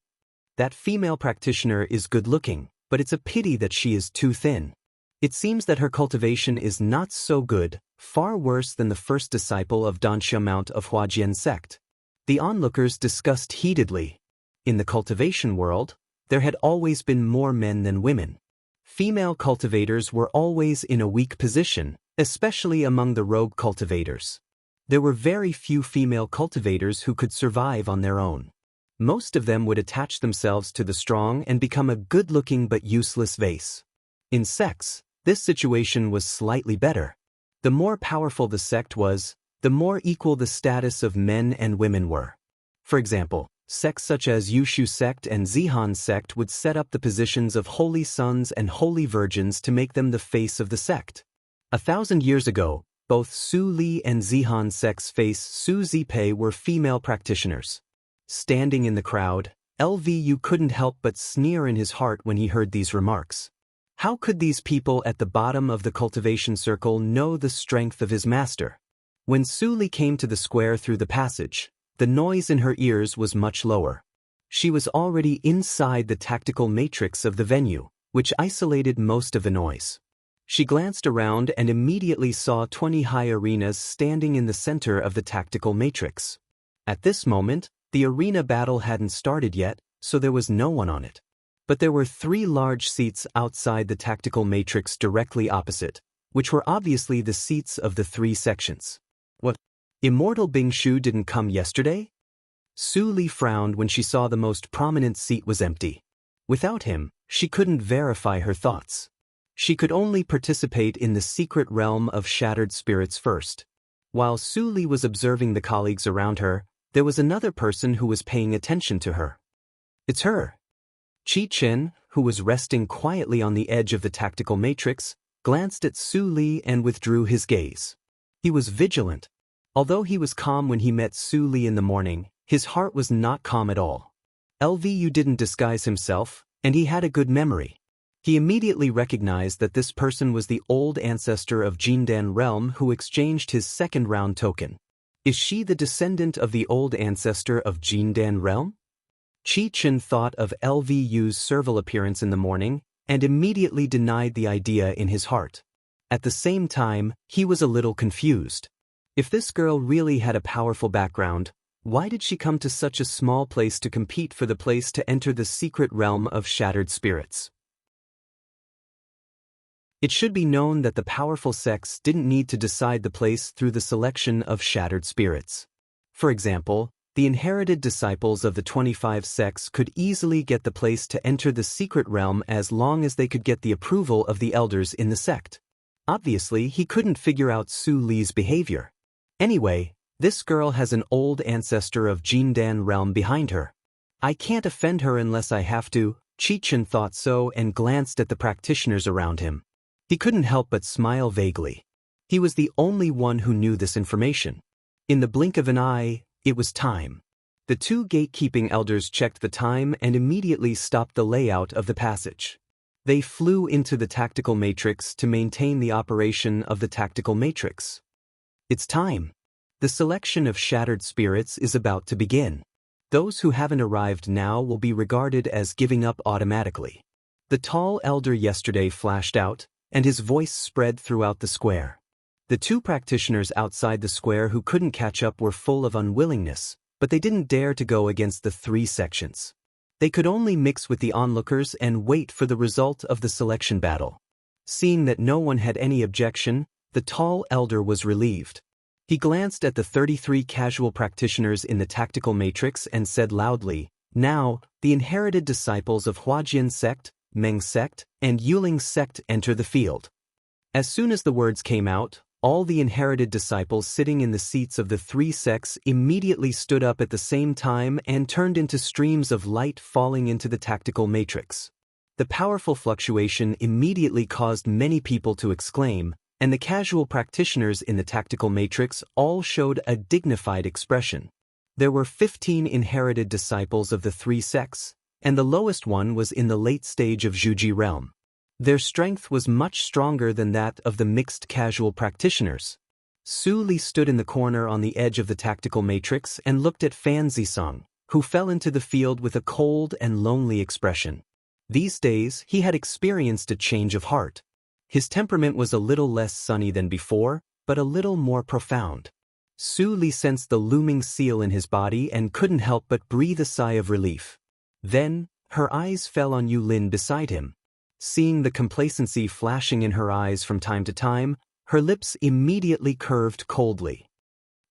That female practitioner is good-looking, but it's a pity that she is too thin. It seems that her cultivation is not so good, far worse than the first disciple of Danxia Mount of Huajian sect. The onlookers discussed heatedly. In the cultivation world, there had always been more men than women. Female cultivators were always in a weak position, especially among the rogue cultivators. There were very few female cultivators who could survive on their own. Most of them would attach themselves to the strong and become a good-looking but useless vase. In sects, this situation was slightly better. The more powerful the sect was, the more equal the status of men and women were. For example, sects such as Yushu sect and Zihan sect would set up the positions of holy sons and holy virgins to make them the face of the sect. 1,000 years ago, both Su Li and Zihan sect's face Su Zipei were female practitioners. Standing in the crowd, Lvu couldn't help but sneer in his heart when he heard these remarks. How could these people at the bottom of the cultivation circle know the strength of his master? When Su Li came to the square through the passage, the noise in her ears was much lower. She was already inside the tactical matrix of the venue, which isolated most of the noise. She glanced around and immediately saw 20 high arenas standing in the center of the tactical matrix. At this moment, the arena battle hadn't started yet, so there was no one on it. But there were 3 large seats outside the tactical matrix directly opposite, which were obviously the seats of the 3 sections. What? Immortal Bingshu didn't come yesterday? Su Li frowned when she saw the most prominent seat was empty. Without him, she couldn't verify her thoughts. She could only participate in the secret realm of shattered spirits first. While Su Li was observing the colleagues around her, there was another person who was paying attention to her. It's her. Qi Chen, who was resting quietly on the edge of the tactical matrix, glanced at Su Li and withdrew his gaze. He was vigilant. Although he was calm when he met Su Li in the morning, his heart was not calm at all. Lvu didn't disguise himself, and he had a good memory. He immediately recognized that this person was the old ancestor of Jindan realm who exchanged his second round token. Is she the descendant of the old ancestor of Jindan realm? Qi Chen thought of Lvu's servile appearance in the morning and immediately denied the idea in his heart. At the same time, he was a little confused. If this girl really had a powerful background, why did she come to such a small place to compete for the place to enter the secret realm of shattered spirits? It should be known that the powerful sects didn't need to decide the place through the selection of shattered spirits. For example, the inherited disciples of the 25 sects could easily get the place to enter the secret realm as long as they could get the approval of the elders in the sect. Obviously, he couldn't figure out Su Li's behavior. Anyway, this girl has an old ancestor of Jindan realm behind her. I can't offend her unless I have to. Chichen thought so and glanced at the practitioners around him. He couldn't help but smile vaguely. He was the only one who knew this information. In the blink of an eye, it was time. The two gatekeeping elders checked the time and immediately stopped the layout of the passage. They flew into the tactical matrix to maintain the operation of the tactical matrix. It's time. The selection of shattered spirits is about to begin. Those who haven't arrived now will be regarded as giving up automatically. The tall elder yesterday flashed out, and his voice spread throughout the square. The two practitioners outside the square who couldn't catch up were full of unwillingness, but they didn't dare to go against the three sections. They could only mix with the onlookers and wait for the result of the selection battle. Seeing that no one had any objection, the tall elder was relieved. He glanced at the 33 casual practitioners in the tactical matrix and said loudly, "Now, the inherited disciples of Huajian sect, Meng sect, and Yuling sect enter the field." As soon as the words came out, all the inherited disciples sitting in the seats of the three sects immediately stood up at the same time and turned into streams of light falling into the tactical matrix. The powerful fluctuation immediately caused many people to exclaim, and the casual practitioners in the tactical matrix all showed a dignified expression. There were 15 inherited disciples of the three sects, and the lowest one was in the late stage of Zhuji realm. Their strength was much stronger than that of the mixed casual practitioners. Su Li stood in the corner on the edge of the tactical matrix and looked at Fan Zisong, who fell into the field with a cold and lonely expression. These days, he had experienced a change of heart. His temperament was a little less sunny than before, but a little more profound. Su Li sensed the looming seal in his body and couldn't help but breathe a sigh of relief. Then, her eyes fell on Yulin beside him. Seeing the complacency flashing in her eyes from time to time, her lips immediately curved coldly.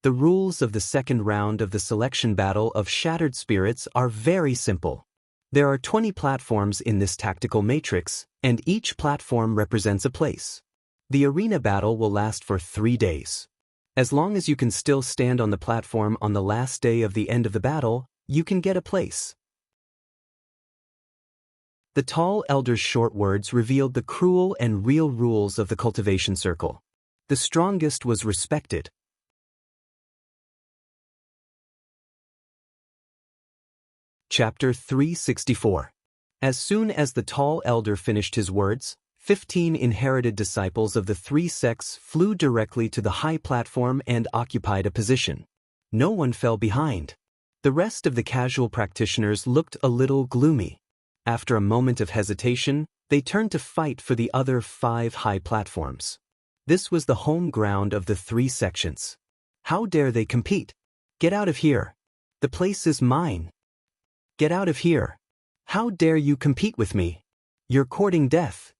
The rules of the second round of the selection battle of Shattered Spirits are very simple. There are 20 platforms in this tactical matrix, and each platform represents a place. The arena battle will last for 3 days. As long as you can still stand on the platform on the last day of the end of the battle, you can get a place. The tall elder's short words revealed the cruel and real rules of the cultivation circle. The strongest was respected. Chapter 364. As soon as the tall elder finished his words, 15 inherited disciples of the three sects flew directly to the high platform and occupied a position. No one fell behind. The rest of the casual practitioners looked a little gloomy. After a moment of hesitation, they turned to fight for the other 5 high platforms. This was the home ground of the 3 sections. How dare they compete? Get out of here. The place is mine. Get out of here. How dare you compete with me? You're courting death.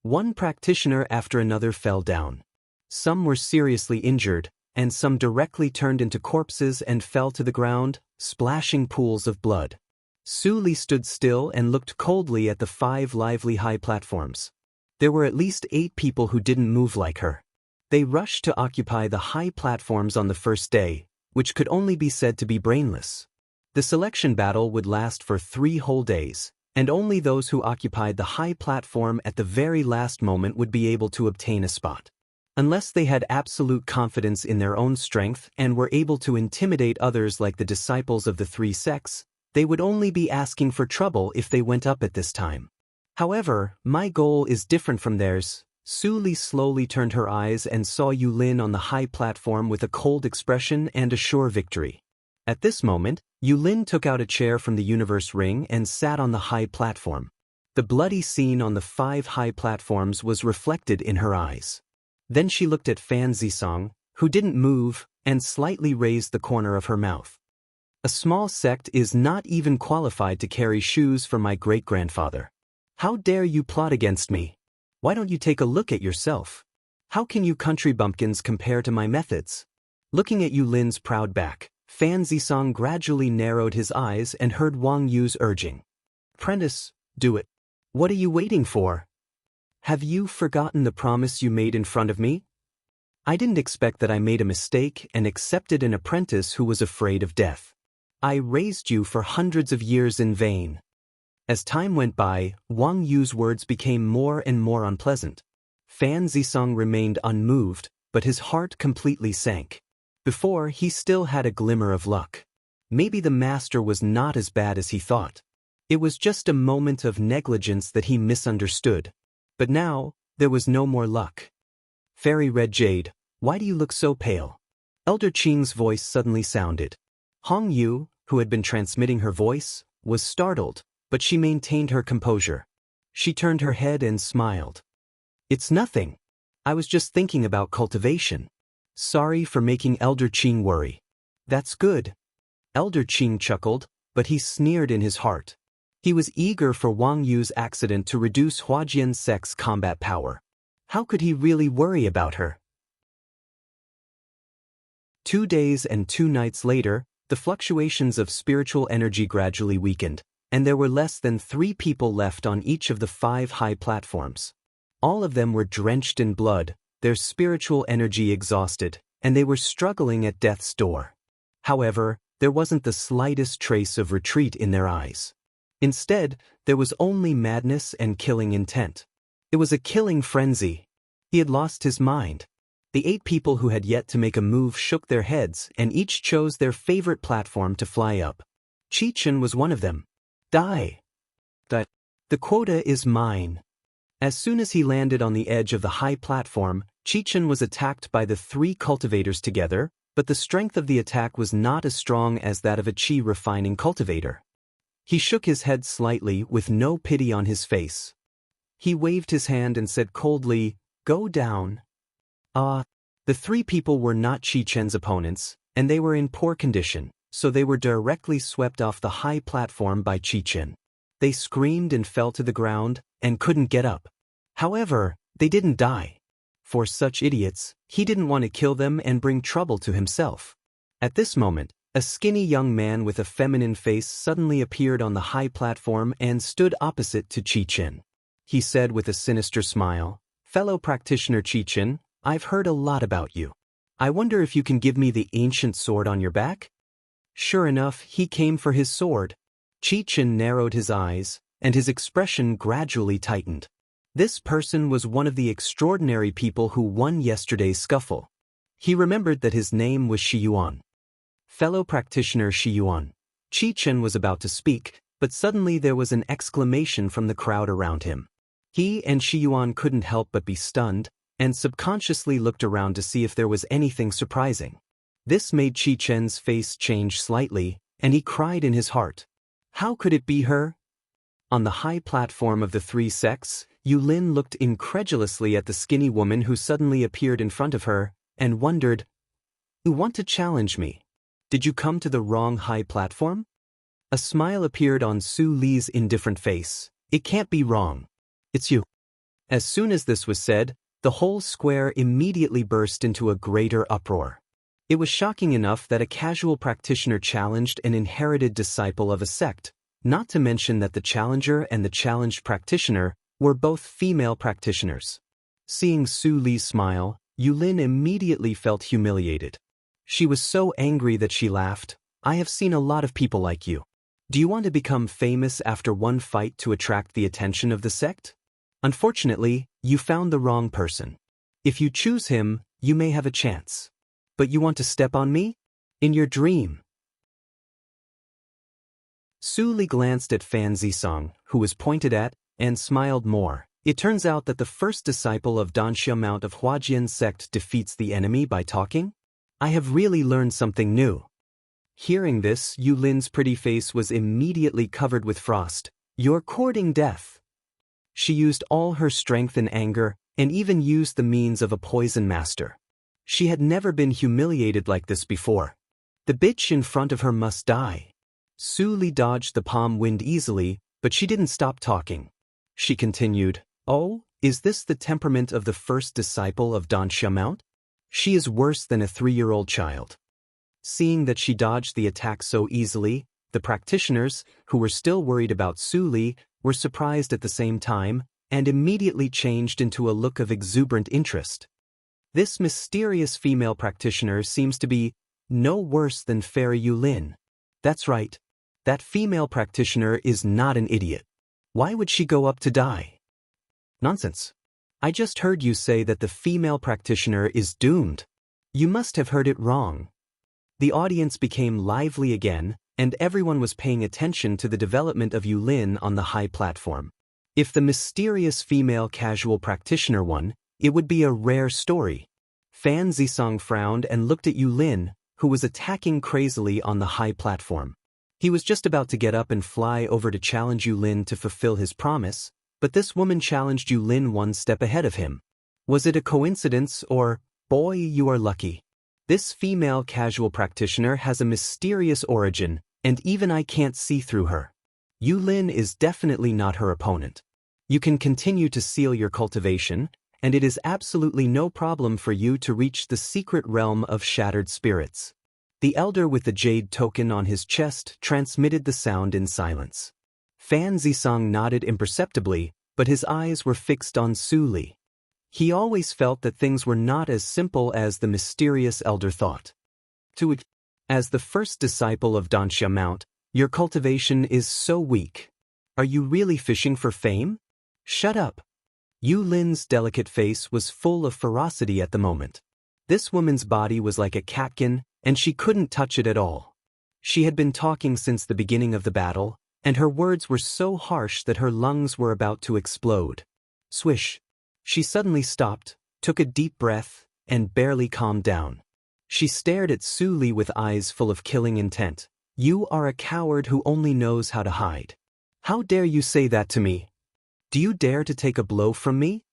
One practitioner after another fell down. Some were seriously injured, and some directly turned into corpses and fell to the ground, splashing pools of blood. Su Li stood still and looked coldly at the 5 lively high platforms. There were at least 8 people who didn't move like her. They rushed to occupy the high platforms on the first day, which could only be said to be brainless. The selection battle would last for 3 whole days, and only those who occupied the high platform at the very last moment would be able to obtain a spot. Unless they had absolute confidence in their own strength and were able to intimidate others like the disciples of the 3 sects, they would only be asking for trouble if they went up at this time. However, my goal is different from theirs. Su Li slowly turned her eyes and saw Yulin on the high platform with a cold expression and a sure victory. At this moment, Yulin took out a chair from the universe ring and sat on the high platform. The bloody scene on the 5 high platforms was reflected in her eyes. Then she looked at Fan Zisong, who didn't move, and slightly raised the corner of her mouth. A small sect is not even qualified to carry shoes for my great-grandfather. How dare you plot against me? Why don't you take a look at yourself? How can you country bumpkins compare to my methods? Looking at Yulin's proud back, Fan Zisong gradually narrowed his eyes and heard Wang Yu's urging. "Prentice, do it. What are you waiting for?" Have you forgotten the promise you made in front of me? I didn't expect that I made a mistake and accepted an apprentice who was afraid of death. I raised you for hundreds of years in vain. As time went by, Wang Yu's words became more and more unpleasant. Fan Zisong remained unmoved, but his heart completely sank. Before, he still had a glimmer of luck. Maybe the master was not as bad as he thought. It was just a moment of negligence that he misunderstood. But now, there was no more luck. Fairy Red Jade, why do you look so pale? Elder Qing's voice suddenly sounded. Hong Yu, who had been transmitting her voice, was startled, but she maintained her composure. She turned her head and smiled. It's nothing. I was just thinking about cultivation. Sorry for making Elder Qing worry. That's good. Elder Qing chuckled, but he sneered in his heart. He was eager for Wang Yu's accident to reduce Huajian Sect's combat power. How could he really worry about her? 2 days and 2 nights later, the fluctuations of spiritual energy gradually weakened, and there were less than 3 people left on each of the 5 high platforms. All of them were drenched in blood, their spiritual energy exhausted, and they were struggling at death's door. However, there wasn't the slightest trace of retreat in their eyes. Instead, there was only madness and killing intent. It was a killing frenzy. He had lost his mind. The 8 people who had yet to make a move shook their heads and each chose their favorite platform to fly up. Chi-Chen was one of them. Die. The quota is mine. As soon as he landed on the edge of the high platform, Chi-Chen was attacked by the 3 cultivators together, but the strength of the attack was not as strong as that of a chi-refining cultivator. He shook his head slightly with no pity on his face. He waved his hand and said coldly, "Go down." The 3 people were not Chi-Chen's opponents, and they were in poor condition, so they were directly swept off the high platform by Chi-Chen. They screamed and fell to the ground, and couldn't get up. However, they didn't die. For such idiots, he didn't want to kill them and bring trouble to himself. At this moment, a skinny young man with a feminine face suddenly appeared on the high platform and stood opposite to Chi-Chen. He said with a sinister smile, "Fellow practitioner Chi-Chen, I've heard a lot about you. I wonder if you can give me the ancient sword on your back?" Sure enough, he came for his sword. Chi-Chen narrowed his eyes, and his expression gradually tightened. This person was one of the extraordinary people who won yesterday's scuffle. He remembered that his name was Shiyuan. Fellow practitioner Shiyuan. Chi-Chen was about to speak, but suddenly there was an exclamation from the crowd around him. He and Shiyuan couldn't help but be stunned, and subconsciously looked around to see if there was anything surprising. This made Chi-Chen's face change slightly, and he cried in his heart. How could it be her? On the high platform of the 3 sects, Yulin looked incredulously at the skinny woman who suddenly appeared in front of her, and wondered, "You want to challenge me? Did you come to the wrong high platform?" A smile appeared on Su Li's indifferent face. "It can't be wrong. It's you." As soon as this was said, the whole square immediately burst into a greater uproar. It was shocking enough that a casual practitioner challenged an inherited disciple of a sect, not to mention that the challenger and the challenged practitioner were both female practitioners. Seeing Su Li smile, Yulin immediately felt humiliated. She was so angry that she laughed. "I have seen a lot of people like you. Do you want to become famous after one fight to attract the attention of the sect? Unfortunately, you found the wrong person. If you choose him, you may have a chance. But you want to step on me? In your dream." Su Li glanced at Fan Zisong, who was pointed at, and smiled more. It turns out that the first disciple of Danxia Mount of Huajian sect defeats the enemy by talking? I have really learned something new. Hearing this, Yulin's pretty face was immediately covered with frost. "You're courting death." She used all her strength and anger, and even used the means of a poison master. She had never been humiliated like this before. The bitch in front of her must die. Su Li dodged the palm wind easily, but she didn't stop talking. She continued, "Oh, is this the temperament of the first disciple of Danxia Mount? She is worse than a 3-year-old child." Seeing that she dodged the attack so easily, the practitioners, who were still worried about Su Li, were surprised at the same time, and immediately changed into a look of exuberant interest. This mysterious female practitioner seems to be no worse than Fairy Yulin. That's right. That female practitioner is not an idiot. Why would she go up to die? Nonsense. I just heard you say that the female practitioner is doomed. You must have heard it wrong. The audience became lively again, and everyone was paying attention to the development of Yulin on the high platform. If the mysterious female casual practitioner won, it would be a rare story. Fan Zisong frowned and looked at Yulin, who was attacking crazily on the high platform. He was just about to get up and fly over to challenge Yulin to fulfill his promise, but this woman challenged Yulin one step ahead of him. Was it a coincidence or, boy, you are lucky? This female casual practitioner has a mysterious origin, and even I can't see through her. Yulin is definitely not her opponent. You can continue to seal your cultivation, and it is absolutely no problem for you to reach the secret realm of shattered spirits. The elder with the jade token on his chest transmitted the sound in silence. Fan Zisong nodded imperceptibly, but his eyes were fixed on Su Li. He always felt that things were not as simple as the mysterious elder thought. As the first disciple of Danxia Mount, your cultivation is so weak. Are you really fishing for fame? Shut up. Yulin's delicate face was full of ferocity at the moment. This woman's body was like a catkin, and she couldn't touch it at all. She had been talking since the beginning of the battle, and her words were so harsh that her lungs were about to explode. Swish. She suddenly stopped, took a deep breath, and barely calmed down. She stared at Su Li with eyes full of killing intent. You are a coward who only knows how to hide. How dare you say that to me? Do you dare to take a blow from me?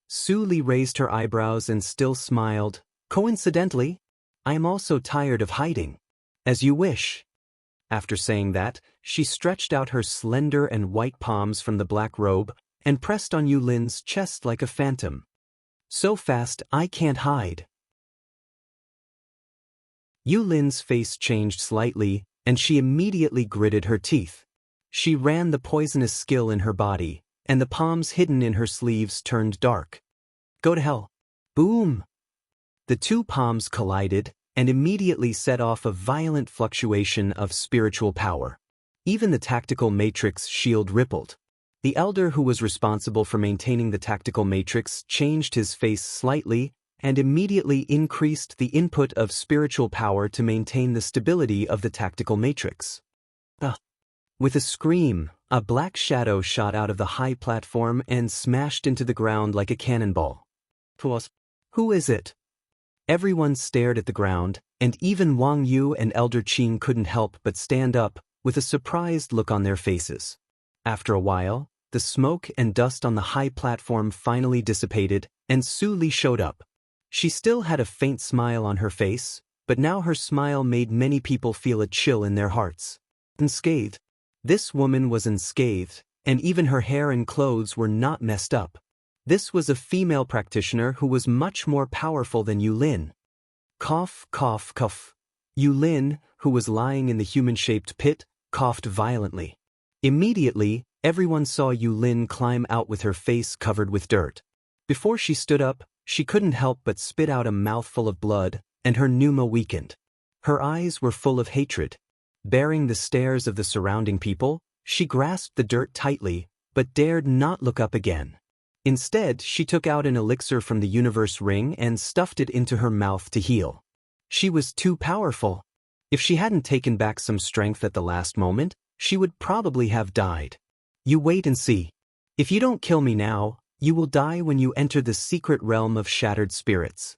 Su Li raised her eyebrows and still smiled. Coincidentally, I am also tired of hiding. As you wish. After saying that, she stretched out her slender and white palms from the black robe and pressed on Yulin's chest like a phantom. So fast I can't hide. Yulin's face changed slightly, and she immediately gritted her teeth. She ran the poisonous skill in her body, and the palms hidden in her sleeves turned dark. Go to hell. Boom! The two palms collided, and immediately set off a violent fluctuation of spiritual power. Even the tactical matrix shield rippled. The elder who was responsible for maintaining the tactical matrix changed his face slightly and immediately increased the input of spiritual power to maintain the stability of the tactical matrix. With a scream, a black shadow shot out of the high platform and smashed into the ground like a cannonball. Who is it? Everyone stared at the ground, and even Wang Yu and Elder Qing couldn't help but stand up, with a surprised look on their faces. After a while, the smoke and dust on the high platform finally dissipated, and Su Li showed up. She still had a faint smile on her face, but now her smile made many people feel a chill in their hearts. Unscathed. This woman was unscathed, and even her hair and clothes were not messed up. This was a female practitioner who was much more powerful than Yulin. Cough, cough, cough. Yulin, who was lying in the human-shaped pit, coughed violently. Immediately, everyone saw Yulin climb out with her face covered with dirt. Before she stood up, she couldn't help but spit out a mouthful of blood, and her pneuma weakened. Her eyes were full of hatred. Bearing the stares of the surrounding people, she grasped the dirt tightly, but dared not look up again. Instead, she took out an elixir from the universe ring and stuffed it into her mouth to heal. She was too powerful. If she hadn't taken back some strength at the last moment, she would probably have died. You wait and see. If you don't kill me now, you will die when you enter the secret realm of shattered spirits.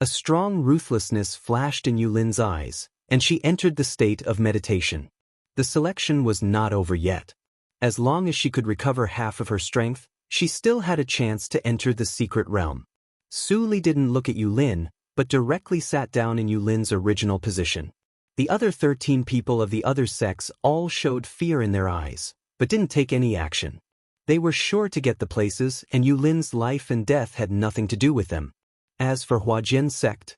A strong ruthlessness flashed in Yulin's eyes, and she entered the state of meditation. The selection was not over yet. As long as she could recover half of her strength, she still had a chance to enter the secret realm. Su Li didn't look at Yulin, but directly sat down in Yulin's original position. The other 13 people of the other sex all showed fear in their eyes, but didn't take any action. They were sure to get the places, and Yulin's life and death had nothing to do with them. As for Huajian's sect,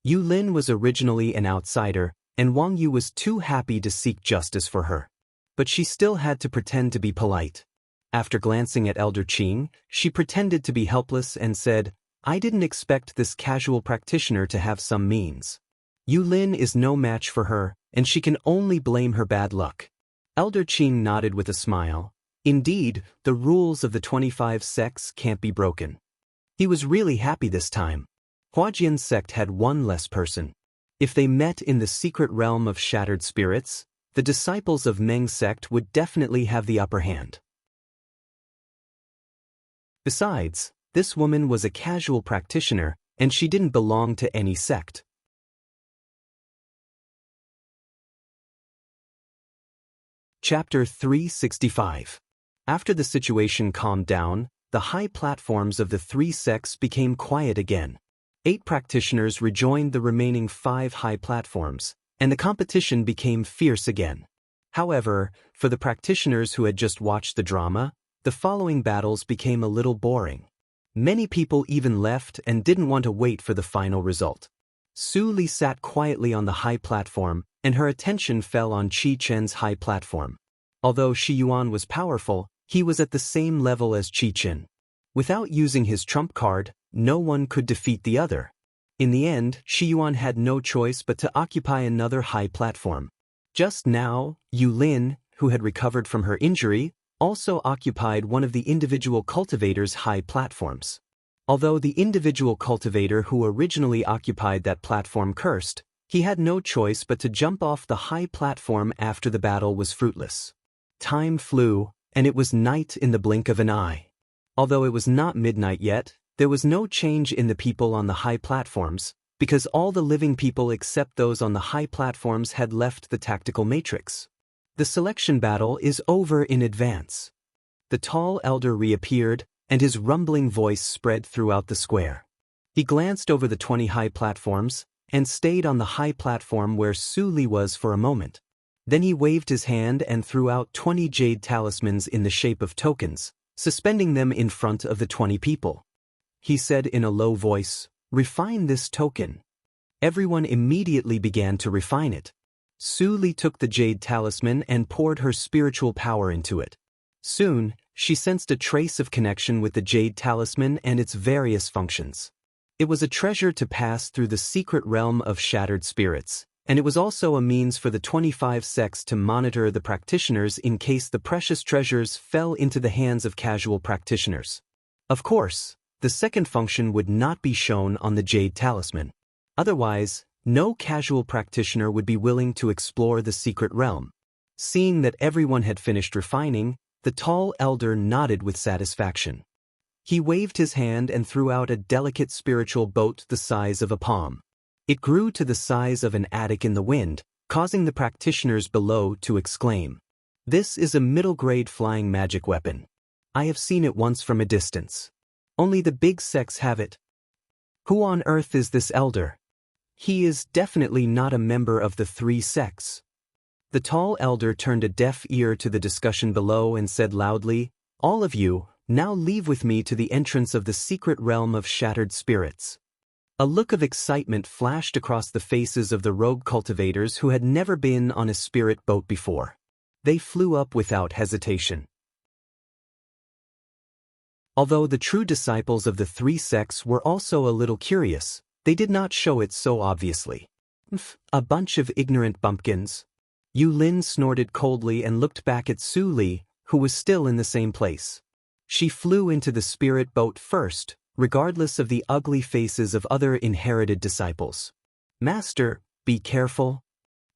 Yulin was originally an outsider, and Wang Yu was too happy to seek justice for her. But she still had to pretend to be polite. After glancing at Elder Qing, she pretended to be helpless and said, "I didn't expect this casual practitioner to have some means. Yu Lin is no match for her, and she can only blame her bad luck." Elder Qing nodded with a smile. Indeed, the rules of the 25 sects can't be broken. He was really happy this time. Huajian's sect had one less person. If they met in the secret realm of shattered spirits, the disciples of Meng's sect would definitely have the upper hand. Besides, this woman was a casual practitioner, and she didn't belong to any sect. Chapter 365. After the situation calmed down, the high platforms of the three sects became quiet again. 8 practitioners rejoined the remaining 5 high platforms, and the competition became fierce again. However, for the practitioners who had just watched the drama, the following battles became a little boring. Many people even left and didn't want to wait for the final result. Su Li sat quietly on the high platform, and her attention fell on Qi Chen's high platform. Although Shi Yuan was powerful, he was at the same level as Qi Chen. Without using his trump card, no one could defeat the other. In the end, Shi Yuan had no choice but to occupy another high platform. Just now, Yu Lin, who had recovered from her injury, also occupied one of the individual cultivators' high platforms. Although the individual cultivator who originally occupied that platform cursed, he had no choice but to jump off the high platform after the battle was fruitless. Time flew, and it was night in the blink of an eye. Although it was not midnight yet, there was no change in the people on the high platforms, because all the living people except those on the high platforms had left the tactical matrix. The selection battle is over in advance. The tall elder reappeared, and his rumbling voice spread throughout the square. He glanced over the 20 high platforms, and stayed on the high platform where Su Li was for a moment. Then he waved his hand and threw out 20 jade talismans in the shape of tokens, suspending them in front of the 20 people. He said in a low voice, "Refine this token." Everyone immediately began to refine it. Su Li took the jade talisman and poured her spiritual power into it. Soon, she sensed a trace of connection with the jade talisman and its various functions. It was a treasure to pass through the secret realm of shattered spirits, and it was also a means for the 25 sects to monitor the practitioners in case the precious treasures fell into the hands of casual practitioners. Of course, the second function would not be shown on the jade talisman. Otherwise, no casual practitioner would be willing to explore the secret realm. Seeing that everyone had finished refining, the tall elder nodded with satisfaction. He waved his hand and threw out a delicate spiritual boat the size of a palm. It grew to the size of an attic in the wind, causing the practitioners below to exclaim, "This is a middle-grade flying magic weapon. I have seen it once from a distance. Only the big sects have it. Who on earth is this elder? He is definitely not a member of the 3 sects." The tall elder turned a deaf ear to the discussion below and said loudly, "All of you, now leave with me to the entrance of the secret realm of shattered spirits." A look of excitement flashed across the faces of the rogue cultivators who had never been on a spirit boat before. They flew up without hesitation. Although the true disciples of the 3 sects were also a little curious, they did not show it so obviously. A bunch of ignorant bumpkins. Yu Lin snorted coldly and looked back at Su Li, who was still in the same place. She flew into the spirit boat first, regardless of the ugly faces of other inherited disciples. "Master, be careful."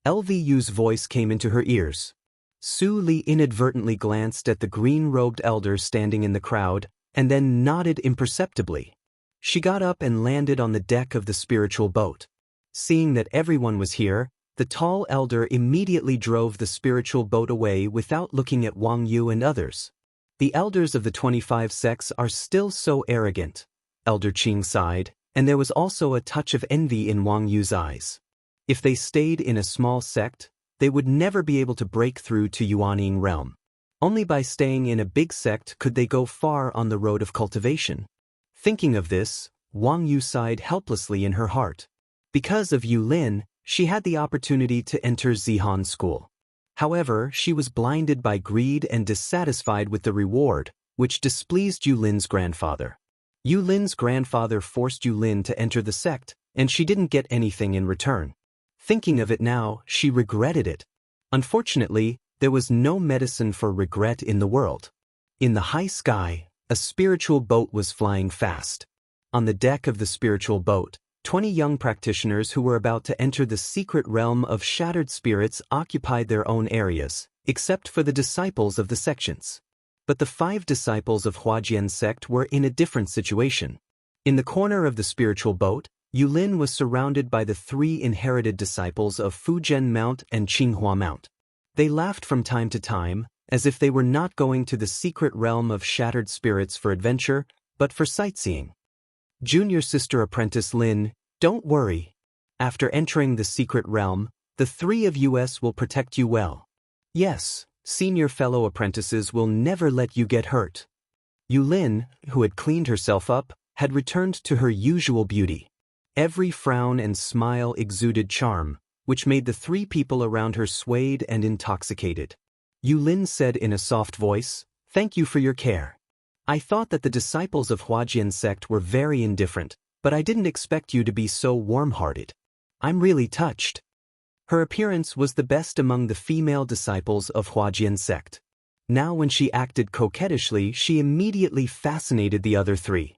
LVU's voice came into her ears. Su Li inadvertently glanced at the green-robed elder standing in the crowd, and then nodded imperceptibly. She got up and landed on the deck of the spiritual boat. Seeing that everyone was here, the tall elder immediately drove the spiritual boat away without looking at Wang Yu and others. "The elders of the 25 sects are still so arrogant," Elder Qing sighed, and there was also a touch of envy in Wang Yu's eyes. If they stayed in a small sect, they would never be able to break through to Yuanying realm. Only by staying in a big sect could they go far on the road of cultivation. Thinking of this, Wang Yu sighed helplessly in her heart. Because of Yu Lin, she had the opportunity to enter Zihan School. However, she was blinded by greed and dissatisfied with the reward, which displeased Yulin's grandfather. Yulin's grandfather forced Yulin to enter the sect, and she didn't get anything in return. Thinking of it now, she regretted it. Unfortunately, there was no medicine for regret in the world. In the high sky, a spiritual boat was flying fast. On the deck of the spiritual boat, 20 young practitioners who were about to enter the secret realm of shattered spirits occupied their own areas, except for the disciples of the sections. But the 5 disciples of Huajian sect were in a different situation. In the corner of the spiritual boat, Yulin was surrounded by the 3 inherited disciples of Fujian Mount and Qinghua Mount. They laughed from time to time, as if they were not going to the secret realm of shattered spirits for adventure, but for sightseeing. Junior sister apprentice Lin, don't worry. After entering the secret realm, the 3 of us will protect you well. Yes, senior fellow apprentices will never let you get hurt. Yulin, who had cleaned herself up, had returned to her usual beauty. Every frown and smile exuded charm, which made the 3 people around her swayed and intoxicated. Yulin said in a soft voice, "Thank you for your care. I thought that the disciples of Huajian sect were very indifferent, but I didn't expect you to be so warm-hearted. I'm really touched." Her appearance was the best among the female disciples of Huajian sect. Now when she acted coquettishly, she immediately fascinated the other 3.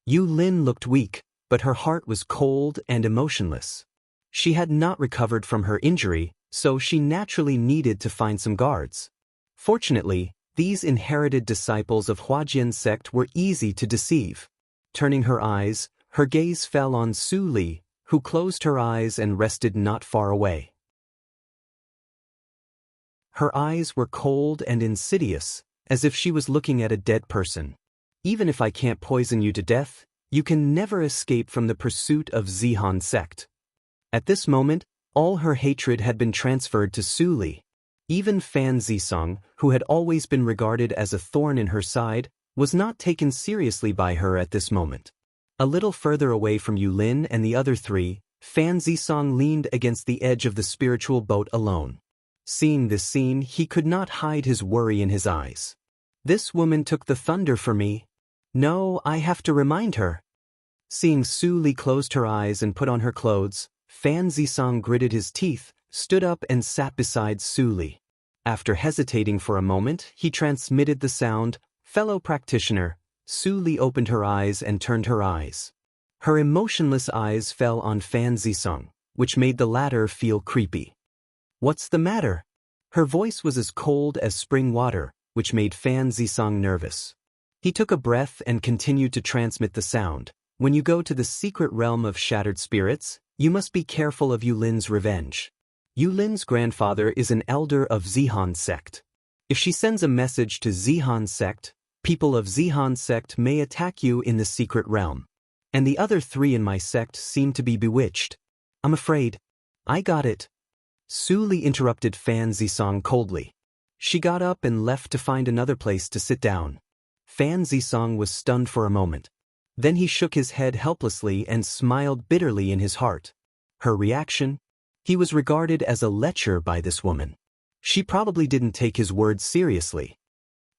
Yulin looked weak, but her heart was cold and emotionless. She had not recovered from her injury, so she naturally needed to find some guards. Fortunately, these inherited disciples of Huajian sect were easy to deceive. Turning her eyes, her gaze fell on Su Li, who closed her eyes and rested not far away. Her eyes were cold and insidious, as if she was looking at a dead person. "Even if I can't poison you to death, you can never escape from the pursuit of Zihan sect." At this moment, all her hatred had been transferred to Su Li. Even Fan Zisong, who had always been regarded as a thorn in her side, was not taken seriously by her at this moment. A little further away from Yulin and the other 3, Fan Zisong leaned against the edge of the spiritual boat alone. Seeing this scene, he could not hide his worry in his eyes. "This woman took the thunder for me. No, I have to remind her." Seeing Su Li closed her eyes and put on her clothes, Fan Zisong gritted his teeth, stood up and sat beside Su Li. After hesitating for a moment, he transmitted the sound, "Fellow practitioner." Su Li opened her eyes and turned her eyes. Her emotionless eyes fell on Fan Zisong, which made the latter feel creepy. "What's the matter?" Her voice was as cold as spring water, which made Fan Zisong nervous. He took a breath and continued to transmit the sound. "When you go to the secret realm of shattered spirits, you must be careful of Yulin's revenge. Yulin's grandfather is an elder of Zihan sect. If she sends a message to Zihan sect, people of Zihan sect may attack you in the secret realm. And the other 3 in my sect seem to be bewitched. I'm afraid." "I got it." Su Li interrupted Fan Zisong coldly. She got up and left to find another place to sit down. Fan Zisong was stunned for a moment. Then he shook his head helplessly and smiled bitterly in his heart. Her reaction? He was regarded as a lecher by this woman. She probably didn't take his words seriously.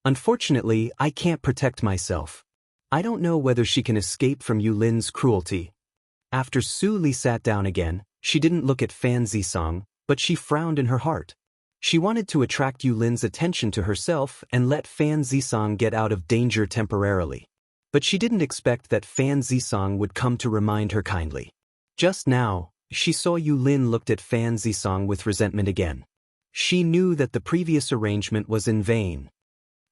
"Unfortunately, I can't protect myself. I don't know whether she can escape from Yulin's cruelty." After Su Li sat down again, she didn't look at Fan Zisong, but she frowned in her heart. She wanted to attract Yulin's attention to herself and let Fan Zisong get out of danger temporarily. But she didn't expect that Fan Zisong would come to remind her kindly. Just now, she saw Yulin looked at Fan Zisong with resentment again. She knew that the previous arrangement was in vain.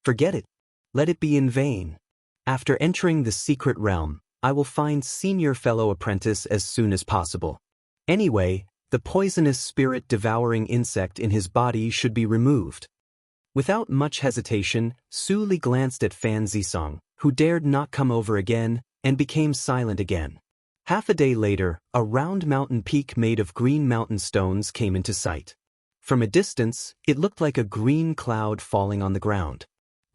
Forget it. Let it be in vain. After entering the secret realm, I will find senior fellow apprentice as soon as possible. Anyway, the poisonous spirit-devouring insect in his body should be removed. Without much hesitation, Su Li glanced at Fan Zisong, who dared not come over again, and became silent again. Half a day later, a round mountain peak made of green mountain stones came into sight. From a distance, it looked like a green cloud falling on the ground.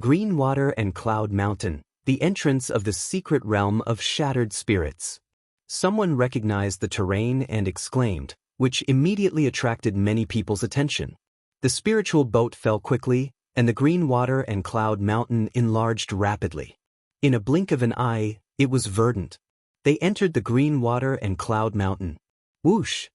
Green Water and Cloud Mountain, the entrance of the secret realm of shattered spirits. Someone recognized the terrain and exclaimed, which immediately attracted many people's attention. The spiritual boat fell quickly, and the green water and cloud mountain enlarged rapidly. In a blink of an eye, it was verdant. They entered the green water and cloud mountain. Whoosh!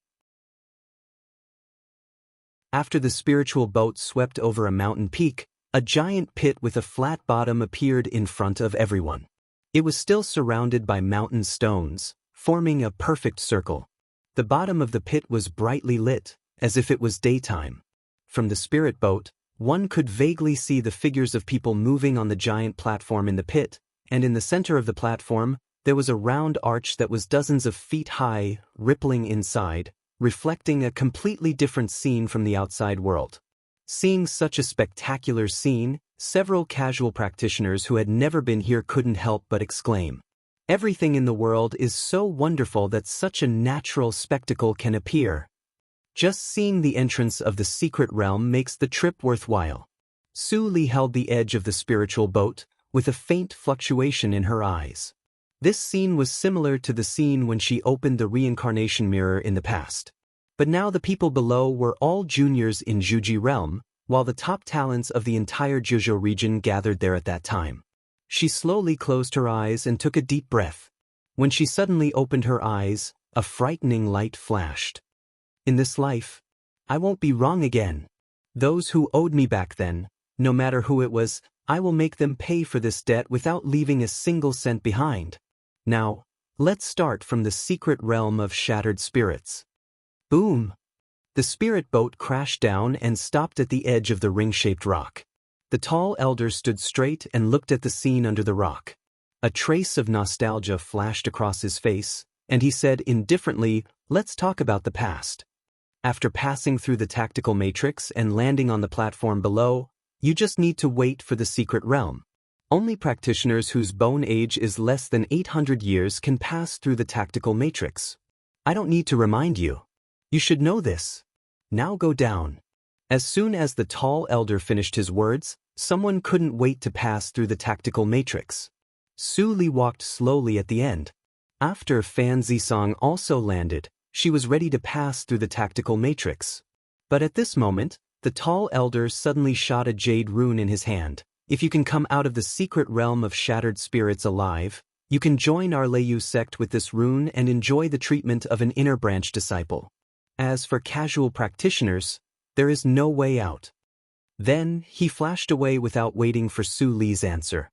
After the spiritual boat swept over a mountain peak, a giant pit with a flat bottom appeared in front of everyone. It was still surrounded by mountain stones, forming a perfect circle. The bottom of the pit was brightly lit, as if it was daytime. From the spirit boat, one could vaguely see the figures of people moving on the giant platform in the pit, and in the center of the platform, there was a round arch that was dozens of feet high, rippling inside, reflecting a completely different scene from the outside world. Seeing such a spectacular scene, several casual practitioners who had never been here couldn't help but exclaim, "Everything in the world is so wonderful that such a natural spectacle can appear. Just seeing the entrance of the secret realm makes the trip worthwhile." Su Li held the edge of the spiritual boat, with a faint fluctuation in her eyes. This scene was similar to the scene when she opened the reincarnation mirror in the past. But now the people below were all juniors in Zhuji realm, while the top talents of the entire Zhuzhou region gathered there at that time. She slowly closed her eyes and took a deep breath. When she suddenly opened her eyes, a frightening light flashed. "In this life, I won't be wrong again. Those who owed me back then, no matter who it was, I will make them pay for this debt without leaving a single cent behind. Now, let's start from the secret realm of shattered spirits." Boom! The spirit boat crashed down and stopped at the edge of the ring-shaped rock. The tall elder stood straight and looked at the scene under the rock. A trace of nostalgia flashed across his face, and he said indifferently, "Let's talk about the past. After passing through the tactical matrix and landing on the platform below, you just need to wait for the secret realm. Only practitioners whose bone age is less than 800 years can pass through the tactical matrix. I don't need to remind you. You should know this. Now go down." As soon as the tall elder finished his words, someone couldn't wait to pass through the tactical matrix. Su Li walked slowly at the end. After Fan Zisong also landed, she was ready to pass through the tactical matrix. But at this moment, the tall elder suddenly shot a jade rune in his hand. "If you can come out of the secret realm of shattered spirits alive, you can join our Leiyu sect with this rune and enjoy the treatment of an inner branch disciple. As for casual practitioners, there is no way out." Then, he flashed away without waiting for Su Li's answer.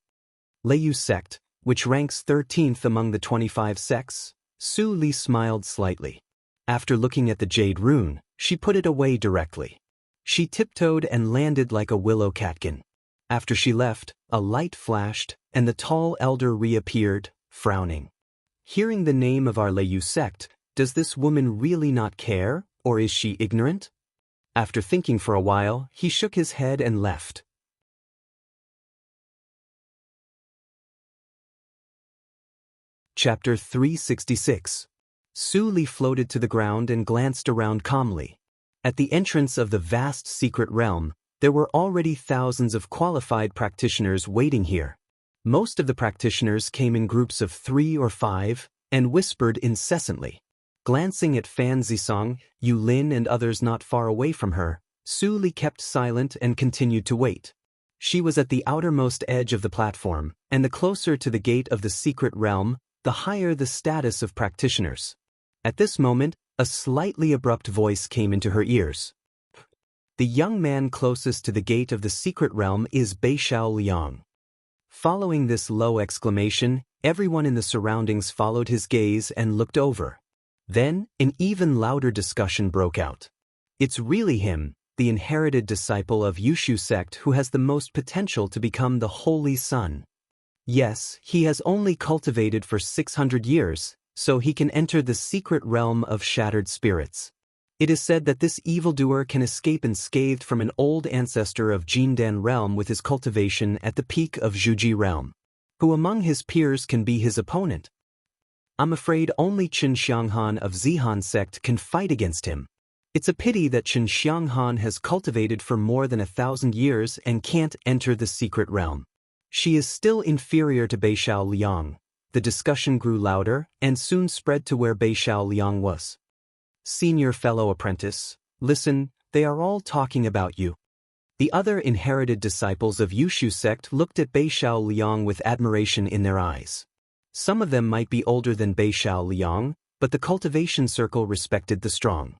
Leiyu sect, which ranks 13th among the 25 sects, Su Li smiled slightly. After looking at the jade rune, she put it away directly. She tiptoed and landed like a willow catkin. After she left, a light flashed, and the tall elder reappeared, frowning. "Hearing the name of our Leiyu sect, does this woman really not care, or is she ignorant?" After thinking for a while, he shook his head and left. Chapter 366. Su Li floated to the ground and glanced around calmly. At the entrance of the vast secret realm, there were already thousands of qualified practitioners waiting here. Most of the practitioners came in groups of 3 or 5, and whispered incessantly. Glancing at Fan Zisong, Yu Lin and others not far away from her, Su Li kept silent and continued to wait. She was at the outermost edge of the platform, and the closer to the gate of the secret realm, the higher the status of practitioners. At this moment, a slightly abrupt voice came into her ears. "The young man closest to the gate of the secret realm is Beishao Liang." Following this low exclamation, everyone in the surroundings followed his gaze and looked over. Then, an even louder discussion broke out. "It's really him, the inherited disciple of Yushu sect who has the most potential to become the Holy Son. Yes, he has only cultivated for 600 years, so he can enter the secret realm of shattered spirits. It is said that this evildoer can escape unscathed from an old ancestor of Jindan realm with his cultivation at the peak of Zhuji realm. Who among his peers can be his opponent? I'm afraid only Chen Xianghan of Zihan sect can fight against him. It's a pity that Chen Xianghan has cultivated for more than 1,000 years and can't enter the secret realm. She is still inferior to Beishao Liang." The discussion grew louder and soon spread to where Beishao Liang was. "Senior fellow apprentice, listen, they are all talking about you." The other inherited disciples of Yushu sect looked at Bei Shao Liang with admiration in their eyes. Some of them might be older than Bei Shao Liang, but the cultivation circle respected the strong.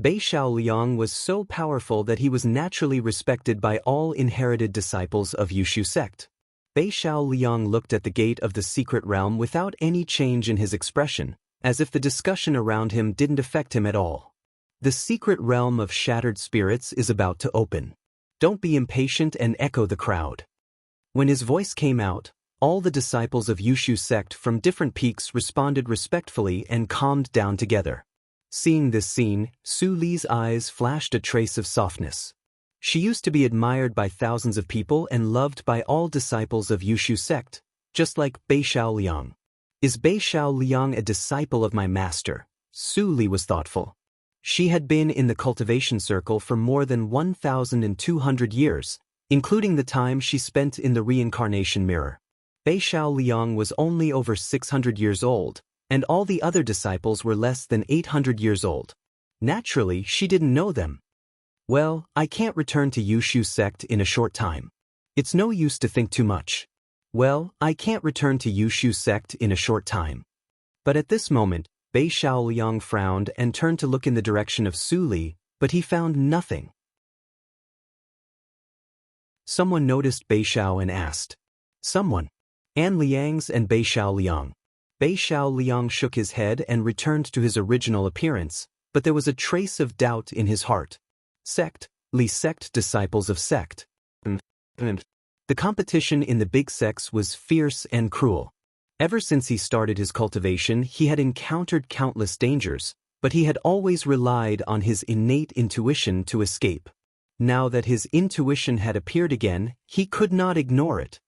Bei Shao Liang was so powerful that he was naturally respected by all inherited disciples of Yushu sect. Bei Shao Liang looked at the gate of the secret realm without any change in his expression, as if the discussion around him didn't affect him at all. The secret realm of shattered spirits is about to open. Don't be impatient and echo the crowd. When his voice came out, all the disciples of Yushu sect from different peaks responded respectfully and calmed down together. Seeing this scene, Su Li's eyes flashed a trace of softness. She used to be admired by thousands of people and loved by all disciples of Yushu sect, just like Bei Shao Liang. Is Bei Shao Liang a disciple of my master? Su Li was thoughtful. She had been in the cultivation circle for more than 1,200 years, including the time she spent in the reincarnation mirror. Bei Shao Liang was only over 600 years old, and all the other disciples were less than 800 years old. Naturally, she didn't know them. "Well, I can't return to Yushu sect in a short time. It's no use to think too much." "Well, I can't return to Yushu sect in a short time." But at this moment, Bei Shao Liang frowned and turned to look in the direction of Su Li, but he found nothing. Someone noticed Bei Shao and asked. "Someone?" "An Liang's and Bei Shao Liang." Bei Shao Liang shook his head and returned to his original appearance, but there was a trace of doubt in his heart. "Sect, Li sect disciples of sect." The competition in the big sects was fierce and cruel. Ever since he started his cultivation, he had encountered countless dangers, but he had always relied on his innate intuition to escape. Now that his intuition had appeared again, he could not ignore it.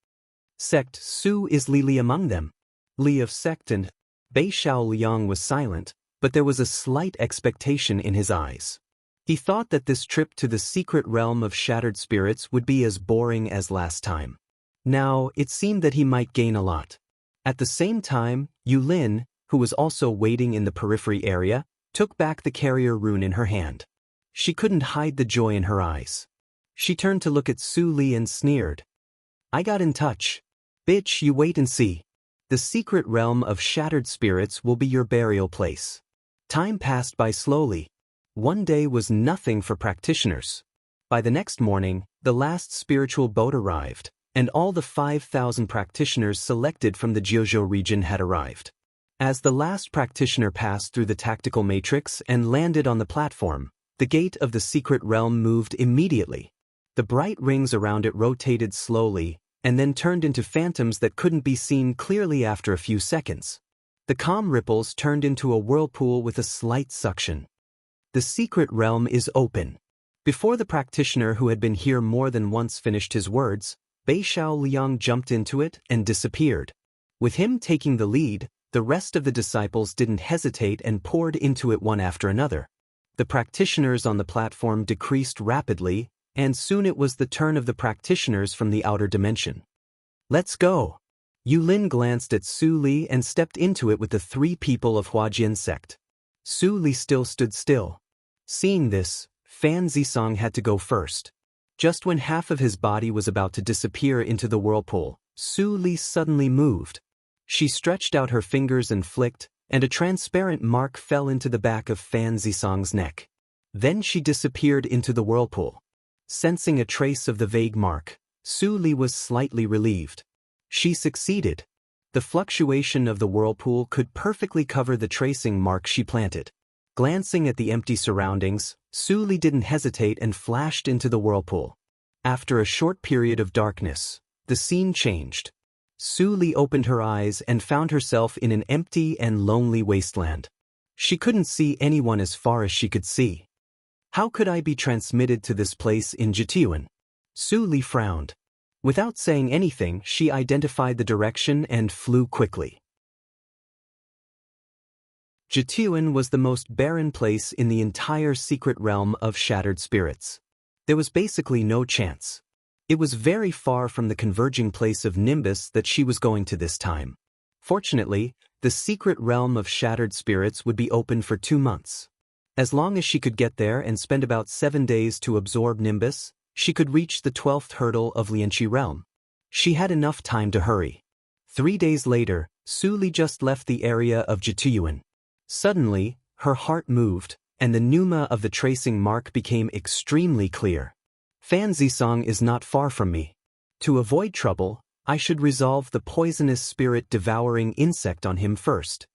"Sect Su is Li among them?" "Li of sect and..." Bei Shao Liang was silent, but there was a slight expectation in his eyes. He thought that this trip to the secret realm of shattered spirits would be as boring as last time. Now, it seemed that he might gain a lot. At the same time, Yulin, who was also waiting in the periphery area, took back the carrier rune in her hand. She couldn't hide the joy in her eyes. She turned to look at Su Li and sneered. "I got in touch. Bitch, you wait and see. The secret realm of shattered spirits will be your burial place." Time passed by slowly. One day was nothing for practitioners. By the next morning, the last spiritual boat arrived, and all the 5,000 practitioners selected from the Jiuzhou region had arrived. As the last practitioner passed through the tactical matrix and landed on the platform, the gate of the secret realm moved immediately. The bright rings around it rotated slowly, and then turned into phantoms that couldn't be seen clearly after a few seconds. The calm ripples turned into a whirlpool with a slight suction. The secret realm is open. Before the practitioner who had been here more than once finished his words, Bei Shao Liang jumped into it and disappeared. With him taking the lead, the rest of the disciples didn't hesitate and poured into it one after another. The practitioners on the platform decreased rapidly, and soon it was the turn of the practitioners from the outer dimension. "Let's go." Yulin glanced at Su Li and stepped into it with the 3 people of Huajian sect. Su Li still stood still. Seeing this, Fan Zisong had to go first. Just when half of his body was about to disappear into the whirlpool, Su Li suddenly moved. She stretched out her fingers and flicked, and a transparent mark fell into the back of Fan Zisong's neck. Then she disappeared into the whirlpool. Sensing a trace of the vague mark, Su Li was slightly relieved. She succeeded. The fluctuation of the whirlpool could perfectly cover the tracing mark she planted. Glancing at the empty surroundings, Su Li didn't hesitate and flashed into the whirlpool. After a short period of darkness, the scene changed. Su Li opened her eyes and found herself in an empty and lonely wasteland. She couldn't see anyone as far as she could see. "How could I be transmitted to this place in Jituan?" Su Li frowned. Without saying anything, she identified the direction and flew quickly. Jituan was the most barren place in the entire secret realm of shattered spirits. There was basically no chance. It was very far from the converging place of Nimbus that she was going to this time. Fortunately, the secret realm of shattered spirits would be open for 2 months. As long as she could get there and spend about 7 days to absorb Nimbus, she could reach the 12th hurdle of Lianqi realm. She had enough time to hurry. 3 days later, Su Li just left the area of Jituyuan. Suddenly, her heart moved, and the pneuma of the tracing mark became extremely clear. Fan Zisong is not far from me. To avoid trouble, I should resolve the poisonous spirit-devouring insect on him first.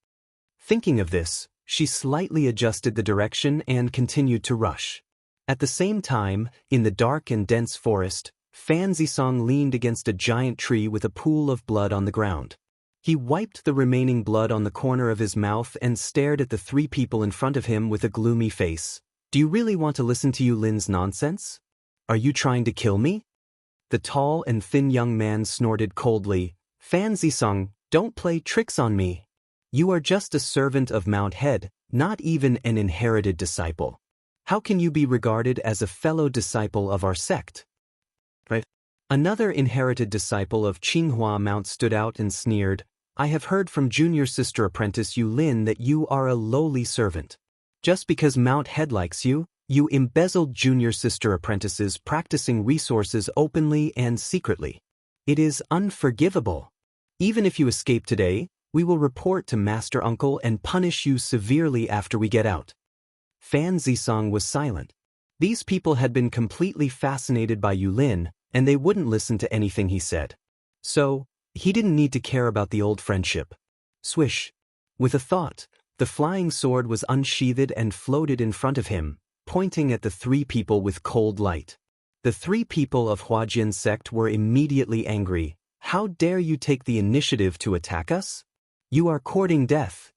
Thinking of this, she slightly adjusted the direction and continued to rush. At the same time, in the dark and dense forest, Fan Zisong leaned against a giant tree with a pool of blood on the ground. He wiped the remaining blood on the corner of his mouth and stared at the 3 people in front of him with a gloomy face. Do you really want to listen to Yulin's nonsense? Are you trying to kill me? The tall and thin young man snorted coldly. Fan Zisong, don't play tricks on me. You are just a servant of Mount Head, not even an inherited disciple. How can you be regarded as a fellow disciple of our sect? Right. Another inherited disciple of Qinghua Mount stood out and sneered, I have heard from junior sister apprentice Yulin that you are a lowly servant. Just because Mount Head likes you, you embezzled junior sister apprentices practicing resources openly and secretly. It is unforgivable. Even if you escape today, we will report to Master Uncle and punish you severely after we get out. Fan Zisong was silent. These people had been completely fascinated by Yulin, and they wouldn't listen to anything he said. So, he didn't need to care about the old friendship. Swish. With a thought, the flying sword was unsheathed and floated in front of him, pointing at the 3 people with cold light. The 3 people of Huajian's sect were immediately angry. How dare you take the initiative to attack us? You are courting death.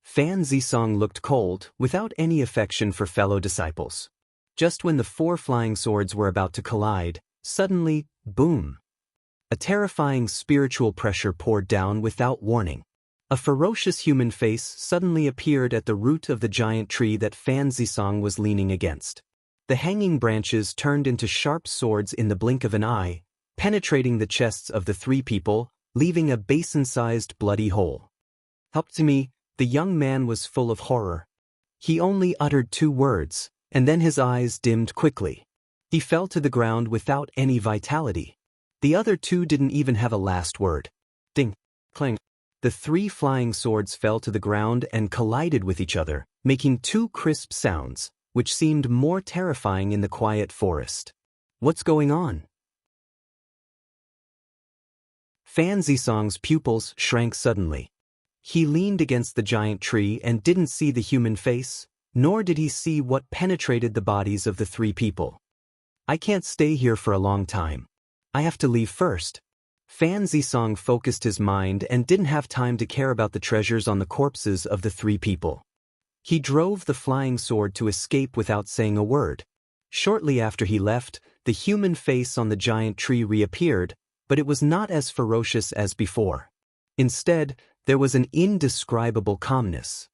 Fan Zisong looked cold, without any affection for fellow disciples. Just when the 4 flying swords were about to collide, suddenly, boom! A terrifying spiritual pressure poured down without warning. A ferocious human face suddenly appeared at the root of the giant tree that Fan Zisong was leaning against. The hanging branches turned into sharp swords in the blink of an eye, penetrating the chests of the 3 people, leaving a basin-sized bloody hole. Help to me, the young man was full of horror. He only uttered 2 words, and then his eyes dimmed quickly. He fell to the ground without any vitality. The other 2 didn't even have a last word. Ding, clang. The 3 flying swords fell to the ground and collided with each other, making 2 crisp sounds, which seemed more terrifying in the quiet forest. What's going on? Fan Zisong's pupils shrank suddenly. He leaned against the giant tree and didn't see the human face, nor did he see what penetrated the bodies of the 3 people. I can't stay here for a long time. I have to leave first. Fan Zisong focused his mind and didn't have time to care about the treasures on the corpses of the 3 people. He drove the flying sword to escape without saying a word. Shortly after he left, the human face on the giant tree reappeared, but it was not as ferocious as before. Instead, there was an indescribable calmness.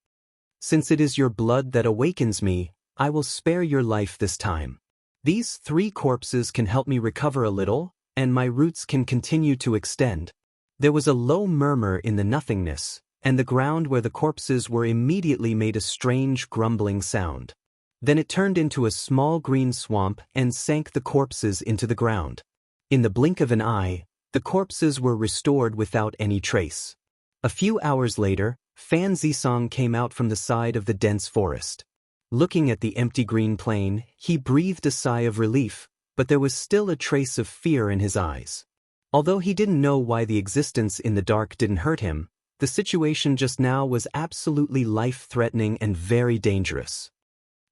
Since it is your blood that awakens me, I will spare your life this time. These 3 corpses can help me recover a little, and my roots can continue to extend. There was a low murmur in the nothingness, and the ground where the corpses were immediately made a strange grumbling sound. Then it turned into a small green swamp and sank the corpses into the ground. In the blink of an eye, the corpses were restored without any trace. A few hours later, Fan Zisong came out from the side of the dense forest. Looking at the empty green plain, he breathed a sigh of relief, but there was still a trace of fear in his eyes. Although he didn't know why the existence in the dark didn't hurt him, the situation just now was absolutely life-threatening and very dangerous.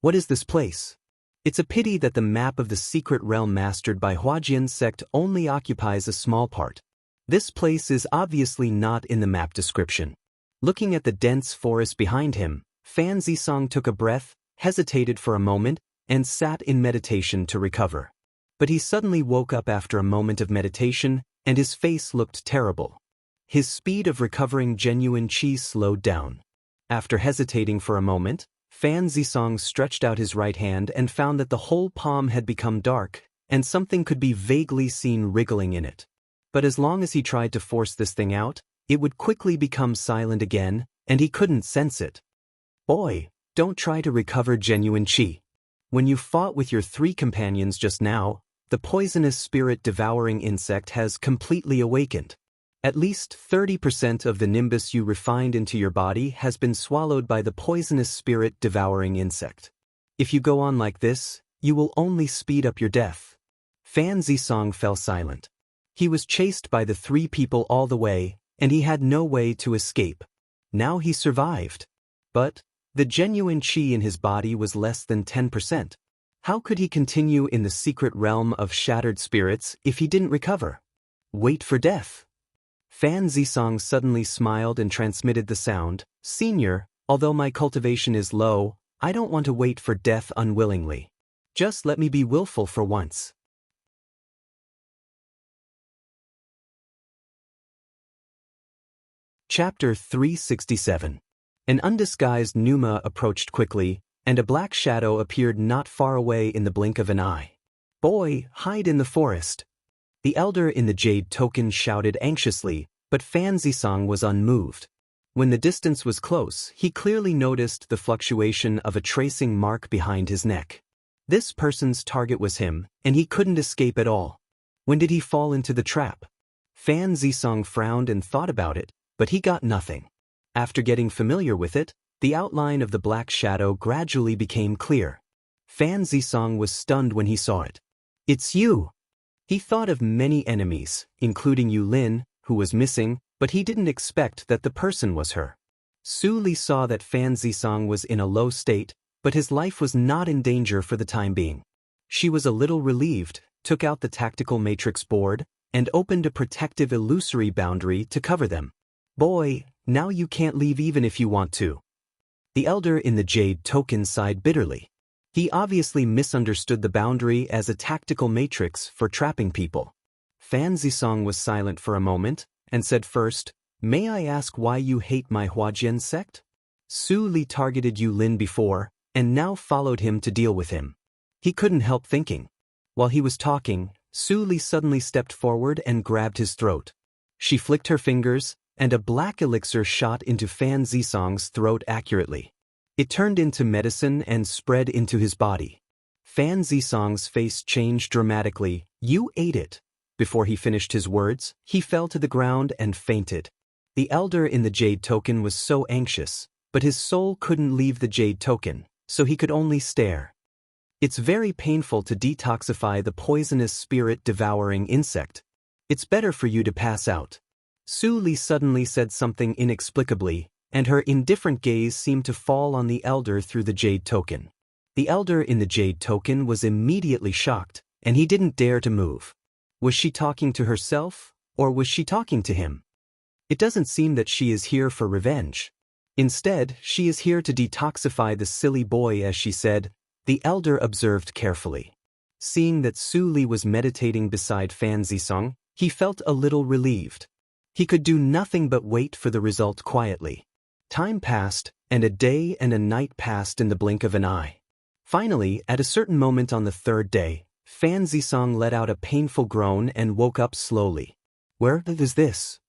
What is this place? It's a pity that the map of the secret realm mastered by Huajian's sect only occupies a small part. This place is obviously not in the map description. Looking at the dense forest behind him, Fan Zisong took a breath, hesitated for a moment, and sat in meditation to recover. But he suddenly woke up after a moment of meditation, and his face looked terrible. His speed of recovering genuine qi slowed down. After hesitating for a moment, Fan Zisong stretched out his right hand and found that the whole palm had become dark, and something could be vaguely seen wriggling in it. But as long as he tried to force this thing out, it would quickly become silent again, and he couldn't sense it. Boy, Don't try to recover genuine qi. When you fought with your 3 companions just now, the poisonous spirit-devouring insect has completely awakened. At least 30% of the nimbus you refined into your body has been swallowed by the poisonous spirit-devouring insect. If you go on like this, you will only speed up your death. Fan Zisong fell silent. He was chased by the 3 people all the way, and he had no way to escape. Now he survived. But the genuine qi in his body was less than 10%. How could he continue in the secret realm of shattered spirits if he didn't recover? Wait for death. Fan Zisong suddenly smiled and transmitted the sound, "Senior, although my cultivation is low, I don't want to wait for death unwillingly. Just let me be willful for once." Chapter 367. An undisguised Numa approached quickly, and a black shadow appeared not far away in the blink of an eye. "Boy, hide in the forest." The elder in the jade token shouted anxiously, but Fan Zisong was unmoved. When the distance was close, he clearly noticed the fluctuation of a tracing mark behind his neck. This person's target was him, and he couldn't escape at all. When did he fall into the trap? Fan Zisong frowned and thought about it, but he got nothing. After getting familiar with it, the outline of the black shadow gradually became clear. Fan Zisong was stunned when he saw it. "It's you!" He thought of many enemies, including Yulin, who was missing, but he didn't expect that the person was her. Su Li saw that Fan Zisong was in a low state, but his life was not in danger for the time being. She was a little relieved, took out the tactical matrix board, and opened a protective illusory boundary to cover them. "Boy, now you can't leave even if you want to." The elder in the jade token sighed bitterly. He obviously misunderstood the boundary as a tactical matrix for trapping people. Fan Zisong was silent for a moment, and said first, "May I ask why you hate my Huajian sect?" Su Li targeted Yulin before, and now followed him to deal with him. He couldn't help thinking. While he was talking, Su Li suddenly stepped forward and grabbed his throat. She flicked her fingers, and a black elixir shot into Fan Zisong's throat accurately. It turned into medicine and spread into his body. Fan Zisong's face changed dramatically. "You ate it." Before he finished his words, he fell to the ground and fainted. The elder in the jade token was so anxious, but his soul couldn't leave the jade token, so he could only stare. It's very painful to detoxify the poisonous spirit-devouring insect. It's better for you to pass out. Su Li suddenly said something inexplicably, and her indifferent gaze seemed to fall on the elder through the jade token. The elder in the jade token was immediately shocked, and he didn't dare to move. Was she talking to herself, or was she talking to him? It doesn't seem that she is here for revenge. Instead, she is here to detoxify the silly boy, as she said, the elder observed carefully. Seeing that Su Li was meditating beside Fan Zisong, he felt a little relieved. He could do nothing but wait for the result quietly. Time passed, and a day and a night passed in the blink of an eye. Finally, at a certain moment on the 3rd day, Fan Zisong let out a painful groan and woke up slowly. Where is this?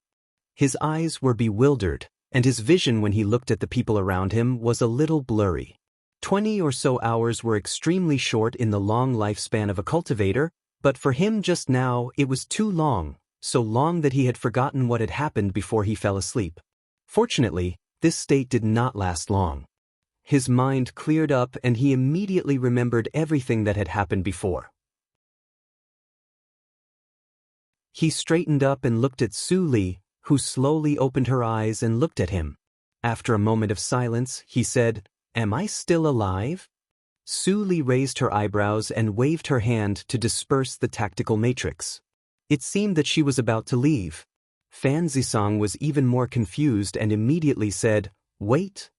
His eyes were bewildered, and his vision when he looked at the people around him was a little blurry. 20 or so hours were extremely short in the long lifespan of a cultivator, but for him just now it was too long, so long that he had forgotten what had happened before he fell asleep. Fortunately, this state did not last long. His mind cleared up and he immediately remembered everything that had happened before. He straightened up and looked at Su Li, who slowly opened her eyes and looked at him. After a moment of silence, he said, "Am I still alive?" Su Li raised her eyebrows and waved her hand to disperse the tactical matrix. It seemed that she was about to leave. Fan Zisong was even more confused and immediately said, "Wait."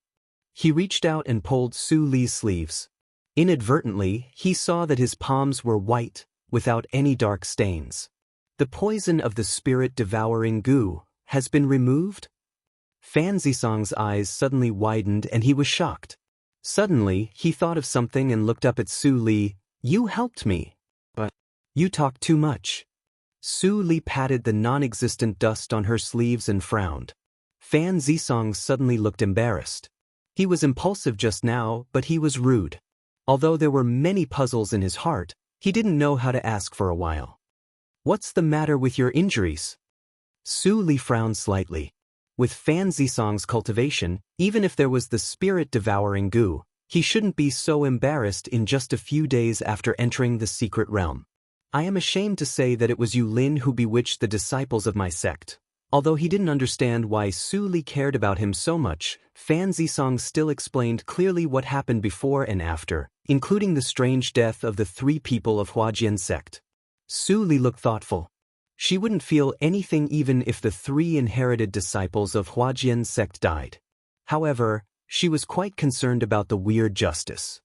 He reached out and pulled Su Li's sleeves. Inadvertently, he saw that his palms were white, without any dark stains. The poison of the spirit-devouring goo has been removed? Fan Zisong's eyes suddenly widened and he was shocked. Suddenly, he thought of something and looked up at Su Li. "You helped me. But you talk too much." Su Li patted the non-existent dust on her sleeves and frowned. Fan Zisong suddenly looked embarrassed. He was impulsive just now, but he was rude. Although there were many puzzles in his heart, he didn't know how to ask for a while. "What's the matter with your injuries?" Su Li frowned slightly. With Fan Zisong's cultivation, even if there was the spirit-devouring goo, he shouldn't be so embarrassed in just a few days after entering the secret realm. "I am ashamed to say that it was Yu Lin who bewitched the disciples of my sect." Although he didn't understand why Su Li cared about him so much, Fan Zisong still explained clearly what happened before and after, including the strange death of the 3 people of Huajian sect. Su Li looked thoughtful. She wouldn't feel anything even if the 3 inherited disciples of Huajian sect died. However, she was quite concerned about the weird justice.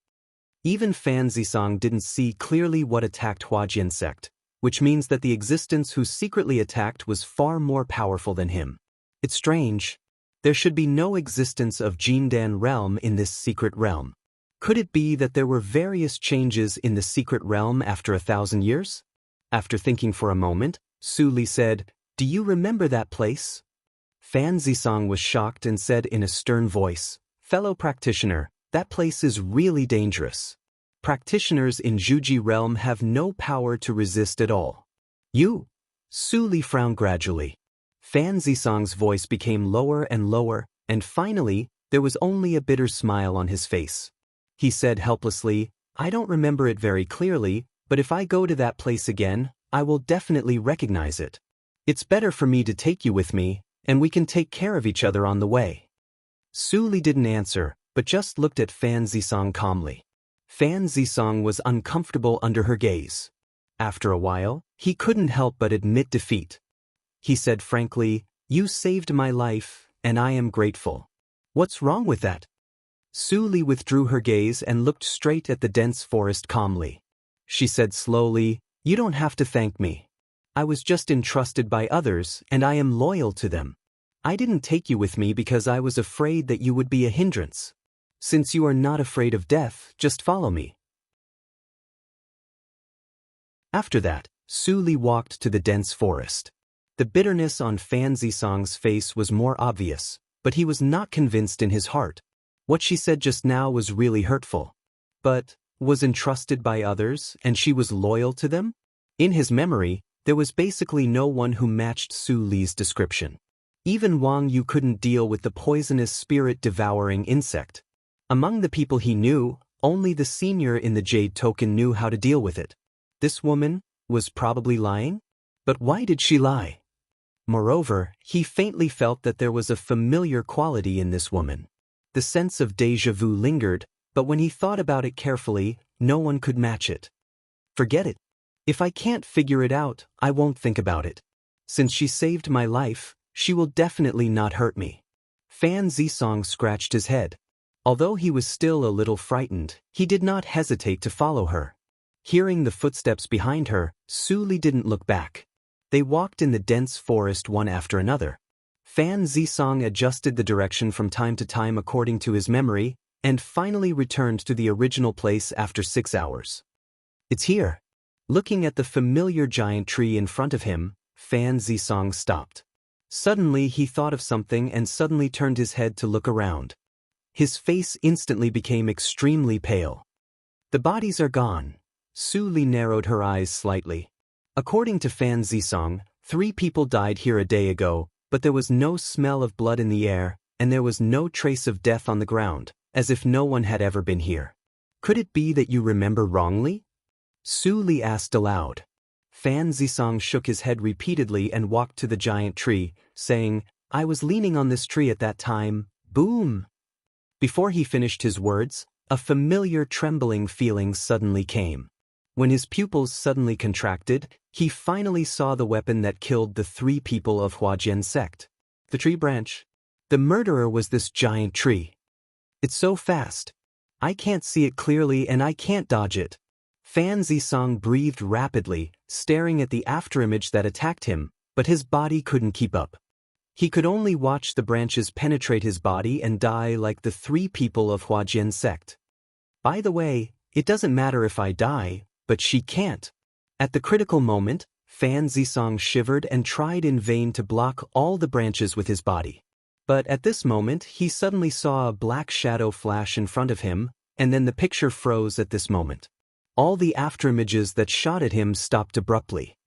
Even Fan Zisong didn't see clearly what attacked Huajian sect, which means that the existence who secretly attacked was far more powerful than him. It's strange. There should be no existence of Jindan realm in this secret realm. Could it be that there were various changes in the secret realm after 1,000 years? After thinking for a moment, Su Li said, "Do you remember that place?" Fan Zisong was shocked and said in a stern voice, "Fellow practitioner, that place is really dangerous. Practitioners in Zhuji realm have no power to resist at all." "You?" Su Li frowned gradually. Fan Zisong's voice became lower and lower, and finally, there was only a bitter smile on his face. He said helplessly, "I don't remember it very clearly, but if I go to that place again, I will definitely recognize it. It's better for me to take you with me, and we can take care of each other on the way." Su Li didn't answer, but just looked at Fan Zisong calmly. Fan Zisong was uncomfortable under her gaze. After a while, he couldn't help but admit defeat. He said frankly, "You saved my life, and I am grateful." "What's wrong with that?" Su Li withdrew her gaze and looked straight at the dense forest calmly. She said slowly, "You don't have to thank me. I was just entrusted by others, and I am loyal to them. I didn't take you with me because I was afraid that you would be a hindrance. Since you are not afraid of death, just follow me." After that, Su Li walked to the dense forest. The bitterness on Fan Zisong's face was more obvious, but he was not convinced in his heart. What she said just now was really hurtful. But, was entrusted by others, and she was loyal to them? In his memory, there was basically no one who matched Su Li's description. Even Wang Yu couldn't deal with the poisonous spirit-devouring insect. Among the people he knew, only the senior in the Jade Token knew how to deal with it. This woman was probably lying? But why did she lie? Moreover, he faintly felt that there was a familiar quality in this woman. The sense of déjà vu lingered, but when he thought about it carefully, no one could match it. Forget it. If I can't figure it out, I won't think about it. Since she saved my life, she will definitely not hurt me. Fan Zisong scratched his head. Although he was still a little frightened, he did not hesitate to follow her. Hearing the footsteps behind her, Su Li didn't look back. They walked in the dense forest one after another. Fan Zisong adjusted the direction from time to time according to his memory, and finally returned to the original place after 6 hours. "It's here." Looking at the familiar giant tree in front of him, Fan Zisong stopped. Suddenly he thought of something and suddenly turned his head to look around. His face instantly became extremely pale. "The bodies are gone." Su Li narrowed her eyes slightly. According to Fan Zisong, 3 people died here a day ago, but there was no smell of blood in the air, and there was no trace of death on the ground, as if no one had ever been here. "Could it be that you remember wrongly?" Su Li asked aloud. Fan Zisong shook his head repeatedly and walked to the giant tree, saying, "I was leaning on this tree at that time." Boom! Before he finished his words, a familiar trembling feeling suddenly came. When his pupils suddenly contracted, he finally saw the weapon that killed the 3 people of Huajian sect. The tree branch. The murderer was this giant tree. "It's so fast. I can't see it clearly and I can't dodge it." Fan Zisong breathed rapidly, staring at the afterimage that attacked him, but his body couldn't keep up. He could only watch the branches penetrate his body and die like the 3 people of Huajian sect. "By the way, it doesn't matter if I die, but she can't." At the critical moment, Fan Zisong shivered and tried in vain to block all the branches with his body. But at this moment he suddenly saw a black shadow flash in front of him, and then the picture froze at this moment. All the afterimages that shot at him stopped abruptly.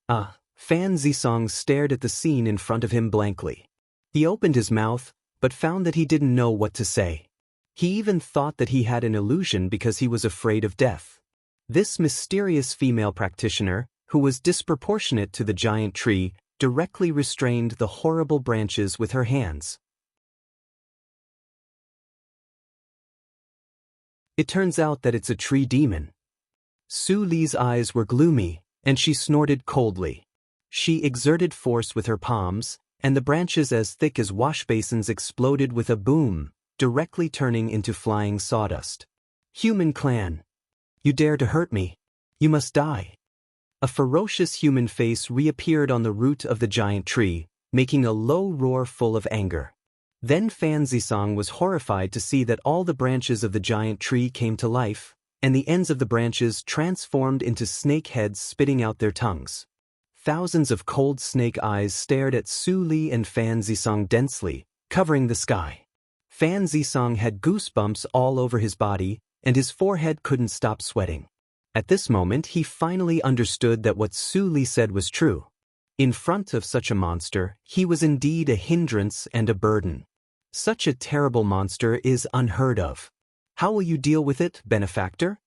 Fan Zisong stared at the scene in front of him blankly. He opened his mouth, but found that he didn't know what to say. He even thought that he had an illusion because he was afraid of death. This mysterious female practitioner, who was disproportionate to the giant tree, directly restrained the horrible branches with her hands. It turns out that it's a tree demon. Su Li's eyes were gloomy, and she snorted coldly. She exerted force with her palms, and the branches as thick as washbasins exploded with a boom, directly turning into flying sawdust. Human clan! You dare to hurt me? You must die! A ferocious human face reappeared on the root of the giant tree, making a low roar full of anger. Then Fan Zisong was horrified to see that all the branches of the giant tree came to life, and the ends of the branches transformed into snake heads spitting out their tongues. Thousands of cold snake eyes stared at Su Li and Fan Zisong densely, covering the sky. Fan Zisong had goosebumps all over his body, and his forehead couldn't stop sweating. At this moment he finally understood that what Su Li said was true. In front of such a monster, he was indeed a hindrance and a burden. Such a terrible monster is unheard of. How will you deal with it, benefactor?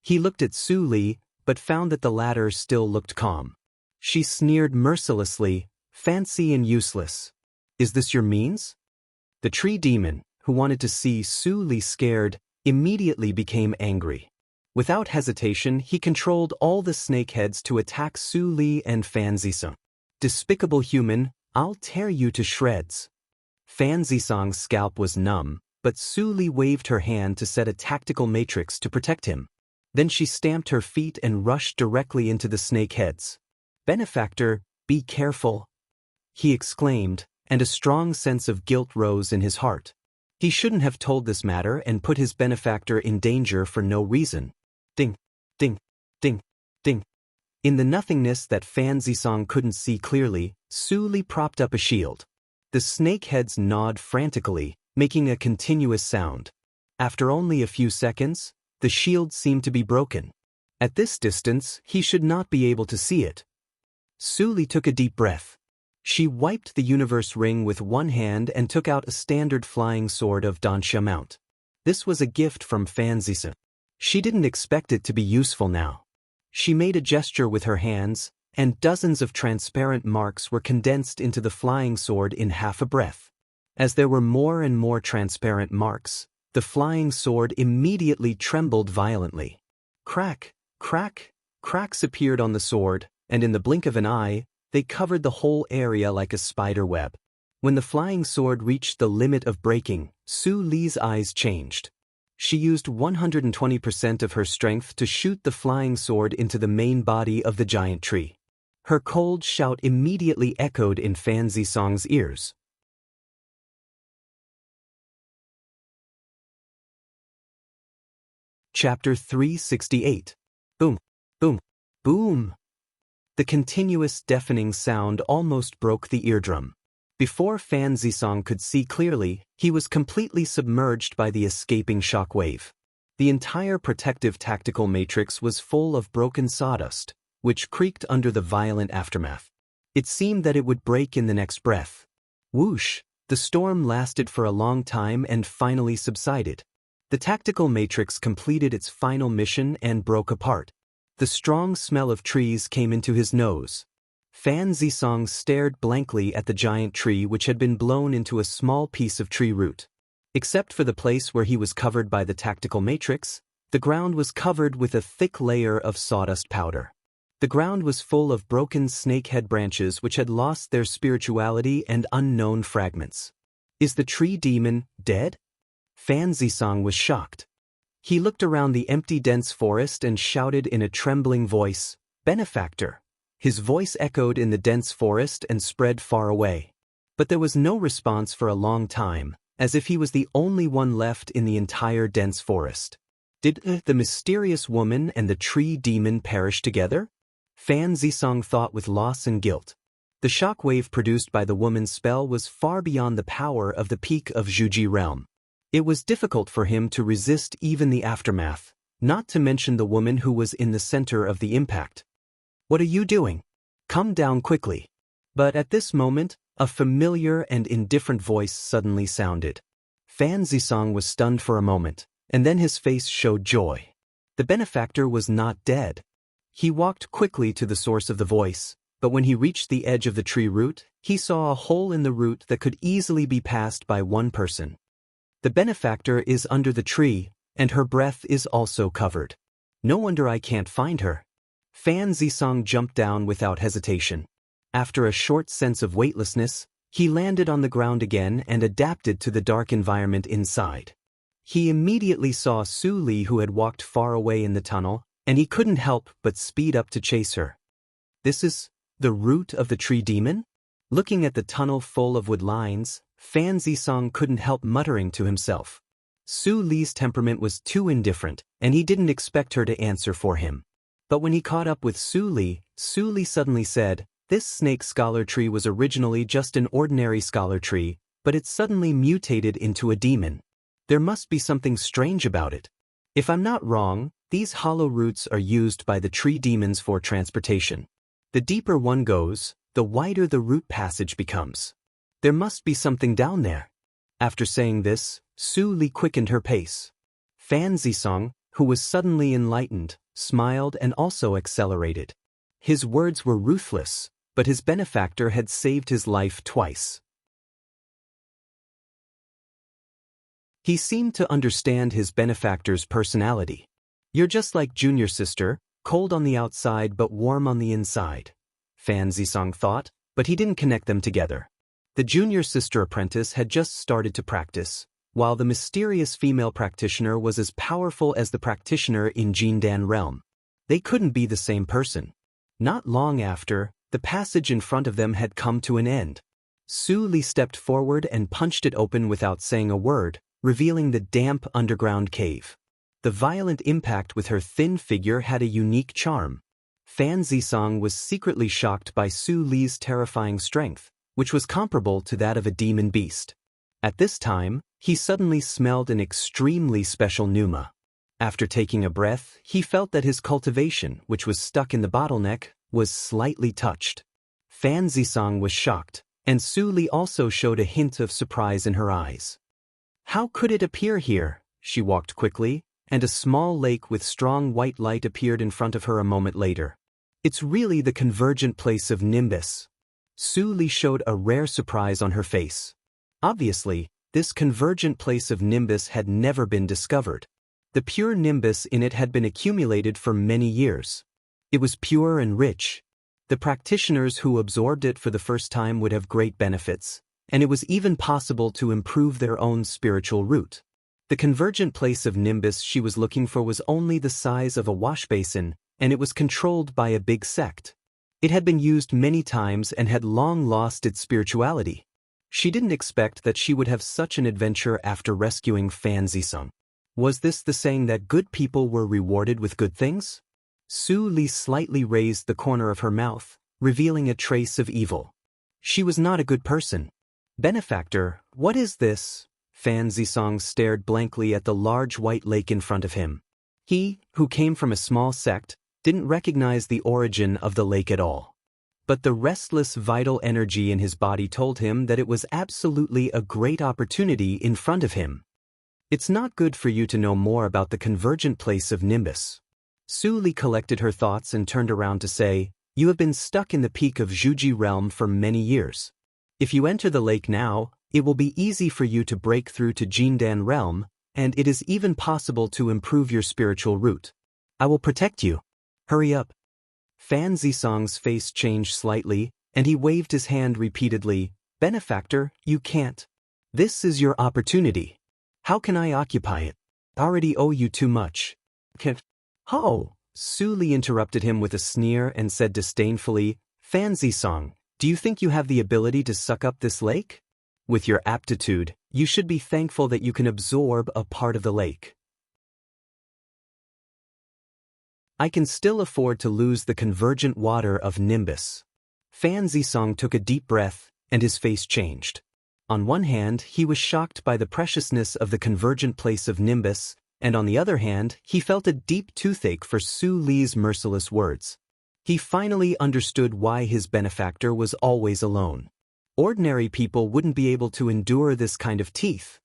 He looked at Su Li, but found that the latter still looked calm. She sneered mercilessly, fancy and useless. Is this your means? The tree demon, who wanted to see Su Li scared, immediately became angry. Without hesitation, he controlled all the snakeheads to attack Su Li and Fan Zisong. Despicable human, I'll tear you to shreds. Fan Zisong's scalp was numb, but Su Li waved her hand to set a tactical matrix to protect him. Then she stamped her feet and rushed directly into the snakeheads. Benefactor, be careful, he exclaimed, and a strong sense of guilt rose in his heart. He shouldn't have told this matter and put his benefactor in danger for no reason. Ding, ding, ding, ding. In the nothingness that Fan Zisong couldn't see clearly, Su Li propped up a shield. The snakeheads gnawed frantically, making a continuous sound. After only a few seconds, the shield seemed to be broken. At this distance, he should not be able to see it. Su Li took a deep breath. She wiped the universe ring with one hand and took out a standard flying sword of Dansha mount. This was a gift from Fan Zisong. She didn't expect it to be useful now. She made a gesture with her hands, and dozens of transparent marks were condensed into the flying sword in half a breath. As there were more and more transparent marks, the flying sword immediately trembled violently. Crack, crack, cracks appeared on the sword, and in the blink of an eye, they covered the whole area like a spider web. When the flying sword reached the limit of breaking, Su Li's eyes changed. She used 120% of her strength to shoot the flying sword into the main body of the giant tree. Her cold shout immediately echoed in Fan Zisong's ears. Chapter 368. Boom, boom, boom. The continuous deafening sound almost broke the eardrum. Before Fan Zisong could see clearly, he was completely submerged by the escaping shock wave. The entire protective tactical matrix was full of broken sawdust, which creaked under the violent aftermath. It seemed that it would break in the next breath. Whoosh! The storm lasted for a long time and finally subsided. The tactical matrix completed its final mission and broke apart. The strong smell of trees came into his nose. Fan Zisong stared blankly at the giant tree which had been blown into a small piece of tree root. Except for the place where he was covered by the tactical matrix, the ground was covered with a thick layer of sawdust powder. The ground was full of broken snakehead branches which had lost their spirituality and unknown fragments. Is the tree demon dead? Fan Zisong was shocked. He looked around the empty dense forest and shouted in a trembling voice, "Benefactor!" His voice echoed in the dense forest and spread far away. But there was no response for a long time, as if he was the only one left in the entire dense forest. Did the mysterious woman and the tree demon perish together? Fan Zisong thought with loss and guilt. The shock wave produced by the woman's spell was far beyond the power of the peak of Zhuji realm. It was difficult for him to resist even the aftermath, not to mention the woman who was in the center of the impact. "What are you doing? Come down quickly." But at this moment, a familiar and indifferent voice suddenly sounded. Fan Zisong was stunned for a moment, and then his face showed joy. The benefactor was not dead. He walked quickly to the source of the voice, but when he reached the edge of the tree root, he saw a hole in the root that could easily be passed by one person. The benefactor is under the tree, and her breath is also covered. No wonder I can't find her. Fan Zisong jumped down without hesitation. After a short sense of weightlessness, he landed on the ground again and adapted to the dark environment inside. He immediately saw Su Li, who had walked far away in the tunnel, and he couldn't help but speed up to chase her. "This is the root of the tree demon?" Looking at the tunnel full of wood lines, Fan Zisong couldn't help muttering to himself. Su Li's temperament was too indifferent, and he didn't expect her to answer for him. But when he caught up with Su Li suddenly said, "This snake scholar tree was originally just an ordinary scholar tree, but it suddenly mutated into a demon. There must be something strange about it. If I'm not wrong, these hollow roots are used by the tree demons for transportation. The deeper one goes, the wider the root passage becomes. There must be something down there." After saying this, Su Li quickened her pace. Fan Zisong, who was suddenly enlightened, smiled and also accelerated. His words were ruthless, but his benefactor had saved his life twice. He seemed to understand his benefactor's personality. "You're just like junior sister, cold on the outside but warm on the inside," Fan Zisong thought, but he didn't connect them together. The junior sister apprentice had just started to practice, while the mysterious female practitioner was as powerful as the practitioner in Jindan realm. They couldn't be the same person. Not long after, the passage in front of them had come to an end. Su Li stepped forward and punched it open without saying a word, revealing the damp underground cave. The violent impact with her thin figure had a unique charm. Fan Zisong was secretly shocked by Su Li's terrifying strength, which was comparable to that of a demon beast. At this time, he suddenly smelled an extremely special pneuma. After taking a breath, he felt that his cultivation, which was stuck in the bottleneck, was slightly touched. Fan Zisong was shocked, and Su Li also showed a hint of surprise in her eyes. "How could it appear here?" She walked quickly, and a small lake with strong white light appeared in front of her a moment later. "It's really the convergent place of Nimbus." Su Li showed a rare surprise on her face. Obviously, this convergent place of Nimbus had never been discovered. The pure Nimbus in it had been accumulated for many years. It was pure and rich. The practitioners who absorbed it for the first time would have great benefits, and it was even possible to improve their own spiritual root. The convergent place of Nimbus she was looking for was only the size of a wash basin, and it was controlled by a big sect. It had been used many times and had long lost its spirituality. She didn't expect that she would have such an adventure after rescuing Fan Zisong. Was this the saying that good people were rewarded with good things? Su Li slightly raised the corner of her mouth, revealing a trace of evil. She was not a good person. "Benefactor, what is this?" Fan Zisong stared blankly at the large white lake in front of him. He, who came from a small sect, didn't recognize the origin of the lake at all. But the restless vital energy in his body told him that it was absolutely a great opportunity in front of him. "It's not good for you to know more about the convergent place of Nimbus." Su Li collected her thoughts and turned around to say, "You have been stuck in the peak of Zhuji realm for many years. If you enter the lake now, it will be easy for you to break through to Jindan realm, and it is even possible to improve your spiritual root. I will protect you. Hurry up." Fan Zisong's face changed slightly, and he waved his hand repeatedly. "Benefactor, you can't. This is your opportunity. How can I occupy it? I already owe you too much." "Can't." "Oh!" Su Li interrupted him with a sneer and said disdainfully, "Fan Zisong, do you think you have the ability to suck up this lake? With your aptitude, you should be thankful that you can absorb a part of the lake. I can still afford to lose the convergent water of Nimbus." Fan Zisong took a deep breath, and his face changed. On one hand, he was shocked by the preciousness of the convergent place of Nimbus, and on the other hand, he felt a deep toothache for Su Li's merciless words. He finally understood why his benefactor was always alone. Ordinary people wouldn't be able to endure this kind of teeth.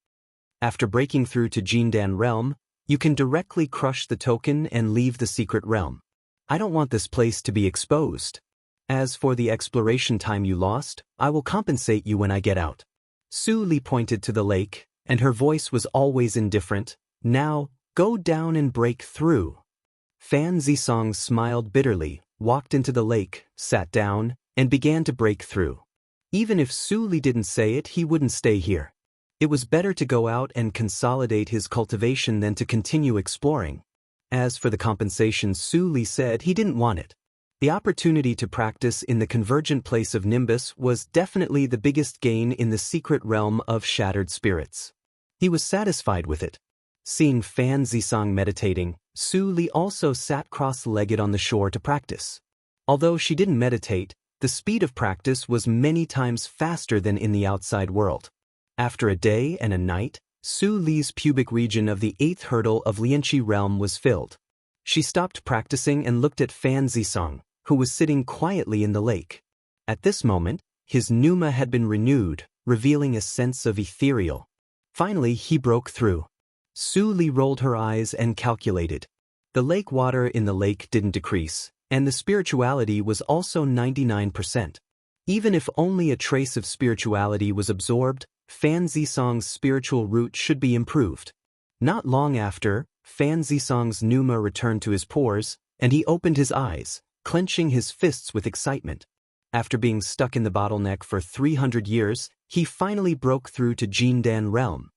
After breaking through to Jindan Realm, you can directly crush the token and leave the secret realm. I don't want this place to be exposed. As for the exploration time you lost, I will compensate you when I get out. Su Li pointed to the lake, and her voice was always indifferent. Now, go down and break through. Fan Zisong smiled bitterly, walked into the lake, sat down, and began to break through. Even if Su Li didn't say it, he wouldn't stay here. It was better to go out and consolidate his cultivation than to continue exploring. As for the compensation, Su Li said he didn't want it. The opportunity to practice in the convergent place of Nimbus was definitely the biggest gain in the secret realm of shattered spirits. He was satisfied with it. Seeing Fan Zisong meditating, Su Li also sat cross-legged on the shore to practice. Although she didn't meditate, the speed of practice was many times faster than in the outside world. After a day and a night, Su Li's pubic region of the 8th hurdle of Lianqi realm was filled. She stopped practicing and looked at Fan Zisong, who was sitting quietly in the lake. At this moment, his pneuma had been renewed, revealing a sense of ethereal. Finally, he broke through. Su Li rolled her eyes and calculated. The lake water in the lake didn't decrease, and the spirituality was also 99%. Even if only a trace of spirituality was absorbed, Fan Zisong's spiritual root should be improved. Not long after, Fan Zisong's pneuma returned to his pores, and he opened his eyes, clenching his fists with excitement. After being stuck in the bottleneck for 300 years, he finally broke through to Jindan Realm.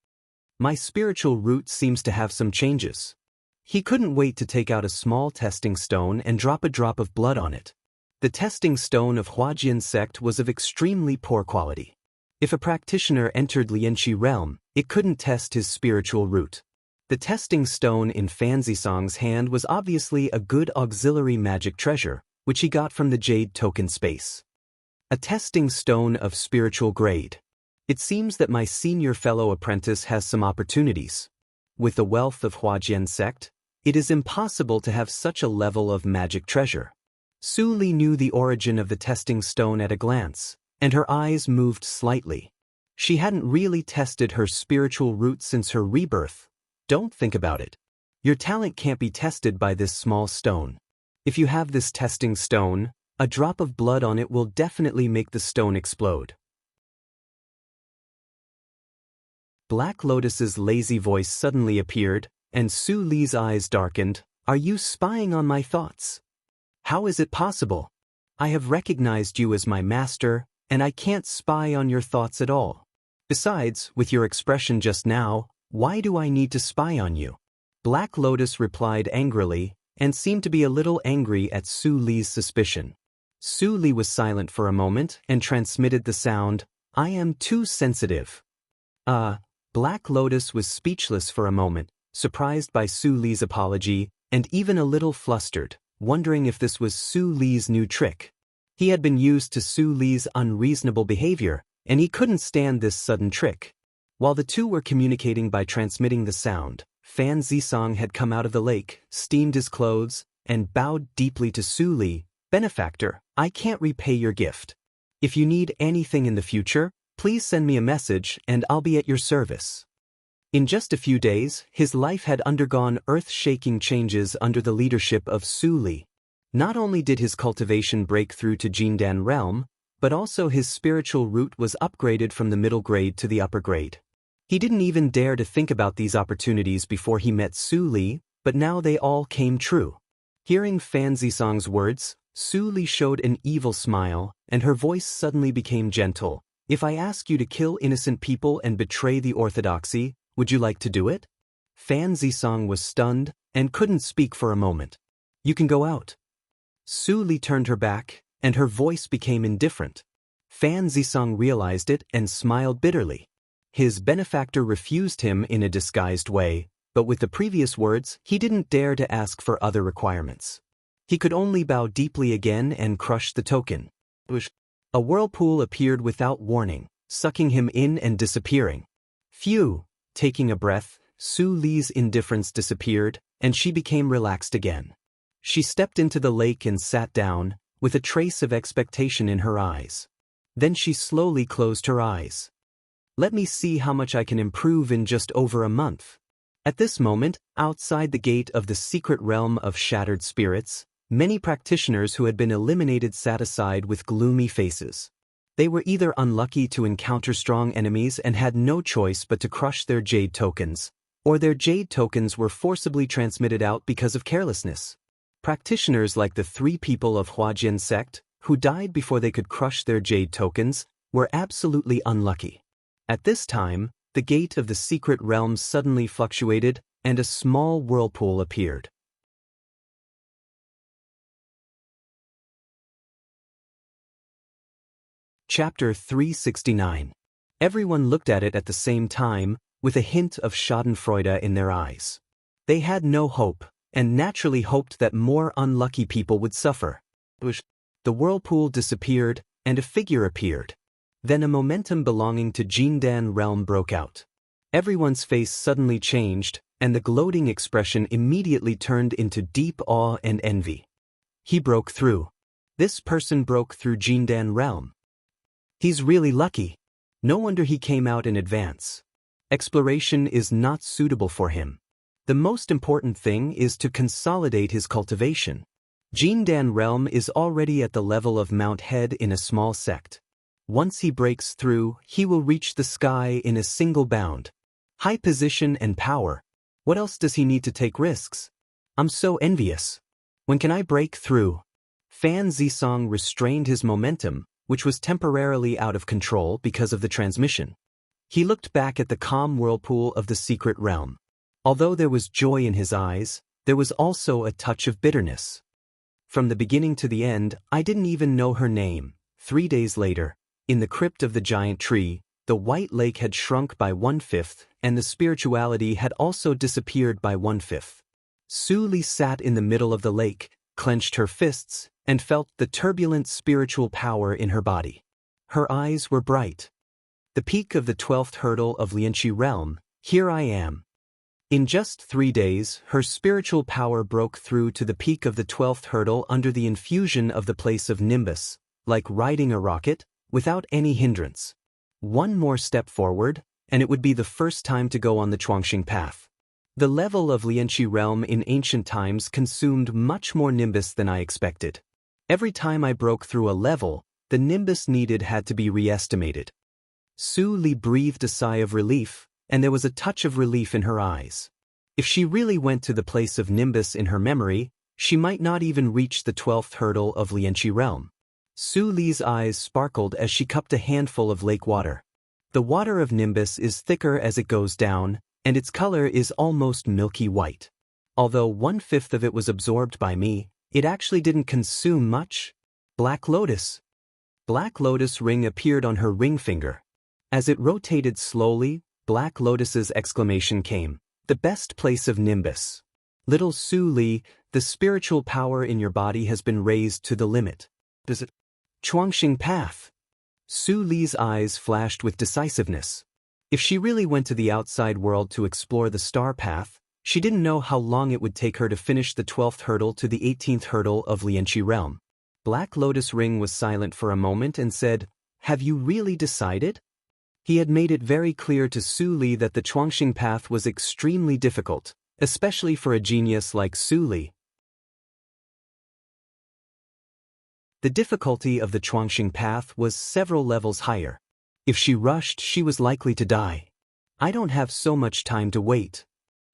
My spiritual root seems to have some changes. He couldn't wait to take out a small testing stone and drop a drop of blood on it. The testing stone of Huajian sect was of extremely poor quality. If a practitioner entered Lianqi realm, it couldn't test his spiritual root. The testing stone in Fan Zisong's hand was obviously a good auxiliary magic treasure, which he got from the jade token space. A testing stone of spiritual grade. It seems that my senior fellow apprentice has some opportunities. With the wealth of Huajian sect, it is impossible to have such a level of magic treasure. Su Li knew the origin of the testing stone at a glance, and her eyes moved slightly. She hadn't really tested her spiritual root since her rebirth. Don't think about it. Your talent can't be tested by this small stone. If you have this testing stone, a drop of blood on it will definitely make the stone explode. Black Lotus's lazy voice suddenly appeared, and Su Li's eyes darkened. Are you spying on my thoughts? How is it possible? I have recognized you as my master, and I can't spy on your thoughts at all. Besides, with your expression just now, why do I need to spy on you? Black Lotus replied angrily, and seemed to be a little angry at Su Li's suspicion. Su Li was silent for a moment and transmitted the sound, I am too sensitive. Black Lotus was speechless for a moment, surprised by Su Li's apology, and even a little flustered, wondering if this was Su Li's new trick. He had been used to Su Li's unreasonable behavior, and he couldn't stand this sudden trick. While the two were communicating by transmitting the sound, Fan Zisong had come out of the lake, steamed his clothes, and bowed deeply to Su Li. Benefactor, I can't repay your gift. If you need anything in the future, please send me a message and I'll be at your service. In just a few days, his life had undergone earth-shaking changes under the leadership of Su Li. Not only did his cultivation break through to Jindan Realm, but also his spiritual root was upgraded from the middle grade to the upper grade. He didn't even dare to think about these opportunities before he met Su Li, but now they all came true. Hearing Fan Zisong's words, Su Li showed an evil smile, and her voice suddenly became gentle. If I ask you to kill innocent people and betray the orthodoxy, would you like to do it? Fan Zisong was stunned and couldn't speak for a moment. You can go out. Su Li turned her back, and her voice became indifferent. Fan Zisong realized it and smiled bitterly. His benefactor refused him in a disguised way, but with the previous words, he didn't dare to ask for other requirements. He could only bow deeply again and crush the token. A whirlpool appeared without warning, sucking him in and disappearing. Phew! Taking a breath, Su Li's indifference disappeared, and she became relaxed again. She stepped into the lake and sat down, with a trace of expectation in her eyes. Then she slowly closed her eyes. Let me see how much I can improve in just over a month. At this moment, outside the gate of the secret realm of shattered spirits, many practitioners who had been eliminated sat aside with gloomy faces. They were either unlucky to encounter strong enemies and had no choice but to crush their jade tokens, or their jade tokens were forcibly transmitted out because of carelessness. Practitioners like the 3 people of Huajian sect, who died before they could crush their jade tokens, were absolutely unlucky. At this time, the gate of the secret realm suddenly fluctuated, and a small whirlpool appeared. Chapter 369. Everyone looked at it at the same time, with a hint of schadenfreude in their eyes. They had no hope, and naturally hoped that more unlucky people would suffer. The whirlpool disappeared, and a figure appeared. Then a momentum belonging to Jindan realm broke out. Everyone's face suddenly changed, and the gloating expression immediately turned into deep awe and envy. He broke through. This person broke through Jindan realm. He's really lucky. No wonder he came out in advance. Exploration is not suitable for him. The most important thing is to consolidate his cultivation. Jindan realm is already at the level of Mount Head in a small sect. Once he breaks through, he will reach the sky in a single bound. High position and power. What else does he need to take risks? I'm so envious. When can I break through? Fan Zisong restrained his momentum, which was temporarily out of control because of the transmission. He looked back at the calm whirlpool of the secret realm. Although there was joy in his eyes, there was also a touch of bitterness. From the beginning to the end, I didn't even know her name. 3 days later, in the crypt of the giant tree, the white lake had shrunk by 1/5, and the spirituality had also disappeared by 1/5. Su Li sat in the middle of the lake, clenched her fists, and felt the turbulent spiritual power in her body. Her eyes were bright. The peak of the 12th hurdle of Lianqi realm, here I am. In just 3 days, her spiritual power broke through to the peak of the 12th hurdle under the infusion of the place of Nimbus, like riding a rocket, without any hindrance. One more step forward, and it would be the first time to go on the Chuangxing path. The level of Lianqi realm in ancient times consumed much more Nimbus than I expected. Every time I broke through a level, the Nimbus needed had to be re-estimated. Su Li breathed a sigh of relief, and there was a touch of relief in her eyes. If she really went to the place of Nimbus in her memory, she might not even reach the 12th hurdle of Lianqi realm. Su Li's eyes sparkled as she cupped a handful of lake water. The water of Nimbus is thicker as it goes down, and its color is almost milky white. Although 1/5 of it was absorbed by me, it actually didn't consume much. Black Lotus. Black Lotus ring appeared on her ring finger. As it rotated slowly, Black Lotus's exclamation came, "The best place of Nimbus. Little Su Li, the spiritual power in your body has been raised to the limit." Does it? Chuangxing path. Su Li's eyes flashed with decisiveness. If she really went to the outside world to explore the star path, she didn't know how long it would take her to finish the 12th hurdle to the 18th hurdle of Lianqi realm. Black Lotus Ring was silent for a moment and said, "Have you really decided?" He had made it very clear to Su Li that the Chuangxing path was extremely difficult, especially for a genius like Su Li. The difficulty of the Chuangxing path was several levels higher. If she rushed, she was likely to die. I don't have so much time to wait.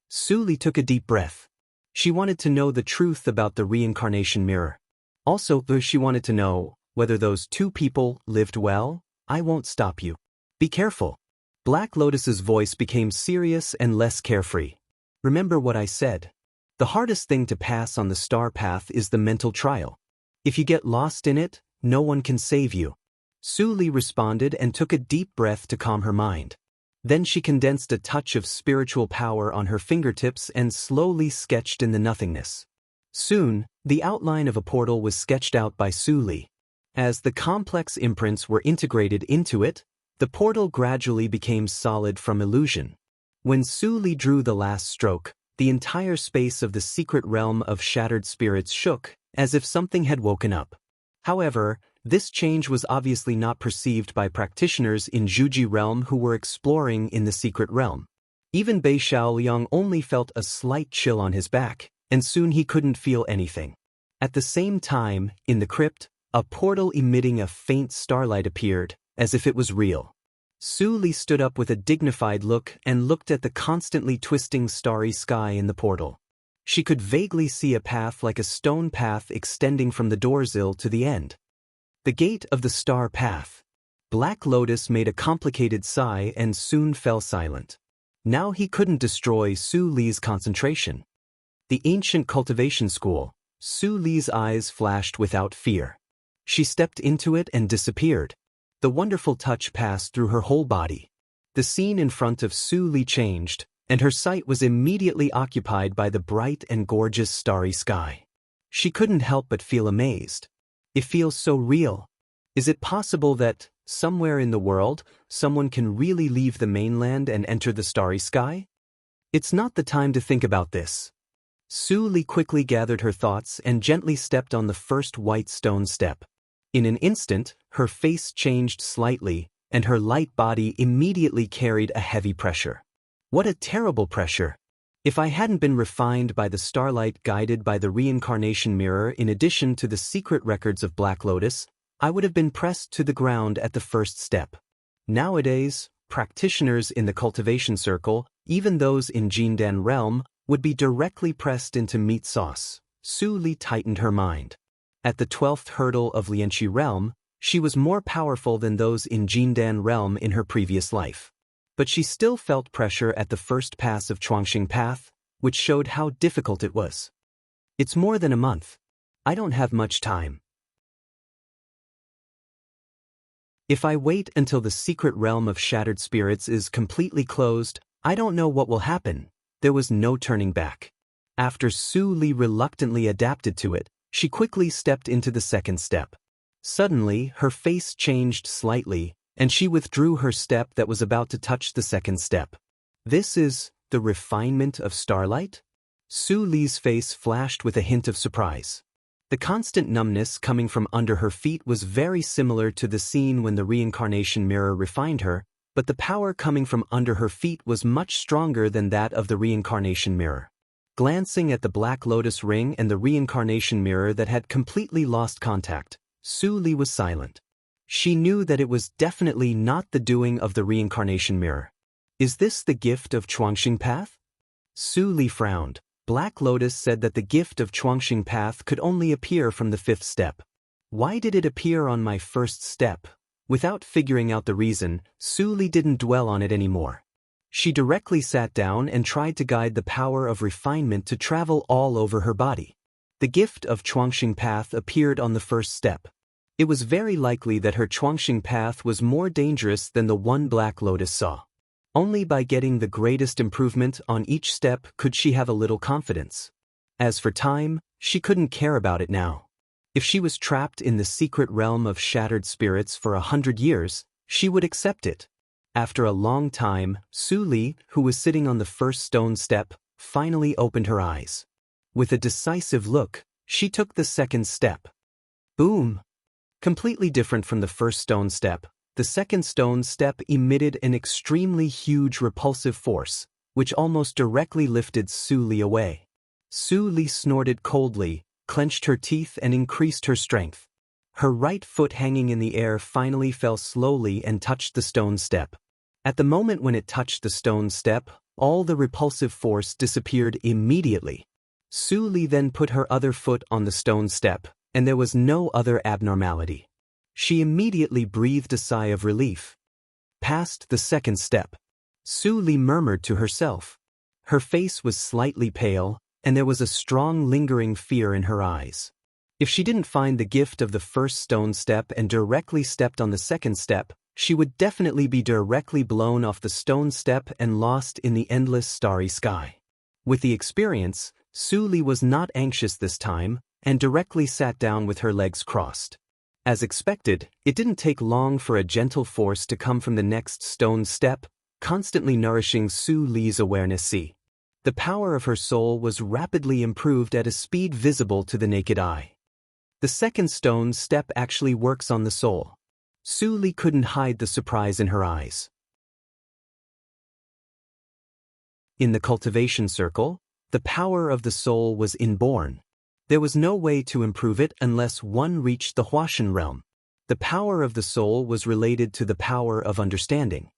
Su Li took a deep breath. She wanted to know the truth about the reincarnation mirror. Also, she wanted to know whether those 2 people lived well. I won't stop you. Be careful. Black Lotus's voice became serious and less carefree. Remember what I said. The hardest thing to pass on the star path is the mental trial. If you get lost in it, no one can save you. Su Li responded and took a deep breath to calm her mind. Then she condensed a touch of spiritual power on her fingertips and slowly sketched in the nothingness. Soon, the outline of a portal was sketched out by Su Li. As the complex imprints were integrated into it, the portal gradually became solid from illusion. When Su Li drew the last stroke, the entire space of the secret realm of shattered spirits shook, as if something had woken up. However, this change was obviously not perceived by practitioners in Zhuji realm who were exploring in the secret realm. Even Bei Xiaoliang only felt a slight chill on his back, and soon he couldn't feel anything. At the same time, in the crypt, a portal emitting a faint starlight appeared, as if it was real. Su Li stood up with a dignified look and looked at the constantly twisting starry sky in the portal. She could vaguely see a path like a stone path extending from the doorsill to the end. The gate of the star path. Black Lotus made a complicated sigh and soon fell silent. Now he couldn't destroy Su Li's concentration. The ancient cultivation school. Su Li's eyes flashed without fear. She stepped into it and disappeared. The wonderful touch passed through her whole body. The scene in front of Su Li changed, and her sight was immediately occupied by the bright and gorgeous starry sky. She couldn't help but feel amazed. It feels so real. Is it possible that, somewhere in the world, someone can really leave the mainland and enter the starry sky? It's not the time to think about this. Su Li quickly gathered her thoughts and gently stepped on the first white stone step. In an instant, her face changed slightly, and her light body immediately carried a heavy pressure. What a terrible pressure! If I hadn't been refined by the starlight guided by the reincarnation mirror in addition to the secret records of Black Lotus, I would have been pressed to the ground at the first step. Nowadays, practitioners in the cultivation circle, even those in Jindan realm, would be directly pressed into meat sauce. Su Li tightened her mind. At the 12th hurdle of Lianqi realm, she was more powerful than those in Jindan realm in her previous life. But she still felt pressure at the first pass of Chuangxing Path, which showed how difficult it was. It's more than a month. I don't have much time. If I wait until the secret realm of shattered spirits is completely closed, I don't know what will happen. There was no turning back. After Su Li reluctantly adapted to it, she quickly stepped into the second step. Suddenly, her face changed slightly, and she withdrew her step that was about to touch the second step. This is the refinement of starlight? Su Li's face flashed with a hint of surprise. The constant numbness coming from under her feet was very similar to the scene when the reincarnation mirror refined her, but the power coming from under her feet was much stronger than that of the reincarnation mirror. Glancing at the Black Lotus ring and the reincarnation mirror that had completely lost contact, Su Li was silent. She knew that it was definitely not the doing of the reincarnation mirror. Is this the gift of Chuangxing Path? Su Li frowned. Black Lotus said that the gift of Chuangxing Path could only appear from the 5th step. Why did it appear on my first step? Without figuring out the reason, Su Li didn't dwell on it anymore. She directly sat down and tried to guide the power of refinement to travel all over her body. The gift of Chuangxing Path appeared on the first step. It was very likely that her Chuangxing Path was more dangerous than the one Black Lotus saw. Only by getting the greatest improvement on each step could she have a little confidence. As for time, she couldn't care about it now. If she was trapped in the secret realm of shattered spirits for 100 years, she would accept it. After a long time, Su Li, who was sitting on the first stone step, finally opened her eyes. With a decisive look, she took the second step. Boom! Completely different from the first stone step, the second stone step emitted an extremely huge repulsive force, which almost directly lifted Su Li away. Su Li snorted coldly, clenched her teeth and increased her strength. Her right foot hanging in the air finally fell slowly and touched the stone step. At the moment when it touched the stone step, all the repulsive force disappeared immediately. Su Li then put her other foot on the stone step, and there was no other abnormality. She immediately breathed a sigh of relief. Past the second step. Su Li murmured to herself. Her face was slightly pale, and there was a strong lingering fear in her eyes. If she didn't find the gift of the first stone step and directly stepped on the second step, she would definitely be directly blown off the stone step and lost in the endless starry sky. With the experience, Su Li was not anxious this time, and directly sat down with her legs crossed. As expected, it didn't take long for a gentle force to come from the next stone step, constantly nourishing Su Li's awareness. The power of her soul was rapidly improved at a speed visible to the naked eye. The second stone step actually works on the soul. Su Li couldn't hide the surprise in her eyes. In the cultivation circle, the power of the soul was inborn. There was no way to improve it unless one reached the Huashan realm. The power of the soul was related to the power of understanding.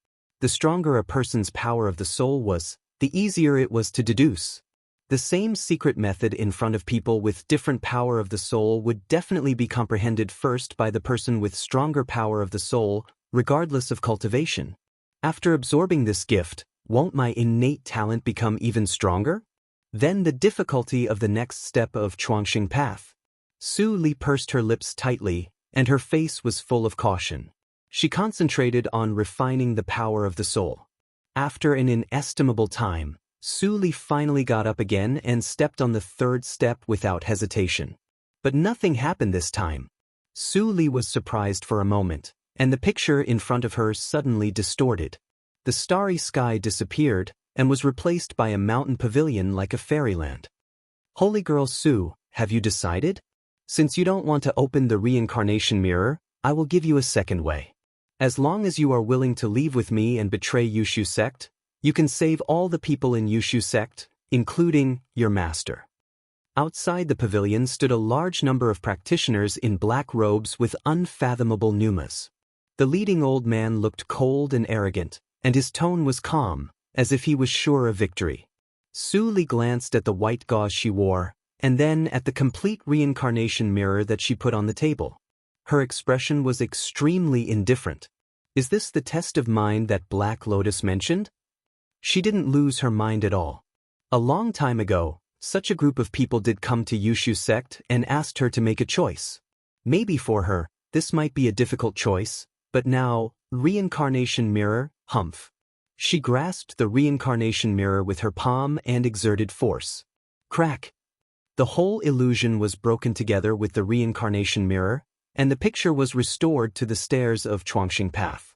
The stronger a person's power of the soul was, the easier it was to deduce. The same secret method in front of people with different power of the soul would definitely be comprehended first by the person with stronger power of the soul, regardless of cultivation. After absorbing this gift, won't my innate talent become even stronger? Then the difficulty of the next step of Chuangxing path. Su Li pursed her lips tightly, and her face was full of caution. She concentrated on refining the power of the soul. After an inestimable time, Su Li finally got up again and stepped on the third step without hesitation. But nothing happened this time. Su Li was surprised for a moment, and the picture in front of her suddenly distorted. The starry sky disappeared and was replaced by a mountain pavilion like a fairyland. Holy girl Su, have you decided? Since you don't want to open the reincarnation mirror, I will give you a second way. As long as you are willing to leave with me and betray Yushu sect, you can save all the people in Yushu sect, including your master. Outside the pavilion stood a large number of practitioners in black robes with unfathomable pneumas. The leading old man looked cold and arrogant, and his tone was calm, as if he was sure of victory. Su Li glanced at the white gauze she wore, and then at the complete reincarnation mirror that she put on the table. Her expression was extremely indifferent. Is this the test of mind that Black Lotus mentioned? She didn't lose her mind at all. A long time ago, such a group of people did come to Yushu sect and asked her to make a choice. Maybe for her, this might be a difficult choice, but now, reincarnation mirror, humph. She grasped the reincarnation mirror with her palm and exerted force. Crack! The whole illusion was broken together with the reincarnation mirror, and the picture was restored to the stairs of Chuangxing path.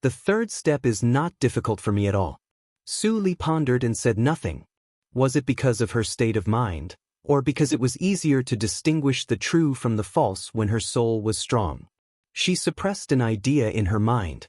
The third step is not difficult for me at all. Su Li pondered and said nothing. Was it because of her state of mind, or because it was easier to distinguish the true from the false when her soul was strong? She suppressed an idea in her mind.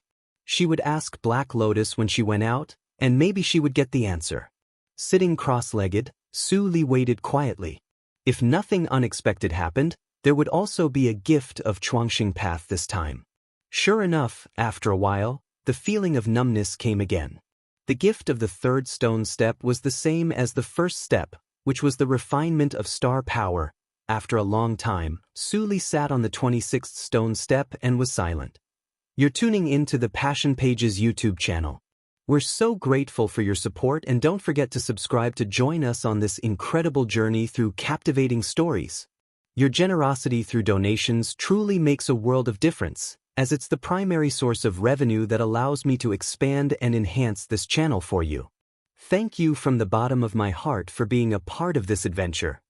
She would ask Black Lotus when she went out, and maybe she would get the answer. Sitting cross-legged, Su Li waited quietly. If nothing unexpected happened, there would also be a gift of Chuangxing path this time. Sure enough, after a while, the feeling of numbness came again. The gift of the third stone step was the same as the first step, which was the refinement of star power. After a long time, Su Li sat on the 26th stone step and was silent. You're tuning into the Passion Pages YouTube channel. We're so grateful for your support, and don't forget to subscribe to join us on this incredible journey through captivating stories. Your generosity through donations truly makes a world of difference, as it's the primary source of revenue that allows me to expand and enhance this channel for you. Thank you from the bottom of my heart for being a part of this adventure.